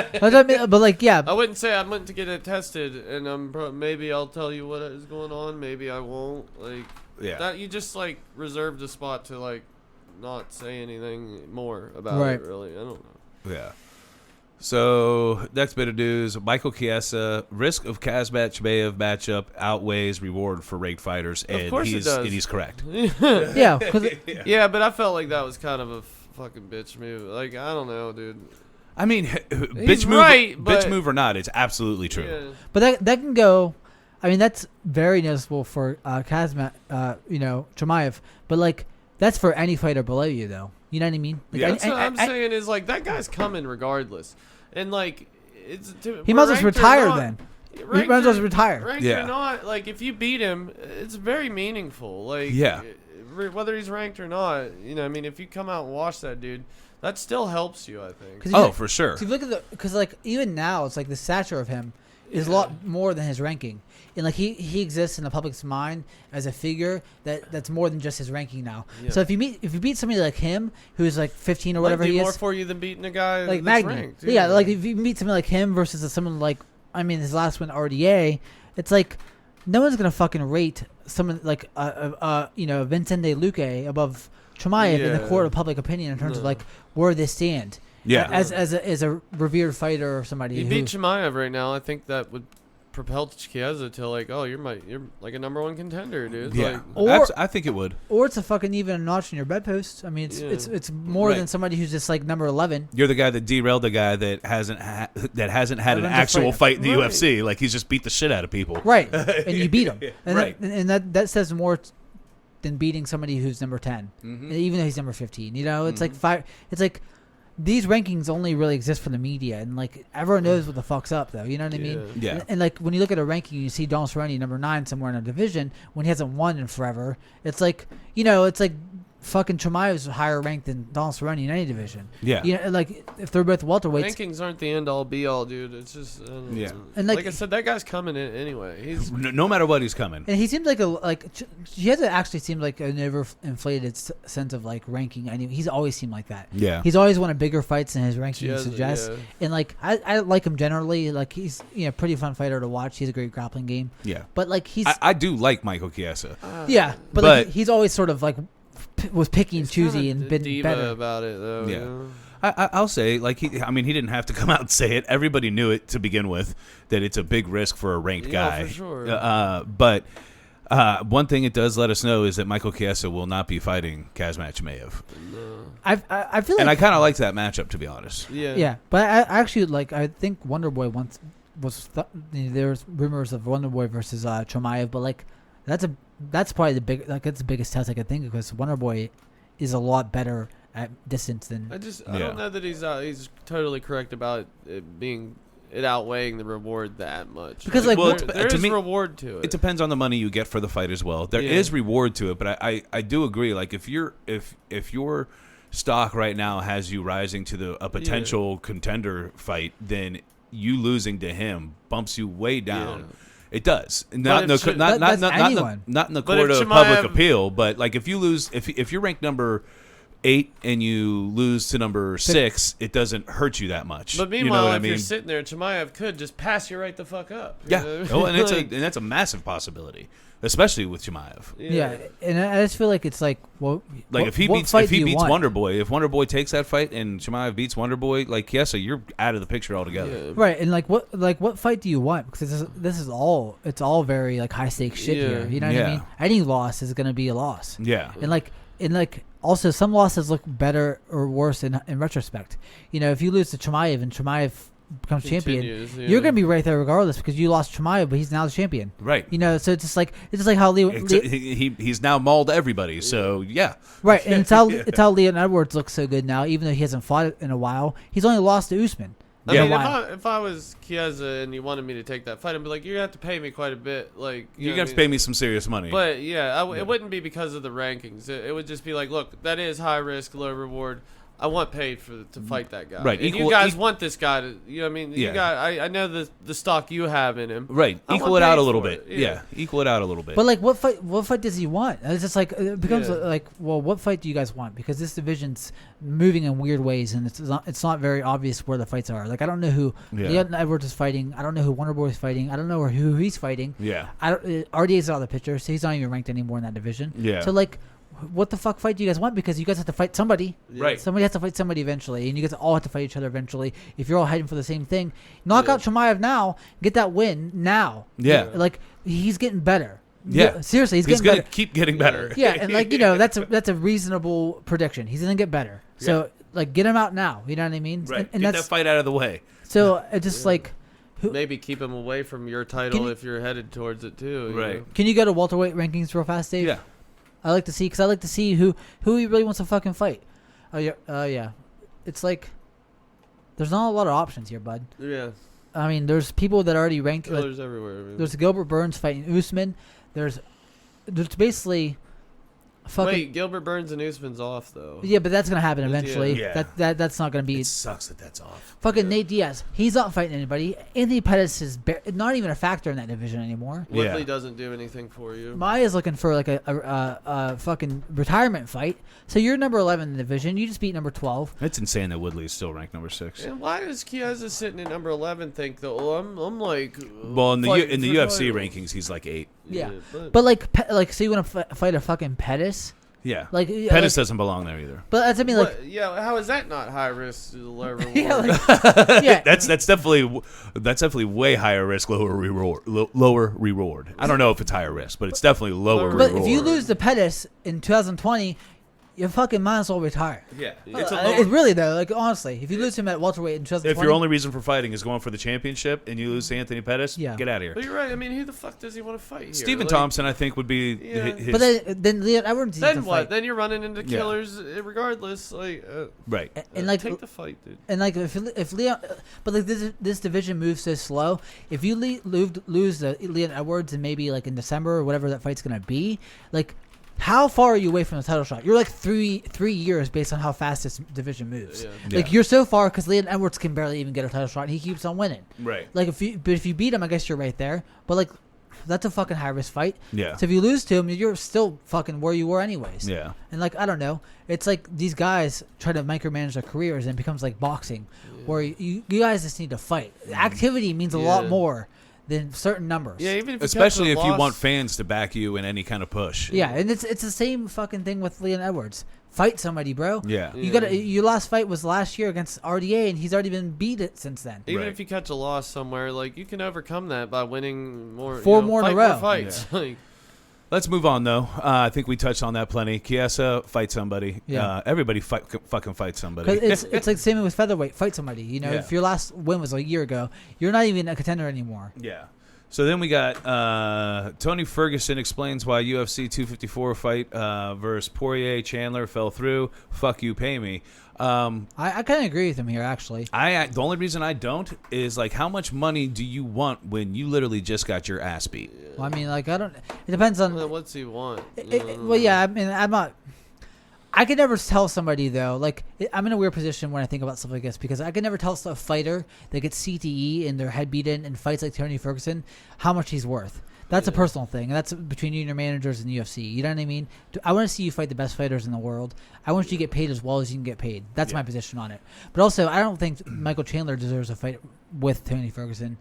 but like, yeah, I wouldn't say I went to get it tested, and maybe I'll tell you what is going on. Maybe I won't. Like, Yeah. that you just like reserved a spot to like not say anything more about Right. it. Really, I don't know. Yeah. So next bit of news: Michael Chiesa, risk of Kazmatch matchup outweighs reward for ranked fighters, and course it does. and he's correct. yeah, because Yeah, but I felt like that was kind of a fucking bitch move. Like, I don't know, dude. I mean, bitch move, right, bitch but- move or not, it's absolutely true. Yeah. but that can go. I mean, that's very noticeable for Kazmat, Chimaev. But like, that's for any fighter below you, though. You know what I mean? Like, Yeah. That's what I'm saying is like that guy's coming regardless, and like it's he might as well ranked or retire not- then. He ranked might as well or- retire. Ranked Yeah. or not, like if you beat him, it's very meaningful. Like Yeah. whether he's ranked or not, you know, I mean, if you come out and watch that dude, that still helps you, I think. Oh, for sure. If you look at because like even now, it's like the stature of him is a lot more than his ranking, and like he exists in the public's mind as a figure that's more than just his ranking now. Yeah. So if you beat somebody like him who's like 15 or whatever he is, more for you than beating a guy like that's Magny. ranked. Yeah, like if you meet somebody like him versus someone like his last one RDA, it's like no one's gonna fucking rate someone like Vincent De Luque above Chimaev in the court of public opinion in terms of like where they stand. Yeah, as a revered fighter or somebody. He beat Chimaev right now. I think that would propel Chiesa to like, oh, you're like a number one contender, dude. Yeah, like, I think it would. Or it's a fucking even notch in your bedpost. I mean, it's more than somebody who's just like number 11. You're the guy that derailed the guy that hasn't had an actual fight in the UFC. Like he's just beat the shit out of people. Right, and you beat him. And and that says more than beating somebody who's number 10, even though he's number 15. You know, it's like five. It's like. These rankings only really exist for the media, and like everyone knows what the fuck's up, though. You know what I mean? Yeah. And like when you look at a ranking, you see Donald Cerrone number 9 somewhere in a division when he hasn't won in forever. It's like it's like fucking Chimaev is higher ranked than Donald Cerrone in any division. Yeah. You know, like if they're both welterweights. Rankings aren't the end all be all, dude. It's just And like I said, that guy's coming in anyway. He's no matter what, he's coming. And he seems like he hasn't actually seemed like an overinflated sense of like ranking. I mean, he's always seemed like that. Yeah. He's always won bigger fights than his ranking suggests. Yeah. And like I like him generally. Like he's pretty fun fighter to watch. He's a great grappling game. Yeah. But like I do like Michael Chiesa. But like he's always sort of like was picky and choosy and been diva better about it though. Yeah. You know? I'll say, like, he didn't have to come out and say it. Everybody knew it to begin with, that it's a big risk for a ranked guy. For sure. But one thing it does let us know is that Michael Chiesa will not be fighting Kazmat Chimaev. No. I feel like, and I kind of liked that matchup, to be honest. Yeah. But I actually I think Wonderboy once there's rumors of Wonderboy versus Chimaev, but like that's probably that's the biggest test I could think of, because Wonderboy is a lot better at distance than. I don't know that he's totally correct about it outweighing the reward that much. Because there is reward to it. It depends on the money you get for the fight as well. There is reward to it, but I do agree. Like if your stock right now has you rising to a potential contender fight, then you losing to him bumps you way down. Yeah. It does. Not in the court of public appeal, but like if you lose, if you're ranked number 8 and you lose to number 6, it doesn't hurt you that much. But meanwhile, if you're sitting there, Chimaev could just pass you right the fuck up. Yeah. And that's a massive possibility, especially with Chimaev. Yeah, and I just feel like it's like, well, like if he beats Wonderboy, if Wonderboy takes that fight and Chimaev beats Wonderboy, like you're out of the picture altogether. Yeah. Right, and what fight do you want? Because this is all very like high stakes shit here. You know what I mean? Any loss is gonna be a loss. Yeah, and also some losses look better or worse in retrospect. You know, if you lose to Chimaev and Chimaev becomes champion, you're gonna be right there regardless, because you lost Chimaev, but he's now the champion. Right. You know, so it's just like how he's now mauled everybody. So yeah. Right, and it's how Leon Edwards looks so good now, even though he hasn't fought in a while. He's only lost to Usman. I mean, if I was Chiesa and you wanted me to take that fight, I'd be like, you're gonna have to pay me quite a bit. Like you're gonna have to pay me some serious money. But it wouldn't be because of the rankings. It would just be like, look, that is high risk, low reward. I want paid to fight that guy. Right. And you guys want this guy to, you know what I mean? You guys, I know the stock you have in him. Right. Equal it out a little bit. Yeah. Equal it out a little bit. But like, what fight does he want? It's just like, it becomes like, well, what fight do you guys want? Because this division's moving in weird ways, and it's not very obvious where the fights are. Like, I don't know who Leon Edwards is fighting. I don't know who Wonderboy is fighting. I don't know who he's fighting. Yeah. RDA's out of the picture, so he's not even ranked anymore in that division. Yeah. So like, what the fuck fight do you guys want? Because you guys have to fight somebody. Right. Somebody has to fight somebody eventually, and you guys all have to fight each other eventually. If you're all heading for the same thing, knock out Chimaev now, get that win now. Yeah. Like, he's getting better. Yeah. Seriously, he's getting better. He's gonna keep getting better. Yeah, and like, that's a reasonable prediction. He's gonna get better. So like, get him out now. You know what I mean? Right. And get that fight out of the way. So it's just like. Maybe keep him away from your title if you're headed towards it too. Right. Know? Can you go to welterweight rankings real fast, Dave? Yeah. I like to see who he really wants to fucking fight. Yeah. It's like there's not a lot of options here, bud. Yeah. I mean, there's people that are already ranked. Killers everywhere. I mean. There's Gilbert Burns fighting Usman. There's basically Wait, Gilbert Burns and Usman's off though. Yeah, but that's gonna happen eventually. Yeah. That's not gonna be. It sucks that that's off. Fucking Nate Diaz, he's not fighting anybody. Anthony Pettis is not even a factor in that division anymore. Woodley doesn't do anything for you. Maya's looking for like a fucking retirement fight. So you're number 11 in the division. You just beat number 12. It's insane that Woodley is still ranked number 6. And why does Chiesa sitting at number 11 think that? Oh, I'm like. Well, in the UFC title. rankings, he's like 8. Yeah, but like, so you want to fight a fucking Pettis? Yeah, Like Pettis doesn't belong there either. But that's yeah, how is that not high risk? Low reward? yeah, That's definitely way higher risk, lower reward. I don't know if it's higher risk, but it's definitely lower But reward. if you lose to Pettis in 2020, you fucking might as well retire. Yeah, It's really though. Like honestly, if you lose him at welterweight in 2020, if your only reason for fighting is going for the championship and you lose to Anthony Pettis, get out of here. But you're right. I mean, who the fuck does he want to fight here? Stephen Thompson, I think, would be his. But then Leon Edwards. Then what? Then you're running into killers regardless. Like right. And like take the fight, dude. And like if Leon, but like this division moves so slow. If you lose to Leon Edwards and maybe like in December or whatever that fight's gonna be, like. How far are you away from the title shot? You're like three years based on how fast this division moves. Yeah. Like you're so far because Leon Edwards can barely even get a title shot and he keeps on winning. Right. Like if you beat him, I guess you're right there. But like that's a fucking high risk fight. Yeah. So if you lose to him, you're still fucking where you were anyways. Yeah. And like I don't know, it's like these guys try to micromanage their careers and it becomes like boxing, where you guys just need to fight. Activity means a lot more than certain numbers. Yeah, even if especially if you want fans to back you in any kind of push. Yeah, and it's the same fucking thing with Leon Edwards. Fight somebody, bro. Yeah. Your last fight was last year against RDA, and he's already been beat it since then. Even if you catch a loss somewhere, like you can overcome that by winning more. Four more in a row. More fights. Yeah. Like, let's move on though. I think we touched on that plenty. Chiesa, fight somebody. Yeah. Everybody fucking fight somebody. It's like the same with featherweight. Fight somebody. You know, Yeah. if your last win was a year ago, you're not even a contender anymore. Yeah. So then we got Tony Ferguson explains why UFC 254 fight versus Poirier Chandler fell through. Fuck you, pay me. I kind of agree with him here, actually. The only reason I don't is like, how much money do you want when you literally just got your ass beat? Well, I mean, like I don't. It depends on. what's he want? Well, yeah. I mean, I'm not. I could never tell somebody though. Like I'm in a weird position when I think about stuff like this because I could never tell a fighter that gets CTE and their head beaten and fights like Tony Ferguson how much he's worth. That's a personal thing, and that's between you and your managers and the UFC. You know what I mean? I want to see you fight the best fighters in the world. I want you to get paid as well as you can get paid. That's my position on it. But also, I don't think Michael Chandler deserves a fight with Tony Ferguson.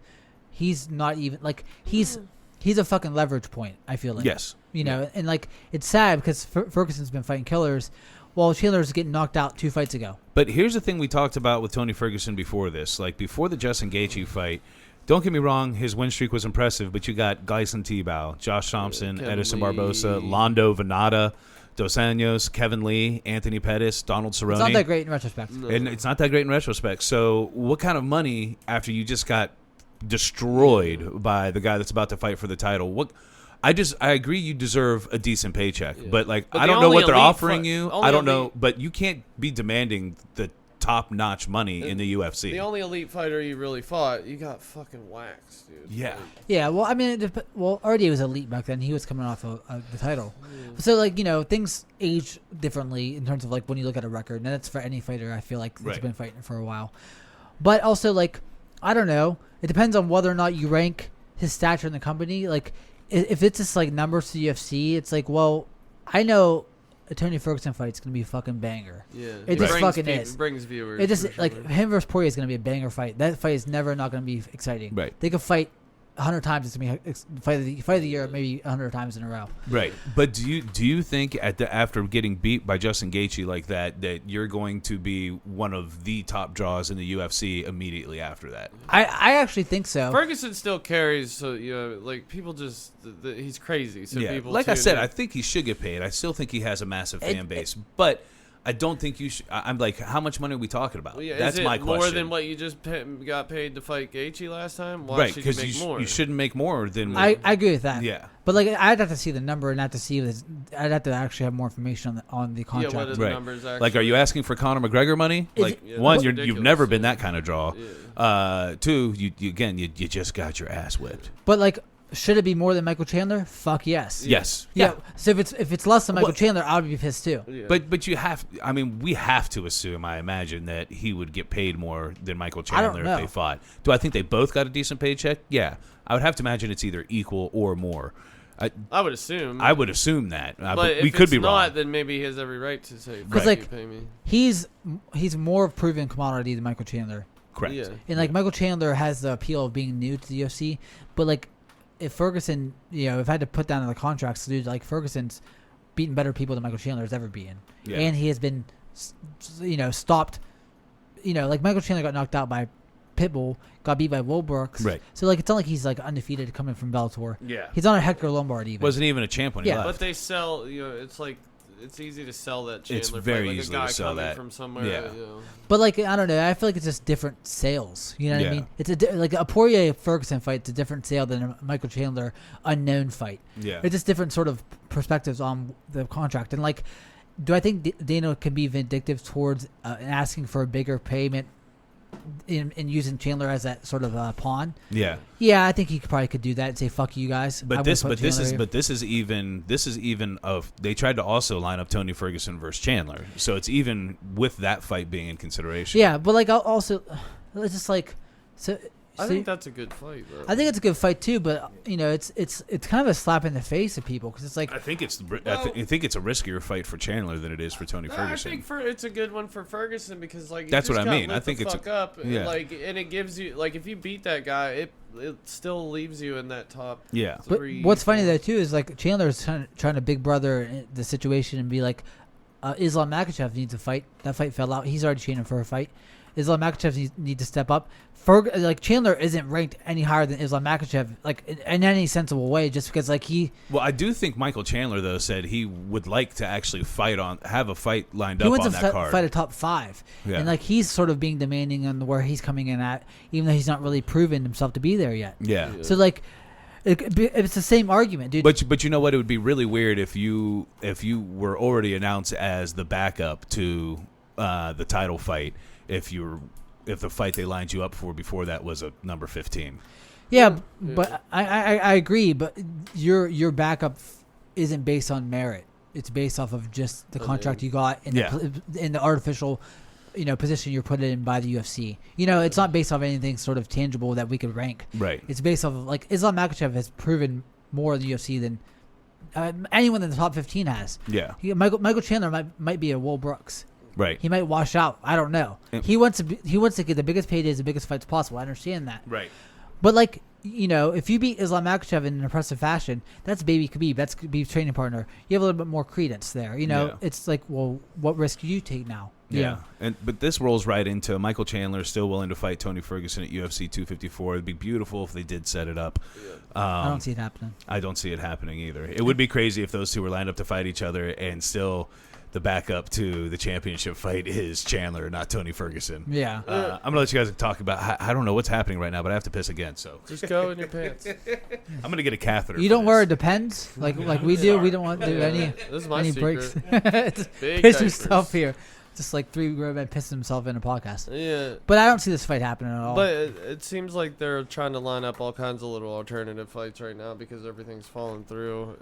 He's not even like he's a fucking leverage point. I feel like you know, and like it's sad because Ferguson's been fighting killers, while Chandler's getting knocked out 2 fights ago. But here's the thing we talked about with Tony Ferguson before this, like before the Justin Gaethje fight. Don't get me wrong, his win streak was impressive, but you got Gleison Tibau, Josh Thompson, Edison Barbosa, Londo Venata, Dos Anjos, Kevin Lee, Anthony Pettis, Donald Cerrone. It's not that great in retrospect. No. And it's not that great in retrospect. So what kind of money after you just got destroyed by the guy that's about to fight for the title? I agree you deserve a decent paycheck, but like I don't know what they're offering you. I don't know, but you can't be demanding the top-notch money in the UFC. The only elite fighter you really fought, you got fucking waxed, dude. Yeah. Yeah, well, I mean, RDA was elite back then. He was coming off of the title. So, like, you know, things age differently in terms of, like, when you look at a record. And that's for any fighter, I feel like, that's been fighting for a while. But also, like, I don't know. It depends on whether or not you rank his stature in the company. Like, if it's just, like, numbers to the UFC, it's like, well, I know a Tony Ferguson fight is going to be a fucking banger. Yeah. It just fucking is. It brings viewers. It just, like, him versus Poirier is going to be a banger fight. That fight is never not going to be exciting. Right. They could fight 100 times. It's going to be fight of the year maybe 100 times in a row. Right. But do you think after getting beat by Justin Gaethje like that you're going to be one of the top draws in the UFC immediately after that? I actually think so. Ferguson still carries, so you know, like people just he's crazy. So people like I said, I think he should get paid. I still think he has a massive fan base, but I don't think you should. I'm like, how much money are we talking about? Well, yeah, that's my question. More than what you just got paid to fight Gaethje last time? Why right, because you shouldn't make more than. I agree with that. Yeah, but like I'd have to see the number and have to see this. I'd have to actually have more information on the contract. Yeah, what are the numbers actually? Like, are you asking for Conor McGregor money? Like, one, you've never been that kind of draw. Yeah. Two, you just got your ass whipped. But like, should it be more than Michael Chandler? Fuck yes. Yes. Yeah. So if it's less than Michael Chandler, I would be pissed too. Yeah. But you have. I mean, we have to assume. I imagine that he would get paid more than Michael I don't Chandler know. if they fought. Do I think they both got a decent paycheck? Yeah. I would have to imagine it's either equal or more. I would assume. I would assume that. But if we could it's be not, wrong. then maybe he has every right to say, Because "Fuck you, pay me." he's more of a proven commodity than Michael Chandler. Correct. Yeah. And like Michael Chandler has the appeal of being new to the UFC, but like if Ferguson, if I had to put down in the contracts, dude, like Ferguson's beaten better people than Michael Chandler has ever beaten, Yeah. and he has been, stopped. Like Michael Chandler got knocked out by Pitbull, got beat by Will Brooks. Right. So like it's not like he's like undefeated coming from Bellator. Yeah. He's not a Hector Lombard even. Wasn't even a champ when he Yeah. left. But they sell. It's like it's easy to sell that Chandler. It's fight, very like easy a guy to sell coming that. from somewhere. Yeah. But like I don't know, I feel like it's just different sales. You know what I Yeah. mean? It's like a Poirier Ferguson fight. It's a different sale than a Michael Chandler unknown fight. Yeah. It's just different sort of perspectives on the contract. And like, do I think Dana can be vindictive towards asking for a bigger payment in using Chandler as that sort of pawn? Yeah. Yeah, I think he probably could do that and say "fuck you guys." But this is even of they tried to also line up Tony Ferguson versus Chandler, so it's even with that fight being in consideration. Yeah, but like I'll also, it's just like so. I think that's a good fight. Though. I think it's a good fight too, but it's kind of a slap in the face of people because it's like I think it's a riskier fight for Chandler than it is for Tony Ferguson. I think it's a good one for Ferguson because like That's you what just I got mean. I lit think the it's fuck up yeah. like and it gives you like if you beat that guy it still leaves you in that top. Yeah. But 3, what's funny 4. though too is like Chandler's trying to big brother the situation and be like, Islam Makhachev needs a fight. That fight fell out. He's already training for a fight. Islam Makhachev needs to step up. Chandler isn't ranked any higher than Islam Makhachev, like in any sensible way, just because like he. Well, I do think Michael Chandler though said he would like to actually have a fight lined He up wants on to that card. fight a top 5, Yeah. and like he's sort of being demanding on where he's coming in at, even though he's not really proven himself to be there yet. Yeah. So like, it's the same argument, dude. But you know what? It would be really weird if you were already announced as the backup to the title fight. If the fight they lined you up for before that was a number 15. Yeah, but I agree. But your backup isn't based on merit. It's based off of just the contract you got in the artificial, position you're put in by the UFC. It's not based off anything sort of tangible that we could rank. Right. It's based off of like Islam Makhachev has proven more in the UFC than anyone in the top 15 has. Yeah. Michael Chandler might be a Will Brooks. Right. He might wash out. I don't know. He wants to get the biggest paydays, the biggest fights possible. I understand that. Right. But like, if you beat Islam Makhachev in an impressive fashion, that's baby Khabib. That's Khabib's training partner. You have a little bit more credence there. Yeah. It's like, well, what risk do you take now? Yeah. But this rolls right into Michael Chandler still willing to fight Tony Ferguson at UFC 254. It'd be beautiful if they did set it up. I don't see it happening. I don't see it happening either. It would be crazy if those two were lined up to fight each other and still the backup to the championship fight is Chandler, not Tony Ferguson. Yeah. I'm going to let you guys talk about, I don't know what's happening right now, but I have to piss again, so. Just go in your pants. I'm going to get a catheter. You don't wear Depends like we do. We don't want to do any This is my any secret. breaks. Big Piss diapers. yourself here. Just like 3 grown men pissing himself in a podcast. Yeah. But I don't see this fight happening at all. But it seems like they're trying to line up all kinds of little alternative fights right now because everything's falling through.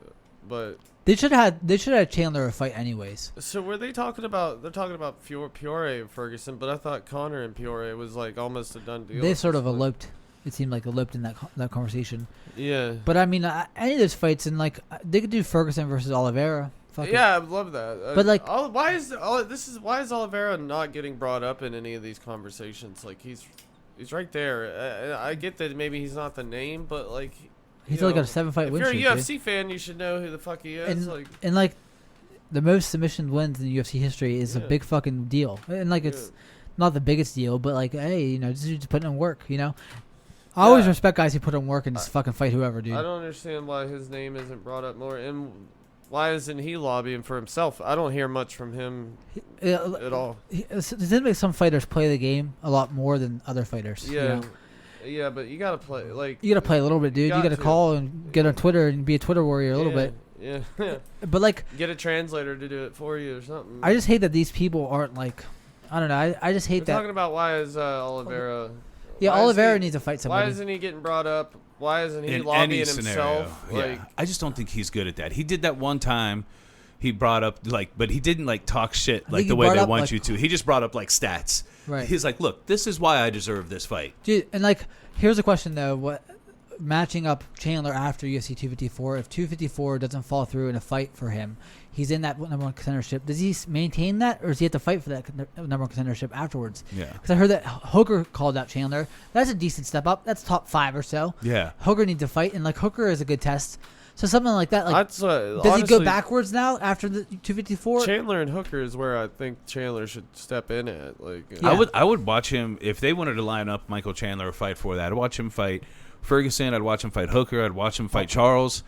But they should have had Chandler a fight anyways. so were they talking about? They're talking about Peoria and Ferguson, but I thought Connor and Peoria was like almost a done deal. They sort of eloped. It seemed like eloped in that conversation. Yeah. But I mean, any of those fights, and like they could do Ferguson versus Oliveira. Fuck it. Yeah, I love that. But, like- why is Oliveira not getting brought up in any of these conversations? Like he's right there. I get that maybe he's not the name, but like He's you like know, a 7-fight win If streak. you're a dude. UFC fan, you should know who the fuck he is. And like the most submission wins in UFC history is a Yeah. big fucking deal. And like it's not the biggest deal, but like hey, this dude's putting in work. I always Yeah. respect guys who put in work and just fucking fight whoever, dude. I don't understand why his name isn't brought up more, and why isn't he lobbying for himself? I don't hear much from him at all. It seems like some fighters play the game a lot more than other fighters. Yeah, yeah, but you gotta play like You gotta play a little bit, dude. You got gotta to. call and get on Twitter and be a Twitter warrior a little bit. Yeah, But like, get a translator to do it for you or something. I just hate that these people aren't like, I don't know. I just hate We're that. talking about why is Oliveira? Yeah, why is Oliveira he- needs to fight Why somebody. isn't he getting brought up? Why isn't he in lobbying any scenario. himself? Yeah. Like, I just don't think he's good at that. He did that one time. He brought up but he didn't talk shit like the way they want you to. He just brought up stats. Right. He's like, look, this is why I deserve this fight. Dude, and here's a question though: what matching up Chandler after UFC 254? If 254 doesn't fall through in a fight for him, he's in that number one contendership. Does he maintain that, or does he have to fight for that number one contendership afterwards? Yeah. Because I heard that Hooker called out Chandler. That's a decent step up. That's top 5 or so. Yeah. Hooker needs to fight, and Hooker is a good test. So something like that. That's, does honestly, he go backwards now after the 254? Chandler and Hooker is where I think Chandler should step in at. Yeah. I would watch him if they wanted to line up Michael Chandler or fight for that. I'd watch him fight Ferguson. I'd watch him fight Hooker. I'd watch him fight Charles.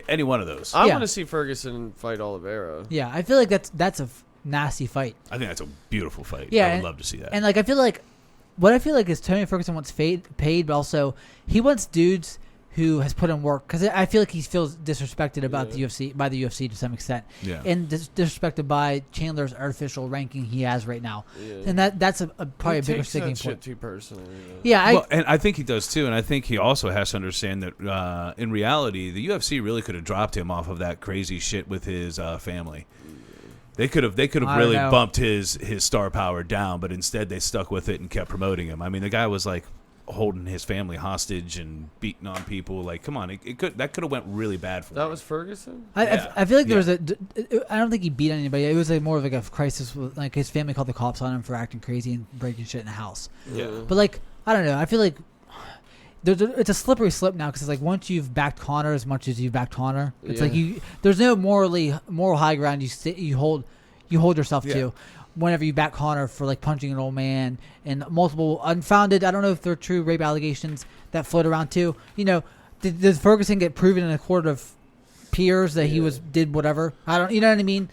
Any one of those. I want to see Ferguson fight Oliveira. Yeah, I feel like that's a nasty fight. I think that's a beautiful fight. Yeah, I would love to see that. And I feel like is Tony Ferguson wants paid, but also he wants dudes who has put in work, because I feel like he feels disrespected about the UFC to some extent, and disrespected by Chandler's artificial ranking he has right now, and that's probably a bigger sticking point. Shit too personally. Yeah, and I think he does too, and I think he also has to understand that in reality, the UFC really could have dropped him off of that crazy shit with his family. They could have really bumped his star power down, but instead they stuck with it and kept promoting him. I mean, the guy was holding his family hostage and beating on people. Come on, that could have went really bad for him. That was Ferguson? I feel like there was I don't think he beat anybody. It was more of a crisis with his family called the cops on him for acting crazy and breaking shit in the house. Yeah. But I don't know. I feel like it's a slippery slope now, because once you've backed Conor as much as you've backed Conor, it's there's no moral high ground you hold yourself to. Whenever you back Conor for punching an old man and multiple unfounded, I don't know if they're true, rape allegations that float around too. Did Ferguson get proven in a court of peers that he did whatever? I don't. You know what I mean?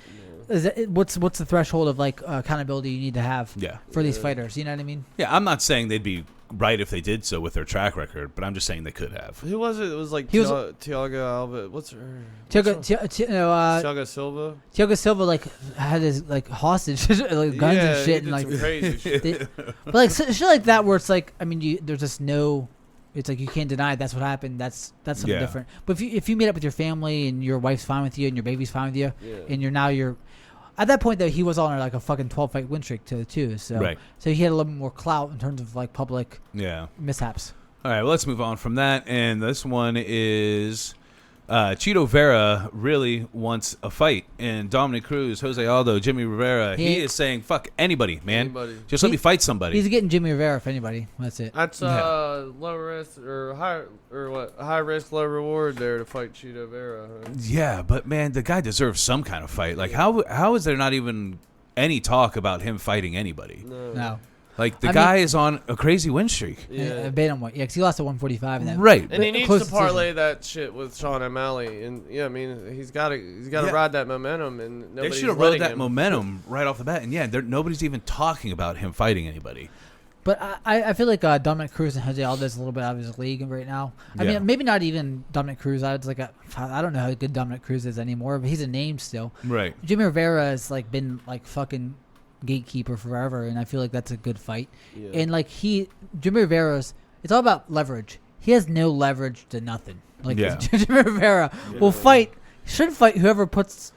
What's the threshold of accountability you need to have for these fighters? You know what I mean? Yeah, I'm not saying they'd be right if they did so with their track record, but I'm just saying they could have. Who was it? It was Thiago Alba. What's her? Thiago Silva. Thiago Silva had his hostage guns and shit, and some crazy shit. But shit like that where it's there's just no. It's you can't deny that's what happened. That's something different. But if you meet up with your family and your wife's fine with you and your baby's fine with you, and you're at that point though, he was on a fucking 12-fight win streak too. So so he had a little bit more clout in terms of public mishaps. All right, well, let's move on from that. And this one is Chito Vera really wants a fight. And Dominic Cruz, Jose Aldo, Jimmy Rivera, he is saying, fuck anybody, man. Just let me fight somebody. He's getting Jimmy Rivera if anybody. That's it. That's low risk or high risk, low reward there to fight Chito Vera. Huh? Yeah, but man, the guy deserves some kind of fight. How is there not even any talk about him fighting anybody? No. The guy is on a crazy win streak. Yeah, bantamweight. Yeah, because he lost at 145. Right. And he needs to parlay that shit with Sean O'Malley. And he's got to ride that momentum. And they should have rode that momentum right off the bat. And nobody's even talking about him fighting anybody. But I feel like Dominic Cruz and Jose Aldo is a little bit out of his league right now. I mean, maybe not even Dominic Cruz. I don't know how good Dominic Cruz is anymore, but he's a name still. Right. Jimmy Rivera has been fucking gatekeeper forever, and I feel like that's a good fight. And Jimmy Rivera's, it's all about leverage. He has no leverage to nothing. Jimmy Rivera should fight whoever puts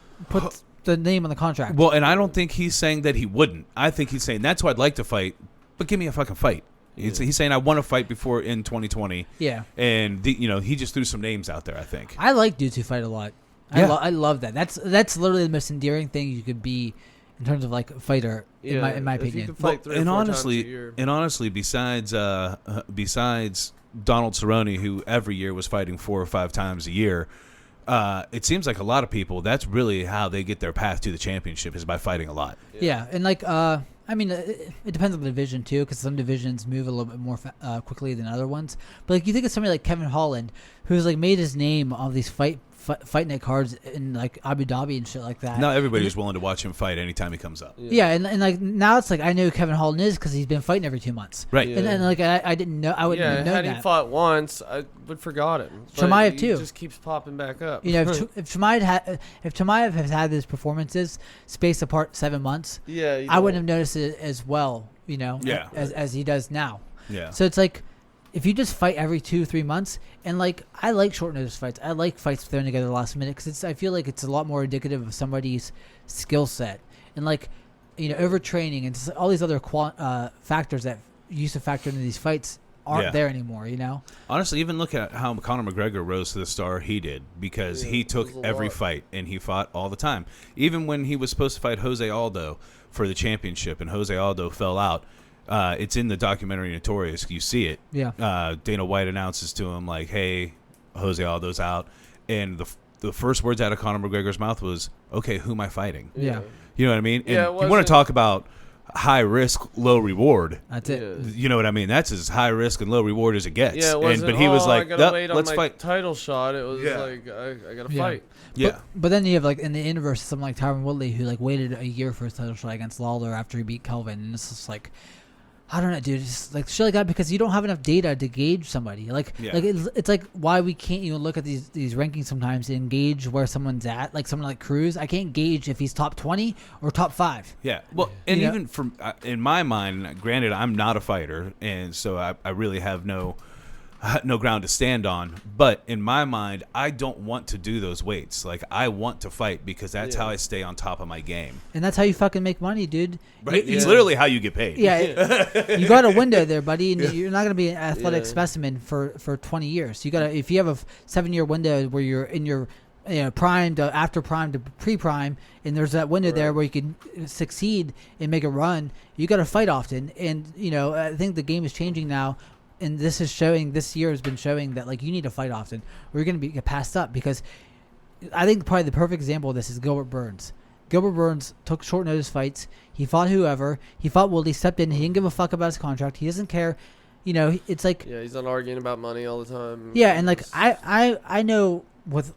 the name on the contract. Well, and I don't think he's saying that he wouldn't. I think he's saying that's who I'd like to fight, but give me a fucking fight. He's saying I want to fight before in 2020. Yeah. And he just threw some names out there, I think. I like dudes who fight a lot. I love that. That's literally the most endearing thing you could be in terms of fighter, in my opinion. And honestly, besides Donald Cerrone, who every year was fighting 4 or 5 times a year, it seems like a lot of people, that's really how they get their path to the championship, is by fighting a lot. Yeah, and it depends on the division too, because some divisions move a little bit more quickly than other ones. But you think of somebody like Kevin Holland, who's made his name on these fight night cards in Abu Dhabi and shit like that. Now everybody's willing to watch him fight anytime he comes up. Yeah, and now it's I know who Kevin Holland is because he's been fighting every 2 months. Right. Yeah. And I didn't know. I wouldn't even know that. Had he fought once, I would forgot him. Chimaev too. He just keeps popping back up. If Chimaev has had his performances spaced apart 7 months, I wouldn't have noticed it as well. As he does now. Yeah. So it's if you just fight every 2-3 months, and like I like short notice fights, I like fights thrown together the last minute because I feel like it's a lot more indicative of somebody's skill set and like overtraining and all these other factors that used to factor into these fights aren't there anymore. Honestly, even look at how Conor McGregor rose to the star he did because he took every fight and he fought all the time. Even when he was supposed to fight Jose Aldo for the championship and Jose Aldo fell out. It's in the documentary Notorious. You see it. Yeah. Dana White announces to him like, "Hey, Jose Aldo's out," and the first words out of Conor McGregor's mouth was, "Okay, who am I fighting?" Yeah. You know what I mean? And you want to talk about high risk, low reward. That's it. You know what I mean? That's as high risk and low reward as it gets. Yeah, but he was like, I gotta wait on let's my fight. title shot. It was like I gotta fight. Yeah. But then you have like in the universe someone like Tyron Woodley who like waited a year for his title shot against Lawler after he beat Kelvin, and it's just like, I don't know, dude. It's just like shit like that because you don't have enough data to gauge somebody. Like it's like why we can't even look at these rankings sometimes and gauge where someone's at. Like someone like Cruz, I can't gauge if he's top 20 or top 5. Yeah. Well, and even from in my mind, granted, I'm not a fighter, and so I really have no ground to stand on. But in my mind, I don't want to do those weights. Like I want to fight because that's how I stay on top of my game. And that's how you fucking make money, dude. Right? It's literally how you get paid. Yeah. You got a window there, buddy, and you're not gonna be an athletic specimen for 20 years. You gotta if you have a 7-year window where you're in your prime to after prime to pre-prime, and there's that window there where you can succeed and make a run. You got to fight often, and I think the game is changing now. And this year has been showing that like you need to fight often. Or you're going to get passed up because I think probably the perfect example of this is Gilbert Burns. Gilbert Burns took short notice fights. He fought whoever. He fought Woodley, stepped in. He didn't give a fuck about his contract. He doesn't care. It's like he's not arguing about money all the time. Yeah, and like I know with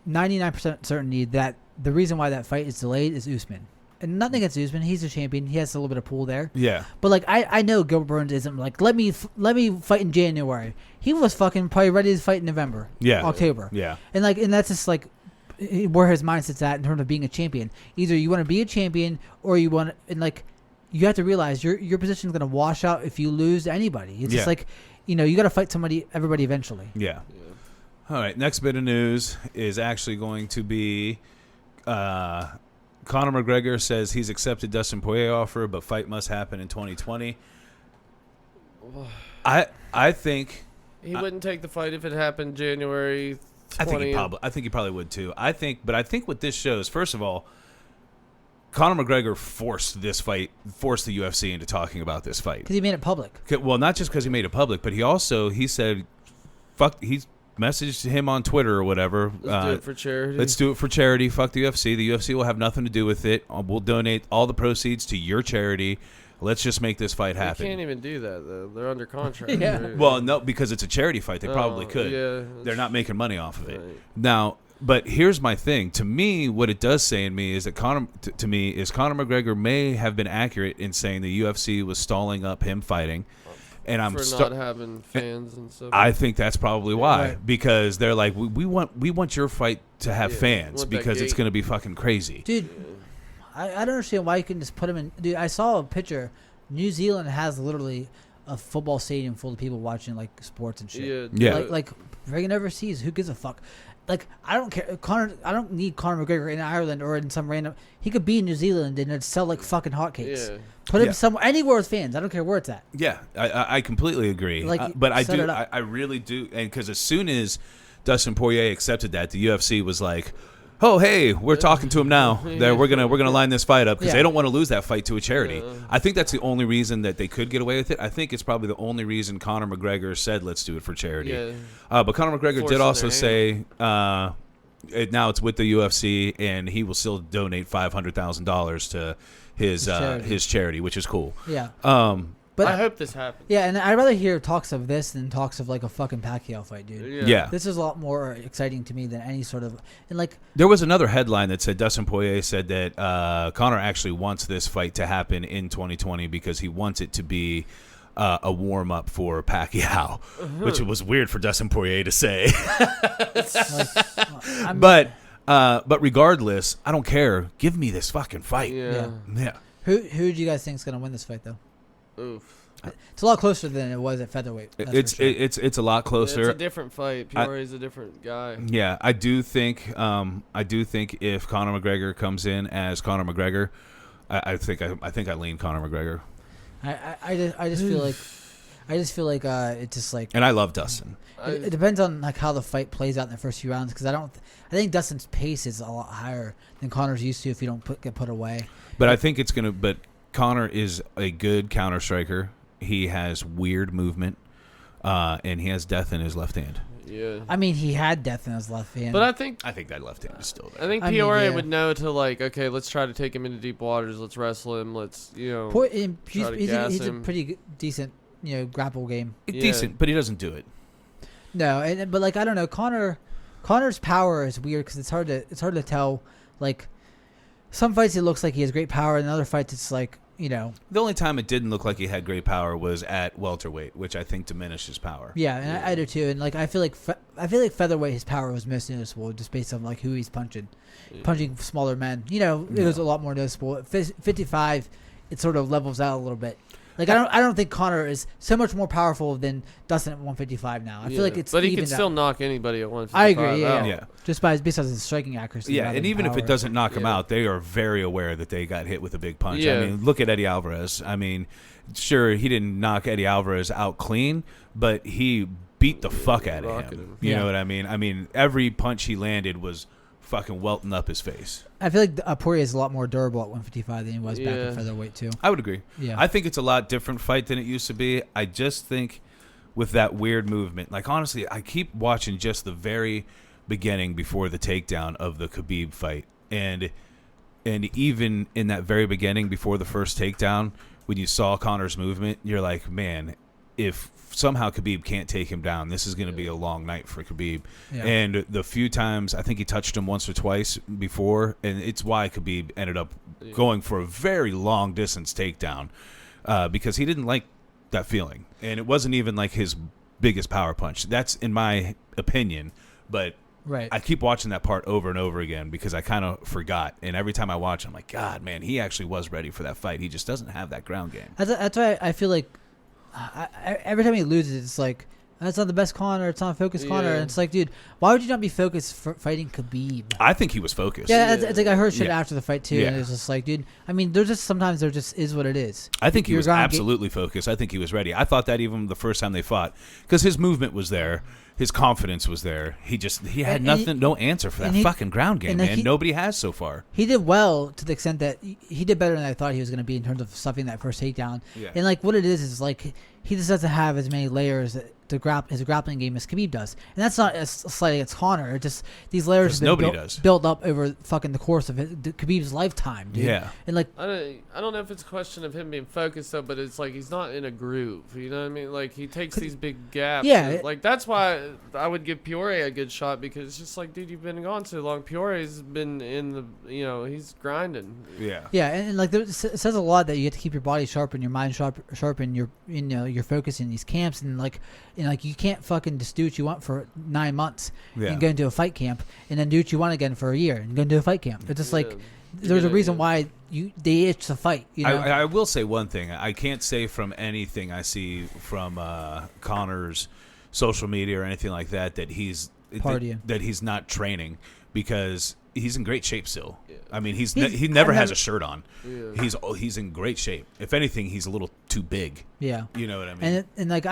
99% certainty that the reason why that fight is delayed is Usman. And nothing against Usman, he's a champion. He has a little bit of pull there. Yeah. But like I know Gilbert Burns isn't like let me fight in January. He was fucking probably ready to fight in November. Yeah. October. Yeah. And that's just like where his mindset's at in terms of being a champion. Either you want to be a champion or you want and like you have to realize your position is going to wash out if you lose to anybody. It's just like you got to fight everybody eventually. Yeah. All right. Next bit of news is actually going to be. Conor McGregor says he's accepted Dustin Poirier offer, but fight must happen in 2020. I think he wouldn't take the fight if it happened January 20th. I think he probably would too. I think what this shows, first of all, Conor McGregor forced the UFC into talking about this fight because he made it public. Well, not just because he made it public, but he said, "Fuck." He's messaged him on Twitter or whatever. Let's do it for charity. Let's do it for charity. Fuck the UFC. The UFC will have nothing to do with it. We'll donate all the proceeds to your charity. Let's just make this fight happen. They can't even do that, though. They're under contract. Yeah. Right? Well, no, because it's a charity fight. They probably could. Yeah, they're not making money off of it. Right. Now, but here's my thing. To me, what it does say in me is that Conor McGregor may have been accurate in saying the UFC was stalling up him fighting. And I'm not having fans and stuff. I think that's probably why, right. because they're like, we want your fight to have fans because it's going to be fucking crazy, dude. I don't understand why you can just put them in. Dude, I saw a picture. New Zealand has literally a football stadium full of people watching like sports and shit. Yeah. Like friggin' overseas. Who gives a fuck? Like I don't care. I don't need Conor McGregor in Ireland or in some random. He could be in New Zealand and it'd sell like fucking hotcakes. Yeah. Put him somewhere, anywhere with fans. I don't care where it's at. Yeah, I completely agree. Like, but I really do, and because as soon as Dustin Poirier accepted that, the UFC was like, "Oh, hey, we're talking to him now. We're gonna line this fight up because they don't want to lose that fight to a charity." I think that's the only reason that they could get away with it. I think it's probably the only reason Conor McGregor said, "Let's do it for charity." Yeah. But Conor McGregor did also say. Now it's with the UFC, and he will still donate $500,000 to his charity, which is cool. Yeah. But I hope this happens. Yeah, and I'd rather hear talks of this than talks of like a fucking Pacquiao fight, dude. Yeah. This is a lot more exciting to me than any sort of and like. There was another headline that said Dustin Poirier said that Conor actually wants this fight to happen in 2020 because he wants it to be. A warm up for Pacquiao, which was weird for Dustin Poirier to say. But regardless, I don't care. Give me this fucking fight. Yeah. Who do you guys think is gonna win this fight though? Oof. It's a lot closer than it was at featherweight. It's a lot closer. It's a different fight. Peoria is a different guy. Yeah, I do think if Conor McGregor comes in as Conor McGregor, I think I lean Conor McGregor. I just feel like it's just like. And I love Dustin. It depends on like how the fight plays out in the first few rounds because I think Dustin's pace is a lot higher than Conor's used to if you don't get put away. But I think but Conor is a good counter striker. He has weird movement, and he has death in his left hand. Yeah. I mean, he had death in his left hand. But I think that left hand is still there. I think Peoria would know to like, okay, let's try to take him into deep waters. Let's wrestle him. Let's he's a pretty decent grapple game. Decent, but he doesn't do it. No, but like I don't know, Conor's power is weird because it's hard to tell. Like some fights, it looks like he has great power, and other fights, it's like. The only time it didn't look like he had great power was at welterweight, which I think diminished his power. Yeah, and I do too. And like I feel like featherweight, his power was most noticeable just based on like who he's punching smaller men. It was a lot more noticeable. At 55, it sort of levels out a little bit. Like I don't think Conor is so much more powerful than Dustin at 155 now. I feel like it's. But he can still knock anybody at 155. I agree. Yeah. Yeah. Just based on his striking accuracy. Yeah, and even if it doesn't knock him out, they are very aware that they got hit with a big punch. Yeah. I mean, look at Eddie Alvarez. I mean, sure, he didn't knock Eddie Alvarez out clean, but he beat the fuck out of him. You know what I mean? I mean, every punch he landed was fucking welting up his face. I feel like Poirier is a lot more durable at 155 than he was back at featherweight too. I would agree. Yeah, I think it's a lot different fight than it used to be. I just think with that weird movement, like honestly, I keep watching just the very beginning before the takedown of the Khabib fight, and even in that very beginning before the first takedown, when you saw Conor's movement, you're like, man, if somehow Khabib can't take him down, this is going to be a long night for Khabib. Yeah. And the few times, I think he touched him once or twice before, and it's why Khabib ended up going for a very long distance takedown because he didn't like that feeling. And it wasn't even like his biggest power punch. That's in my opinion, but I keep watching that part over and over again because I kind of forgot. And every time I watch, I'm like, God, man, he actually was ready for that fight. He just doesn't have that ground game. That's why I feel like every time he loses, it's like that's not the best Conor. It's not a focused Conor. And it's like, dude, why would you not be focused for fighting Khabib? I think he was focused. Yeah, it's like I heard shit after the fight too, and it was just like, dude. I mean, sometimes there just is what it is. I think he was absolutely focused. I think he was ready. I thought that even the first time they fought because his movement was there. His confidence was there. He had no answer for that fucking ground game, man. Nobody has so far. He did well to the extent that he did better than I thought he was going to be in terms of stuffing that first takedown. Yeah. And like what it is like he just doesn't have as many layers to his grappling game as Khabib does, and that's not a slight against Conor. It just these layers have been built up over fucking the course of Khabib's lifetime, dude. Yeah, and like I don't know if it's a question of him being focused though, but it's like he's not in a groove. You know what I mean? Like he takes these big gaps. Yeah, like that's why I would give Peoria a good shot because it's just like, dude, you've been gone so long. Peoria's been in the he's grinding. Yeah, yeah, and like it says a lot that you have to keep your body sharp and your mind sharp and your your focus in these camps and like. You can't fucking just do what you want for 9 months and go into a fight camp and then do what you want again for a year and go into a fight camp. It's just like there's a reason why they itch to fight. I will say one thing. I can't say from anything I see from Conor's social media or anything like that he's that he's not training because he's in great shape still. Yeah. I mean, he never has a shirt on. Yeah. He's in great shape. If anything, he's a little too big. Yeah, you know what I mean. And like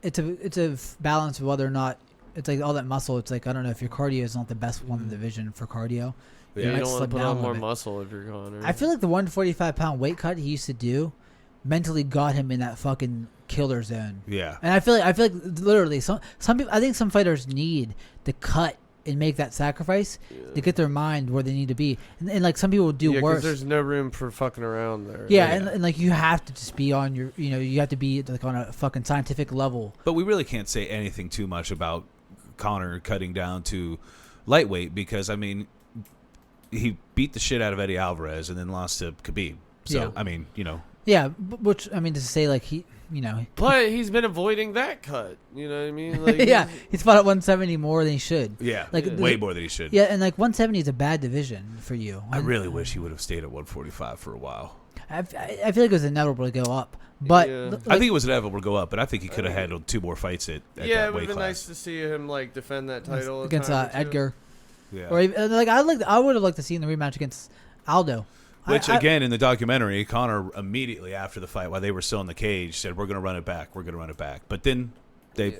it's a balance of whether or not it's like all that muscle. It's like I don't know if your cardio is not the best one in the division for cardio. Yeah, you don't want to put on more muscle if you're Conor. I feel like the 145-pound weight cut he used to do mentally got him in that fucking killer zone. Yeah, and I feel like literally some people. I think some fighters need the cut and make that sacrifice to get their mind where they need to be. And like some people do worse. Because there's no room for fucking around there. Yeah, and like you have to just be on your, you have to be like on a fucking scientific level. But we really can't say anything too much about Conor cutting down to lightweight because, I mean, he beat the shit out of Eddie Alvarez and then lost to Khabib. So, I mean, Yeah, which, I mean, to say like But he's been avoiding that cut. You know what I mean? Like, yeah, he's fought at 170 more than he should. Yeah, like way more than he should. Yeah, and like 170 is a bad division for you. I really wish he would have stayed at 145 for a while. I feel like it was inevitable to go up. But Yeah. I think it was inevitable to go up, but I think he could have handled 2 more fights at Yeah, that it would weight have been class. nice to see him like defend that title a against time or two. Edgar. Yeah. Or even, like I would have liked to see in the rematch against Aldo. Which, again, in the documentary, Conor immediately after the fight, while they were still in the cage, said, we're going to run it back. We're going to run it back. But then they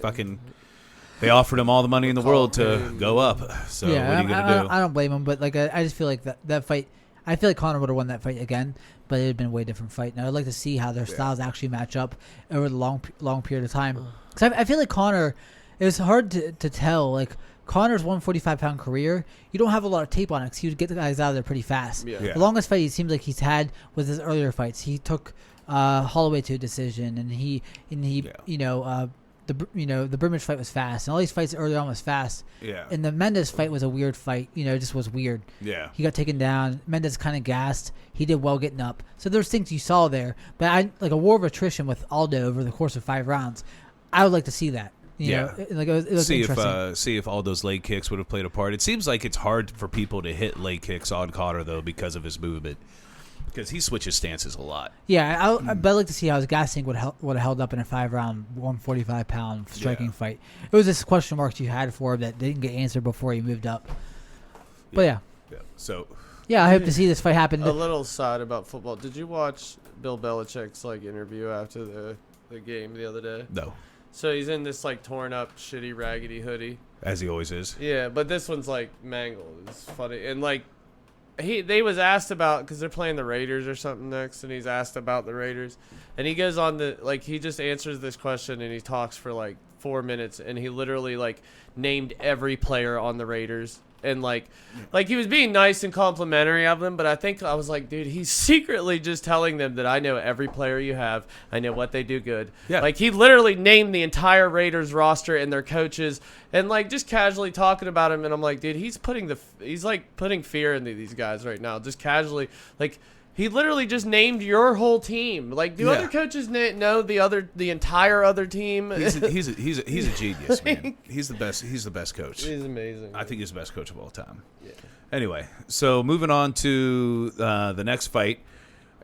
they offered him all the money in the world to go up. So what are you going to do? I don't blame him, but like I just feel like that fight, I feel like Conor would have won that fight again, but it would have been a way different fight. And I'd like to see how their styles actually match up over the long period of time. Because I feel like Conor, it was hard to tell, like, Conor's 145-pound career, you don't have a lot of tape on it because he would get the guys out of there pretty fast. Yeah. The longest fight he seems like he's had was his earlier fights. He took Holloway to a decision, and he the Brimage fight was fast, and all these fights early on was fast. Yeah. And the Mendes fight was a weird fight. It just was weird. Yeah. He got taken down. Mendes kind of gassed. He did well getting up. So there's things you saw there, but like a war of attrition with Aldo over the course of 5 rounds. I would like to see that. You know, like it was interesting. See if all those leg kicks would have played a part. It seems like it's hard for people to hit leg kicks on Conor though because of his movement, because he switches stances a lot. Yeah, but I'd like to see how his gassing would have held up in a 5-round, 145-pound striking fight. It was this question marks you had for him that didn't get answered before he moved up. But yeah. So. Yeah, I hope to see this fight happen. A little side about football. Did you watch Bill Belichick's interview after the game the other day? No. So he's in this torn up, shitty, raggedy hoodie. As he always is. Yeah, but this one's mangled. It's funny. And they was asked about, because they're playing the Raiders or something next, and he's asked about the Raiders. And he goes on he just answers this question, and he talks for 4 minutes, and he literally named every player on the Raiders. And he was being nice and complimentary of them, but I was like, dude, he's secretly just telling them that I know every player you have. I know what they do good. Yeah. He literally named the entire Raiders roster and their coaches, and just casually talking about him. And I'm like, dude, he's putting fear into these guys right now, just casually. He literally just named your whole team. Do other coaches know the entire other team? He's a genius, man. He's the best. He's the best coach. He's amazing. I think he's the best coach of all time. Yeah. Anyway, so moving on to the next fight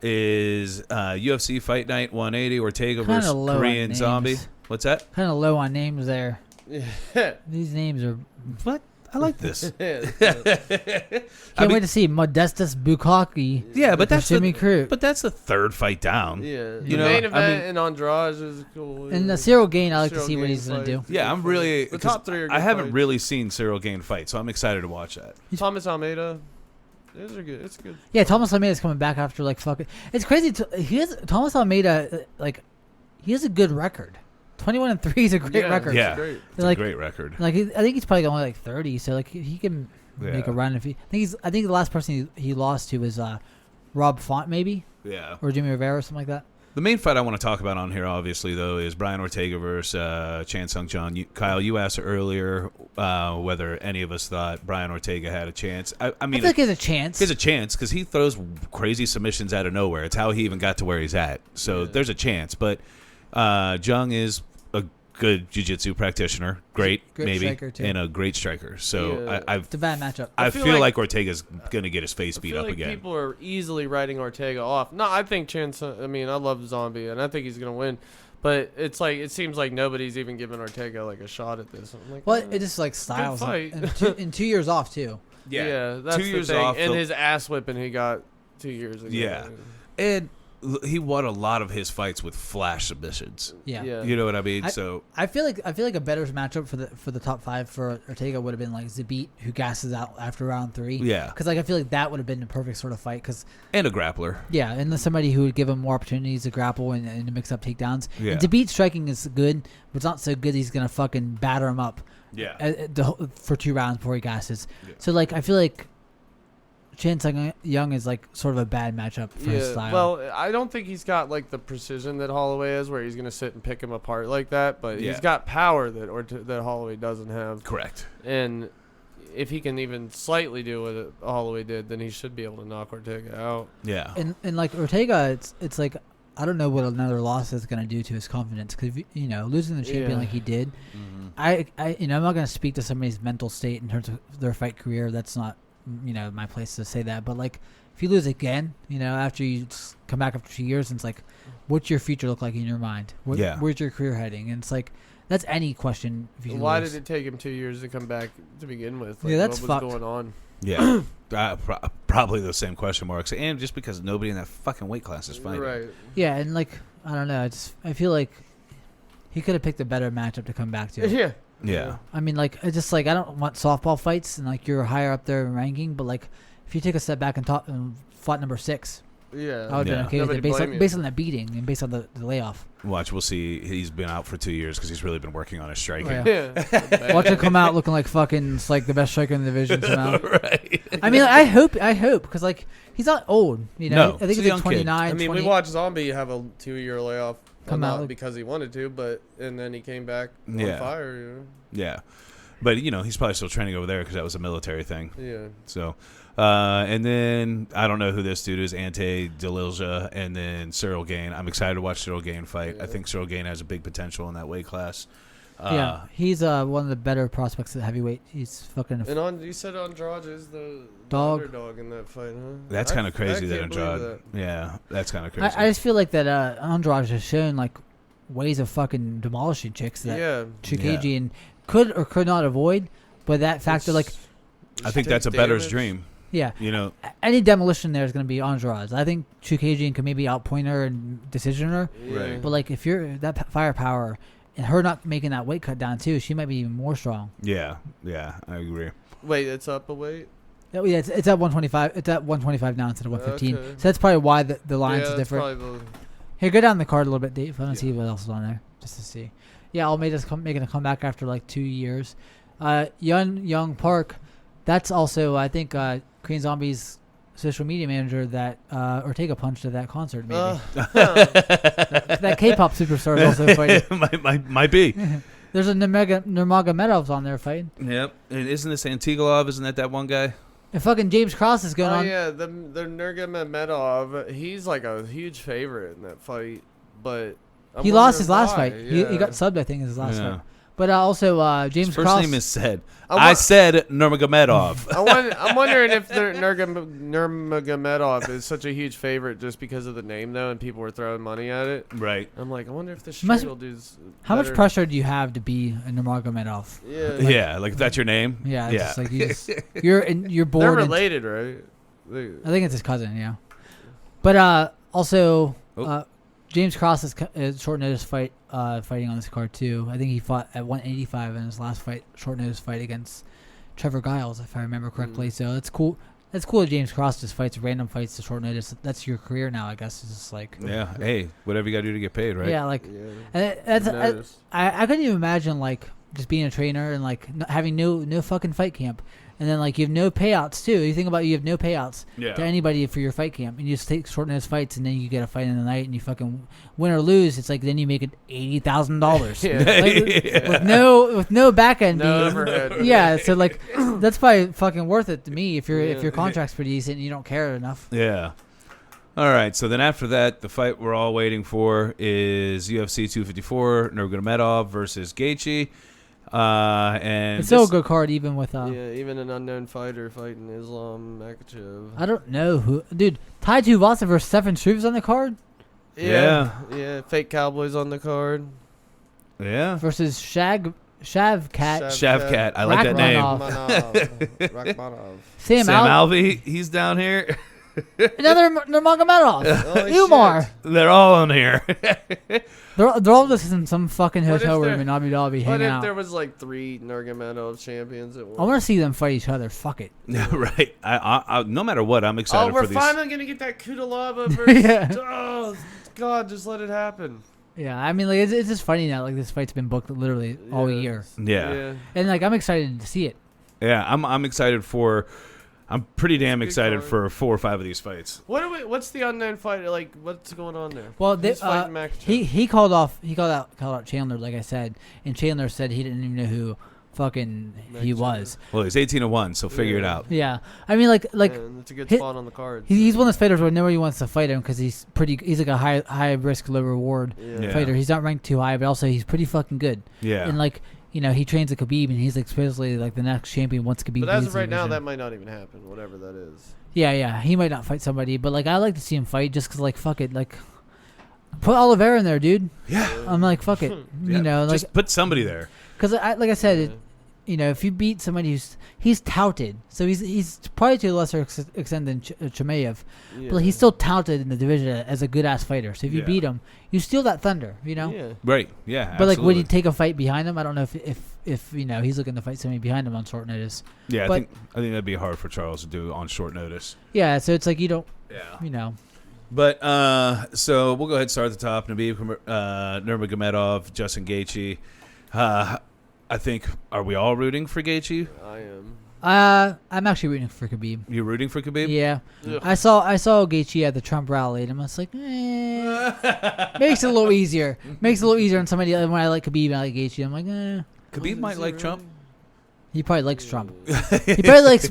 is UFC Fight Night 180, Ortega versus Korean Zombie. What's that? Kind of low on names there. Yeah. These names are What? I like this. Can't wait to see Modestus Bukaki. Yeah, but that's Jimmy Crute. But that's the third fight down. Yeah. You know, main I event mean- and Andrade is cool. And the Cyril Gain, I like to Cyril see what Gain he's going to fight. do. Yeah, I'm really. The 'cause top 3 are good I haven't fights. really seen Cyril Gain fight, so I'm excited to watch that. Thomas Almeida. Those are good. It's good. Yeah, Thomas Almeida's coming back after fucking. It's crazy. Thomas Almeida, he has a good record. 21-3 is a great record. Yeah, great. it's a great record. I think he's probably only 30, so he can make a run if he. I think the last person he lost to was Rob Font maybe, Yeah. or Jimmy Rivera or something like that. The main fight I want to talk about on here, obviously, though, is Brian Ortega versus Chan Sung Jung. Kyle, you asked earlier whether any of us thought Brian Ortega had a chance. I mean, I feel like he has a chance. he has a chance because he throws crazy submissions out of nowhere. It's how he even got to where he's at. So there's a chance. But Jung is a good jiu-jitsu practitioner, great maybe, striker, too. and a great striker. So It's a bad matchup. I feel feel like- like Ortega's going to get his face I beat feel up like again. people are easily writing Ortega off. No, I think I love Zombie, and I think he's gonna win. But it seems like nobody's even giving Ortega a shot at this. I'm like, Well, it just styles him. fight. And 2 years off too. yeah, that's 2 the years thing. off. And his ass whipping he got 2 years ago. Yeah. And he won a lot of his fights with flash submissions. Yeah. You know what I mean? So I feel like a better matchup for the top 5 for Ortega would have been Zabit, who gasses out after round 3. Yeah. Because I feel like that would have been the perfect sort of fight. and a grappler. Yeah, and somebody who would give him more opportunities to grapple and to mix up takedowns. Yeah. And Zabit striking is good, but it's not so good he's gonna fucking batter him up. Yeah. For 2 rounds before he gasses. Yeah. So I feel like Chan Sung Jung is sort of a bad matchup for his style. Well, I don't think he's got the precision that Holloway is, where he's gonna sit and pick him apart like that. But Yeah. he's got power that Holloway doesn't have. Correct. And if he can even slightly do what Holloway did, then he should be able to knock Ortega out. Yeah. And Ortega, it's I don't know what another loss is gonna do to his confidence, because losing the champion like he did, I'm not gonna speak to somebody's mental state in terms of their fight career. That's not my place to say that, but if you lose again, after you come back after 2 years, and it's like, what's your future look like in your mind? Where's your career heading? And it's like, that's any question. If you Why lose. did it take him 2 years to come back to begin with? Yeah, that's what was fucked. going on? Yeah, probably the same question marks, and just because nobody in that fucking weight class is fighting. Right. Yeah, and like, I don't know. I feel like he could have picked a better matchup to come back to. Yeah. I mean, like, it's just like, I don't want softball fights, and like you're higher up there in ranking, but like, if you take a step back and fought number 6. Yeah. I would have been okay with it Nobody based on that beating and based on the layoff. Watch, we'll see. He's been out for 2 years because he's really been working on his striking. Oh, Yeah. Watch him come out looking like fucking like the best striker in the division somehow. Right. I mean, I hope, because like he's not old. No, I think he's a he's young like kid. 29. I mean, 20. we watched Zombie have a 2-year layoff. Come Not out like- because he wanted to, and then he came back on Yeah. fire. Yeah. But, he's probably still training over there because that was a military thing. Yeah. So, and then I don't know who this dude is, Ante Delilja, and then Cyril Gane. I'm excited to watch Cyril Gane fight. Yeah. I think Cyril Gane has a big potential in that weight class. Yeah, he's one of the better prospects at heavyweight. He's fucking And you said Andrade is the Dog. underdog in that fight, huh? That's kind of crazy that can't believe Andrade. Yeah, that's kind of crazy. I just feel like that Andrade has shown like ways of fucking demolishing chicks that Yeah. Chukagian could or could not avoid, but that factor, like, I think that's a bettor's dream. yeah, any demolition there is going to be Andrade's. I think Chukagian can maybe outpoint her and decision her, Right. but like if you're that firepower and her not making that weight cut down too, she might be even more strong. Yeah, I agree. Wait, it's up a weight? Oh, yeah, it's at 125. It's at 125 now instead of 115. Okay. So that's probably why the lines Yeah, are that's different. probably Here, go down the card a little bit, Dave. I want to see what else is on there, just to see. Yeah, Almeida's making a comeback after like 2 years. Young Park, that's also, I think, Korean Zombie's social media manager that, or take a punch to that concert, maybe. That K-pop superstar is also fighting. might be. There's a Nurmagomedov's on there fighting. Yep. And isn't this Antigolov? Isn't that one guy? And fucking James Cross is going on. yeah, the Nurmagomedov, he's like a huge favorite in that fight, but He lost his last why. fight. Yeah. He got subbed, I think, in his last Yeah. fight. But also James His first Cross. name is said. I said Nurmagomedov. I'm wondering if the Nurmagomedov is such a huge favorite just because of the name, though, and people were throwing money at it. Right. I'm like, I wonder if the Must- Striegel dude's How much better. pressure do you have to be a Nurmagomedov? Yeah, Yeah, like if that's your name. Yeah, it's Yeah. just like you're bored. they're and- related, right? I think it's his cousin, yeah. But also, Oh. James Cross is short notice fighting on this card too. I think he fought at 185 in his last fight, short notice fight against Trevor Giles, if I remember correctly. So it's cool. It's cool that James Cross just fights random fights to short notice. That's your career now, I guess. It's just like Yeah. Hey, whatever you got to do to get paid, right? yeah, like Yeah. and I couldn't even imagine like just being a trainer and like having no fucking fight camp. And then, like, you have no payouts, too. You think about it, you have no payouts Yeah. to anybody for your fight camp. And you just take short notice fights, and then you get a fight in the night, and you fucking win or lose. It's like then you make it $80,000. Yeah. Like, with no back end. No overhead. Yeah, so, like, that's probably fucking worth it to me if Yeah. your contract's pretty decent and you don't care enough. Yeah. All right. So then after that, the fight we're all waiting for is UFC 254, Nurmagomedov versus Gaethje. And It's still a good card, even with... Yeah, even an unknown fighter fighting Islam Makhachev. I don't know who... Dude, Tai Tuivasa versus Stefan Struve's on the card? Yeah, fake Cowboys on the card. Yeah. Versus Shavkat. Shavkat. I like that name. Rachmanov. Sam Alvey, he's down here. Another Nurmagomedov. Holy Umar. They're all on here. They're all just in some fucking What if hotel room they're- in Abu Dhabi What hanging if out. there was like 3 Nurmagomedov champions at I once? want to see them fight each other. Fuck it. Right. I no matter what, I'm excited Oh, we're for these. finally gonna get that Kudalaba versus. Yeah. Oh God, just let it happen. Yeah, I mean, like it's just funny now. Like this fight's been booked literally all Yeah. year, Yeah. and like I'm excited to see it. Yeah. I'm excited for. I'm pretty damn Big excited card. for 4 or 5 of these fights. What's the unknown fighter like? What's going on there? Well, Who's fighting Makhachev? he called out Chandler, like I said, and Chandler said he didn't even know who fucking he Makhachev. was. Well, he's 18-1, so figure it Yeah. out. Yeah, I mean, like Man, it's a good he- spot on the card. he's one of those fighters where nobody wants to fight him because he's like a high risk, low reward Yeah. fighter. He's not ranked too high, but also he's pretty fucking good. Yeah. And like, you know, he trains at Khabib, and he's like supposedly like the next champion once Khabib. But as leaves of the right now, division. that might not even happen. Whatever that is. Yeah, he might not fight somebody, but like I like to see him fight just because like fuck it, like put Oliveira in there, dude. Yeah. I'm like fuck it, Yeah, you know, like just put somebody there. because like I said, you know, if you beat somebody he's touted, so he's probably to a lesser extent than Chimaev, but he's still touted in the division as a good ass fighter. So if you beat him, you steal that thunder, you know. Yeah. Right. Yeah. But like, would you take a fight behind him? I don't know if you know he's looking to fight somebody behind him on short notice. Yeah, but, I think that'd be hard for Charles to do on short notice. Yeah, so it's like you don't. Yeah. You know. But so we'll go ahead and start at the top. Nabib Nurmagomedov, Justin Gaethje. I think, are we all rooting for Gaethje? I am. I'm actually rooting for Khabib. You rooting for Khabib? Yeah. Ugh. I saw Gaethje at the Trump rally, and I was like, makes it a little easier. Makes it a little easier on somebody when I like Khabib and I like Gaethje. I'm like, Khabib might like Trump. He probably likes Trump. He probably likes.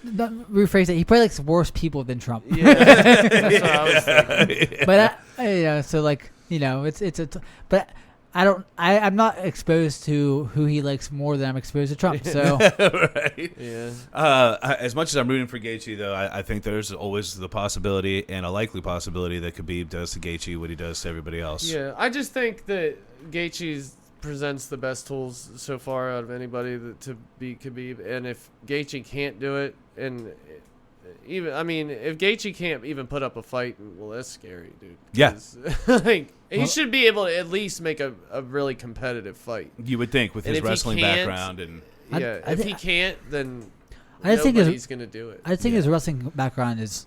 Rephrase it. He probably likes worse people than Trump. Yeah, that's what I was thinking. But you know, so like you know, but I'm not exposed to who he likes more than I'm exposed to Trump. So Right. Yeah. As much as I'm rooting for Gaethje, though, I think there's always the possibility and a likely possibility that Khabib does to Gaethje what he does to everybody else. Yeah, I just think that Gaethje presents the best tools so far out of anybody to beat Khabib, and if Gaethje can't do it, and even if Gaethje can't even put up a fight, well, that's scary, dude. Yeah. Like he should be able to at least make a really competitive fight. You would think with And his if he wrestling can't- background and Yeah, if he can't, then I just think nobody's gonna do it. I think his wrestling background is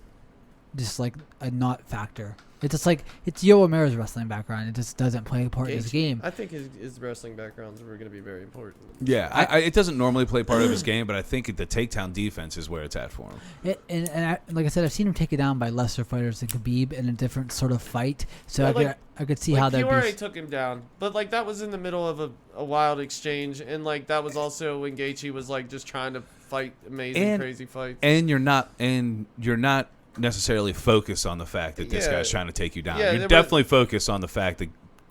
just like a not factor. It's just like it's Yo O'Mara's wrestling background. It just doesn't play a part in his game. I think his wrestling backgrounds were going to be very important. yeah, it doesn't normally play part of his game, but I think the takedown defense is where it's at for him. And like I said, I've seen him take it down by lesser fighters than Khabib in a different sort of fight. So Well, I could see how that Fiore be. took him down, but like that was in the middle of a wild exchange, and like that was also when Gaethje was like just trying to fight amazing, crazy fights. And you're not necessarily focused on the fact that this guy's trying to take you down. Yeah, you're definitely focused on the fact that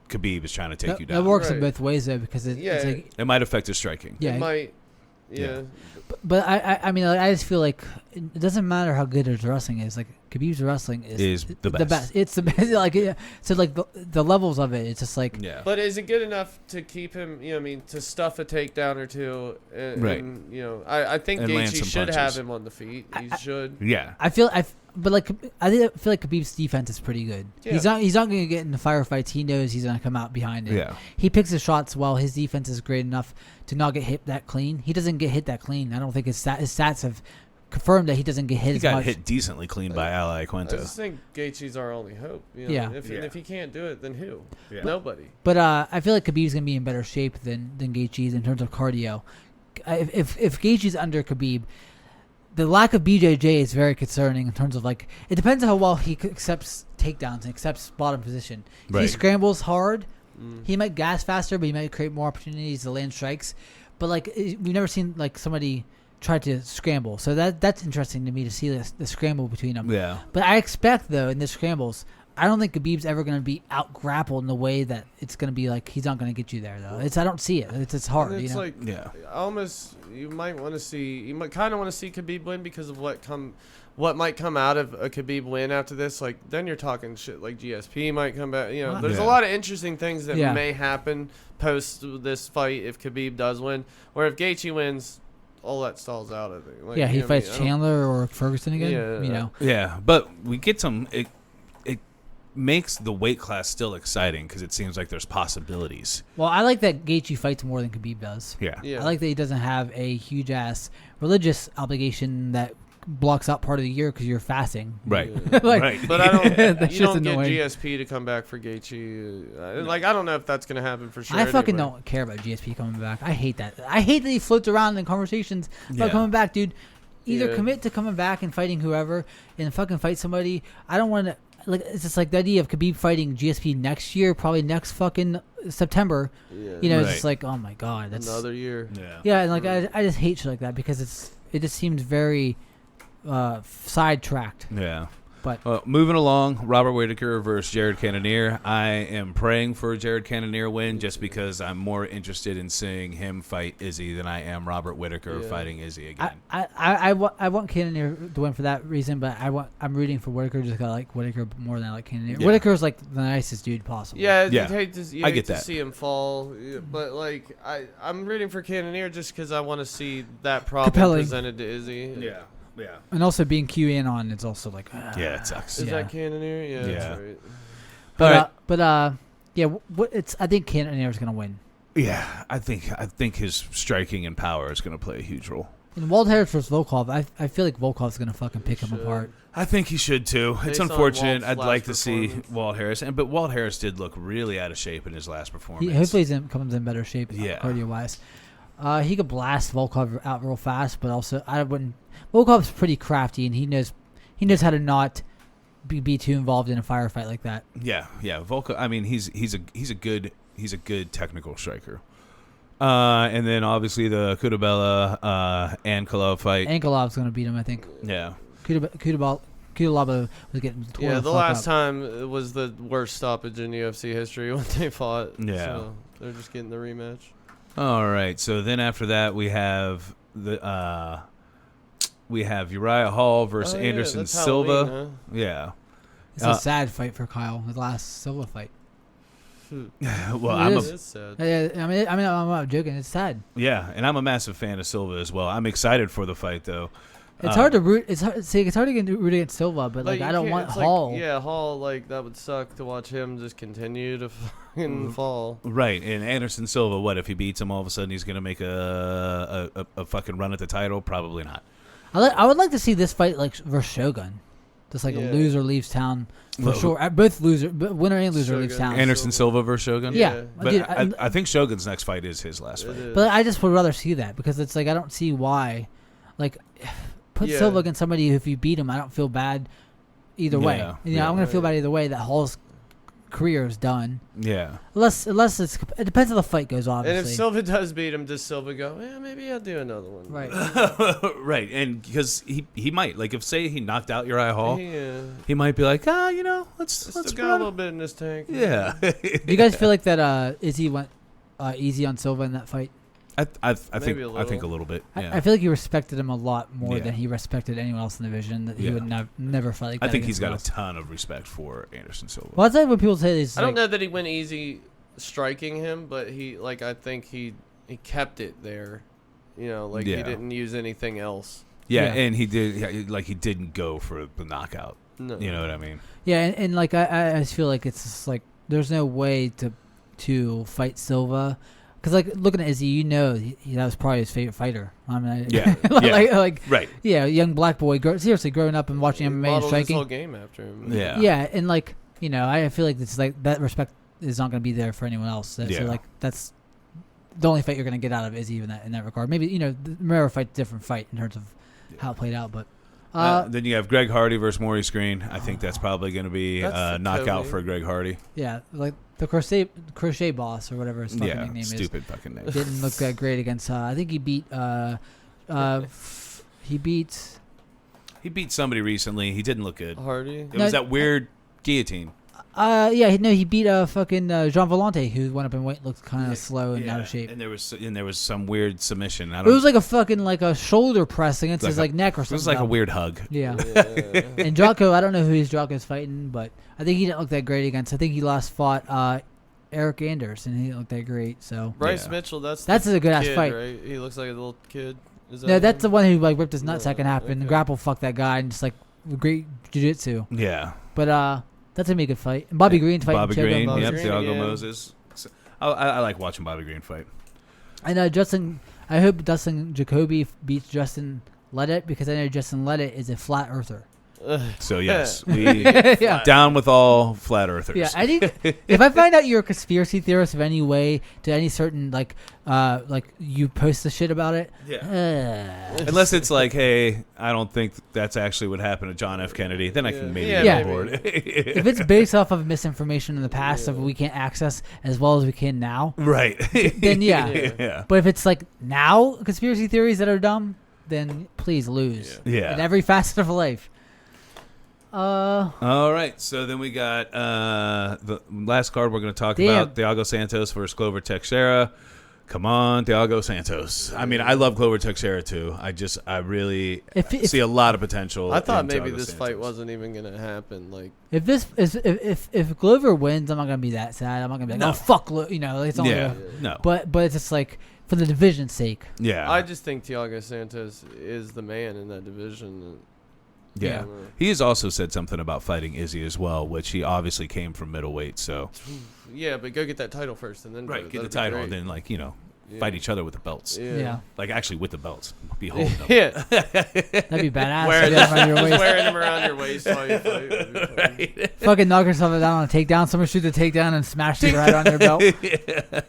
Khabib is trying to take you down. That works in both ways though, because it's like It might affect his striking. yeah. It might, Yeah. But I mean, like, I just feel like it doesn't matter how good his wrestling is. Like Khabib's wrestling is the best. It's the best. Like so, like the levels of it. It's just like Yeah. But is it good enough to keep him? To stuff a takedown or two. And, Right. And, I think And land Gaethje some should punches. have him on the feet. He should. Yeah. But like I feel like Khabib's defense is pretty good. Yeah. He's not going to get into firefights. He knows he's going to come out behind it. Yeah. He picks his shots well. His defense is great enough to not get hit that clean. He doesn't get hit that clean. I don't think his stats have confirmed that he doesn't get hit He as got much. hit decently clean by Ali I Quinto. just think Gaethje's our only hope. Yeah. And if he can't do it, then who? Yeah. Nobody. But I feel like Khabib's going to be in better shape than Gaethje's in terms of cardio. If Gaethje's under Khabib, the lack of BJJ is very concerning in terms of like it depends on how well he accepts takedowns and accepts bottom position. If he Right. scrambles hard, he might gas faster, but he might create more opportunities to land strikes. But like we've never seen like somebody try to scramble, so that's interesting to me to see the scramble between them. Yeah. But I expect though in the scrambles, I don't think Khabib's ever going to be out grappled in a way that it's going to be like he's not going to get you there though. I don't see it. It's hard. And it's like Yeah. almost you might kind of want to see Khabib win because of what might come out of a Khabib win after this. Like then you're talking shit like GSP might come back. There's a lot of interesting things that may happen post this fight if Khabib does win, or if Gaethje wins. All that stalls out. I think. Like, he fights Chandler or Ferguson again. Yeah. Yeah, but we get some. It makes the weight class still exciting because it seems like there's possibilities. Well, I like that Gaethje fights more than Khabib does. Yeah. I like that he doesn't have a huge ass religious obligation that blocks out part of the year because you're fasting. Right. Like, But I don't. That's You just don't get annoying. GSP to come back for Gaethje. Like I don't know if that's gonna happen for sure. I fucking anyway. don't care about GSP coming back. I hate that. I hate that he floats around in conversations about Yeah. coming back, dude. Either Yeah. commit to coming back and fighting whoever and fucking fight somebody. I don't want to. Like it's just like the idea of Khabib fighting GSP next year, probably next fucking September. Yeah. It's Right. just like, oh my god, that's Another year. Yeah. yeah. And like I just hate shit like that because it just seems very sidetracked. Yeah. But moving along, Robert Whittaker versus Jared Cannonier. I am praying for a Jared Cannonier win just because I'm more interested in seeing him fight Izzy than I am Robert Whittaker fighting Izzy again. I want Cannonier to win for that reason, but I'm rooting for Whittaker just because I like Whittaker more than I like Cannonier. Yeah. Whittaker's like the nicest dude possible. Yeah, Yeah. you I hate get to that. see him fall, but like I'm rooting for Cannonier just because I want to see that problem Compelling. presented to Izzy. Yeah. And also being QN on, it's also like Yeah, it sucks. Is Yeah. that Cannonier? Yeah, Yeah. that's right. But I think Cannonier's gonna win. Yeah, I think his striking and power is going to play a huge role. And Walt Harris versus Volkov, I feel like Volkov's gonna fucking pick him Should. apart. I think he should too. It's Based on unfortunate. Walt's I'd last like to see performance. Walt Harris, but Walt Harris did look really out of shape in his last performance. Hopefully he comes in better shape Yeah. cardio wise. He could blast Volkov out real fast, but also I wouldn't. Volkov's pretty crafty, and he knows how to not be too involved in a firefight like that. Yeah. Volkov. I mean, he's a good technical striker. And then obviously the Kudabella Ankalov fight. Ankalov's gonna beat him, I think. Yeah. Kudalaba was getting torn Yeah, the the fuck last up. time it was the worst stoppage in UFC history when they fought. Yeah. So they're just getting the rematch. All right. So then after that we have Uriah Hall versus Oh, yeah, Anderson that's Silva. Halloween, Yeah. It's a sad fight for Kyle. His last Silva fight. huh? Well, It I'm is. It is sad. I mean, I'm not joking. It's sad. and I'm a massive fan of Silva as well. I'm excited for the fight though. It's hard to root. It's hard to get root against Silva, but like you I don't can't- want it's Hall. Like, yeah, Hall. Like that would suck to watch him just continue to fucking fall. Right, and Anderson Silva, what if he beats him? All of a sudden, he's gonna make a fucking run at the title? Probably not. I would like to see this fight like versus Shogun. Just like Yeah. a loser leaves town for Well, sure. Winner and loser leaves Shogun. town. Anderson Silva versus Shogun. Yeah, But dude, I think Shogun's next fight is his last It fight. is. but I just would rather see that because it's like I don't see why. Like, put Yeah. Silva against somebody who if you beat him, I don't feel bad either way. Yeah, I'm gonna feel right. bad either way. That Hall's career is done. Yeah. Unless it depends how the fight goes. And if Obviously, Silva does beat him, does Silva go? Yeah, maybe I'll do another one. right? Right, and because he might like if say he knocked out Uriah Hall, Yeah. he might be like let's Still got a run. little bit in this tank. Yeah. Do you guys feel like that Izzy went easy on Silva in that fight? I think Maybe a I think a little. little bit. I Yeah. feel like he respected him a lot more Yeah. than he respected anyone else in the division. That he Yeah. would never fight like that. I think he's against got a someone else. ton of respect for Anderson Silva. Well, that's like when people say this. I don't know that he went easy striking him, but I think he kept it there. You know, like Yeah. he didn't use anything else. Yeah, Yeah. and he didn't go for the knockout. No. You know what I mean? Yeah, and like I just feel like it's just like there's no way to fight Silva. Because like looking at Izzy, that was probably his favorite fighter. I mean, Yeah. like Right. yeah, young black boy, seriously growing up and watching MMA and Modeled his striking. whole game after him. Yeah. Yeah, and like I feel like it's like that respect is not going to be there for anyone else. So, Yeah. like that's the only fight you're going to get out of Izzy in that regard. Maybe the Romero fight's a different fight in terms of how it played out, but Then you have Greg Hardy versus Maurice Green. I think that's probably going to be That's a for knockout Cody. for Greg He yeah, like the crochet boss or whatever his fucking Yeah, nickname is. stupid fucking name. Didn't look that great against. I think he beat. He beat. He beat somebody recently. He didn't look good. Hardy. It No, was that weird guillotine. He beat fucking Jean Volante, who went up in weight, looked kind of slow and out of shape. And there was some weird submission. It was like a fucking like a shoulder press against Like his a- like neck or it something. was like a dumb. weird hug. Yeah. Yeah. And Jocko, I don't know who Jocko's fighting, but I think he didn't look that great against. I think he last fought Eric Anders, and he didn't look that great. So Bryce Yeah. Mitchell. That's a good ass kid, fight. right? He looks like a little kid. Is No, that's the him? one who like ripped his No, nutsack in half and okay. grapple fucked that guy and just like great jiu-jitsu. Yeah. But that's gonna be a good fight. And Bobby Green fighting Bobby Shogun. Green. Bobby Yep. Green, Thiago yeah. Moses. So, I like watching Bobby Green fight. And Justin, I hope Dustin Jacoby beats Justin Ledet because I know Justin Ledet is a flat earther. So yes, we Yeah. down with all flat earthers. Yeah, I need. If I find out you're a conspiracy theorist of any way to any certain like you post the shit about it. Yeah. Unless it's like, hey, I don't think that's actually what happened to John F. Kennedy, then I can maybe Yeah, get maybe. on board. If it's based off of misinformation in the past that we can't access as well as we can now, Right. then yeah. Yeah. But if it's like now conspiracy theories that are dumb, then please lose. Yeah. In every facet of life. All right, so then we got the last card we're going to talk about: Thiago Santos versus Glover Teixeira. Come on, Thiago Santos. I mean, I love Glover Teixeira too. I really see a lot of potential. I thought in maybe Thiago this Santos. fight wasn't even gonna happen. Like, if Glover wins, I'm not gonna be that sad. I'm not gonna be like, oh fuck, you know, it's only no. But it's just like for the division's sake. Yeah, I just think Thiago Santos is the man in that division. Yeah. He has also said something about fighting Izzy as well, which he obviously came from middleweight. So yeah, but go get that title first, and then get the title, and then fight each other with the belts. Yeah. Like actually with the belts. Be holding them. Yeah. That'd be badass. Wearing them around your waist while you fight. Right. Fucking knock yourself down on a takedown. Someone shoot the takedown and smash the right on your belt. Yeah.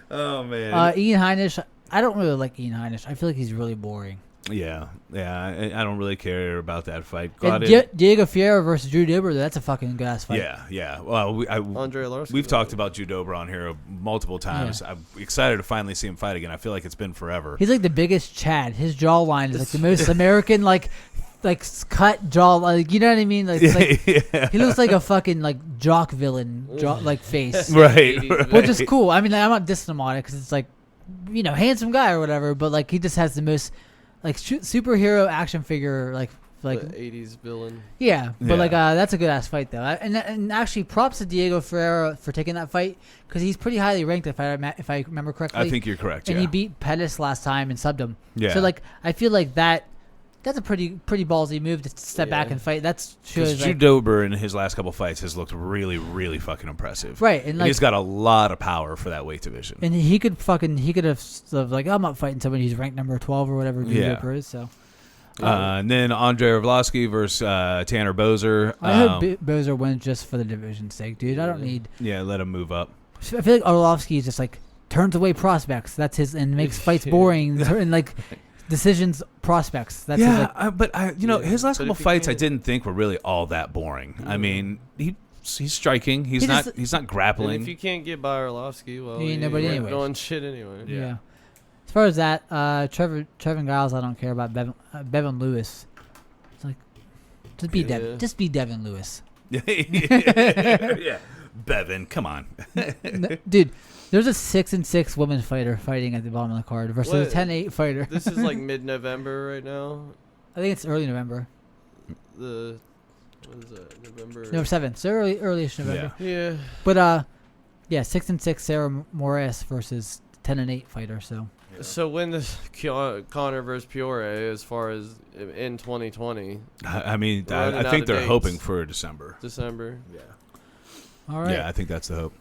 Oh man. Ian Heinisch. I don't really like Ian Heinisch. I feel like he's really boring. Yeah. I don't really care about that fight. And Diego Fierro versus Drew Dober. That's a fucking good ass fight. Yeah. Well, Andre Larson. We've talked about Drew Dober on here multiple times. Yeah. I'm excited to finally see him fight again. I feel like it's been forever. He's like the biggest Chad. His jawline is like the most American like cut jaw. Like, you know what I mean? Like, he looks like a fucking like jock villain like face. Right. Which is cool. I mean, I'm not dissing him on it because it's like, you know, handsome guy or whatever. But like, he just has the most like superhero action figure like the 80s villain. Yeah, but like that's a good ass fight though. And actually props to Diego Ferreira for taking that fight because he's pretty highly ranked if I remember correctly. I think you're correct. And he beat Pettis last time and subbed him. Yeah. So like I feel like that's a pretty ballsy move to step back and fight. That's shows Drew Dober in his last couple fights has looked really, really fucking impressive. Right, and like, he's got a lot of power for that weight division. And he could have like, I'm not fighting somebody who's ranked number 12 or whatever Drew Dober is. So. And then Andre Arlovsky versus Tanner Bozer. I hope Bozer wins just for the division's sake, dude. I don't need. Yeah, let him move up. I feel like Arlovsky is just like turns away prospects. That's his and makes fights boring and like. Decisions, prospects. That's his last couple fights I didn't think were really all that boring. I mean, he's striking. He's not grappling. And if you can't get by Arlovsky, well, you ain't nobody anyway. Doing shit anyway. Yeah. As far as that, Trevin Giles, I don't care about. Bevan Lewis. It's like, just be Devin Lewis. Yeah. Bevan, come on, dude. There's a 6-6 women's fighter fighting at the bottom of the card versus a 10-8 fighter. This is like mid-November right now. I think it's early November. What is that? November 7th. So early-ish November. Yeah. But 6-6 Sarah Moraes versus 10-8 fighter. So when does Connor versus Peoria as far as in 2020? I mean, I think they're hoping for December. Yeah. All right. Yeah, I think that's the hope.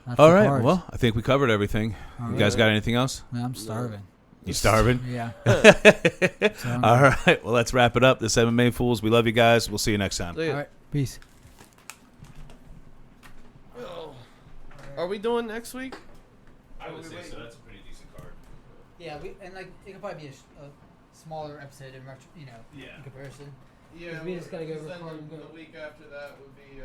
That's all right. Well, I think we covered everything. All you guys got anything else? Man, I'm starving. You starving? Yeah. All right. Well, let's wrap it up. The MMA Fools. We love you guys. We'll see you next time. All right. Peace. Are we doing next week? I would say so. That's a pretty decent card. Yeah, it could probably be a smaller episode in comparison. Yeah. We just gotta go record. The week after that would be.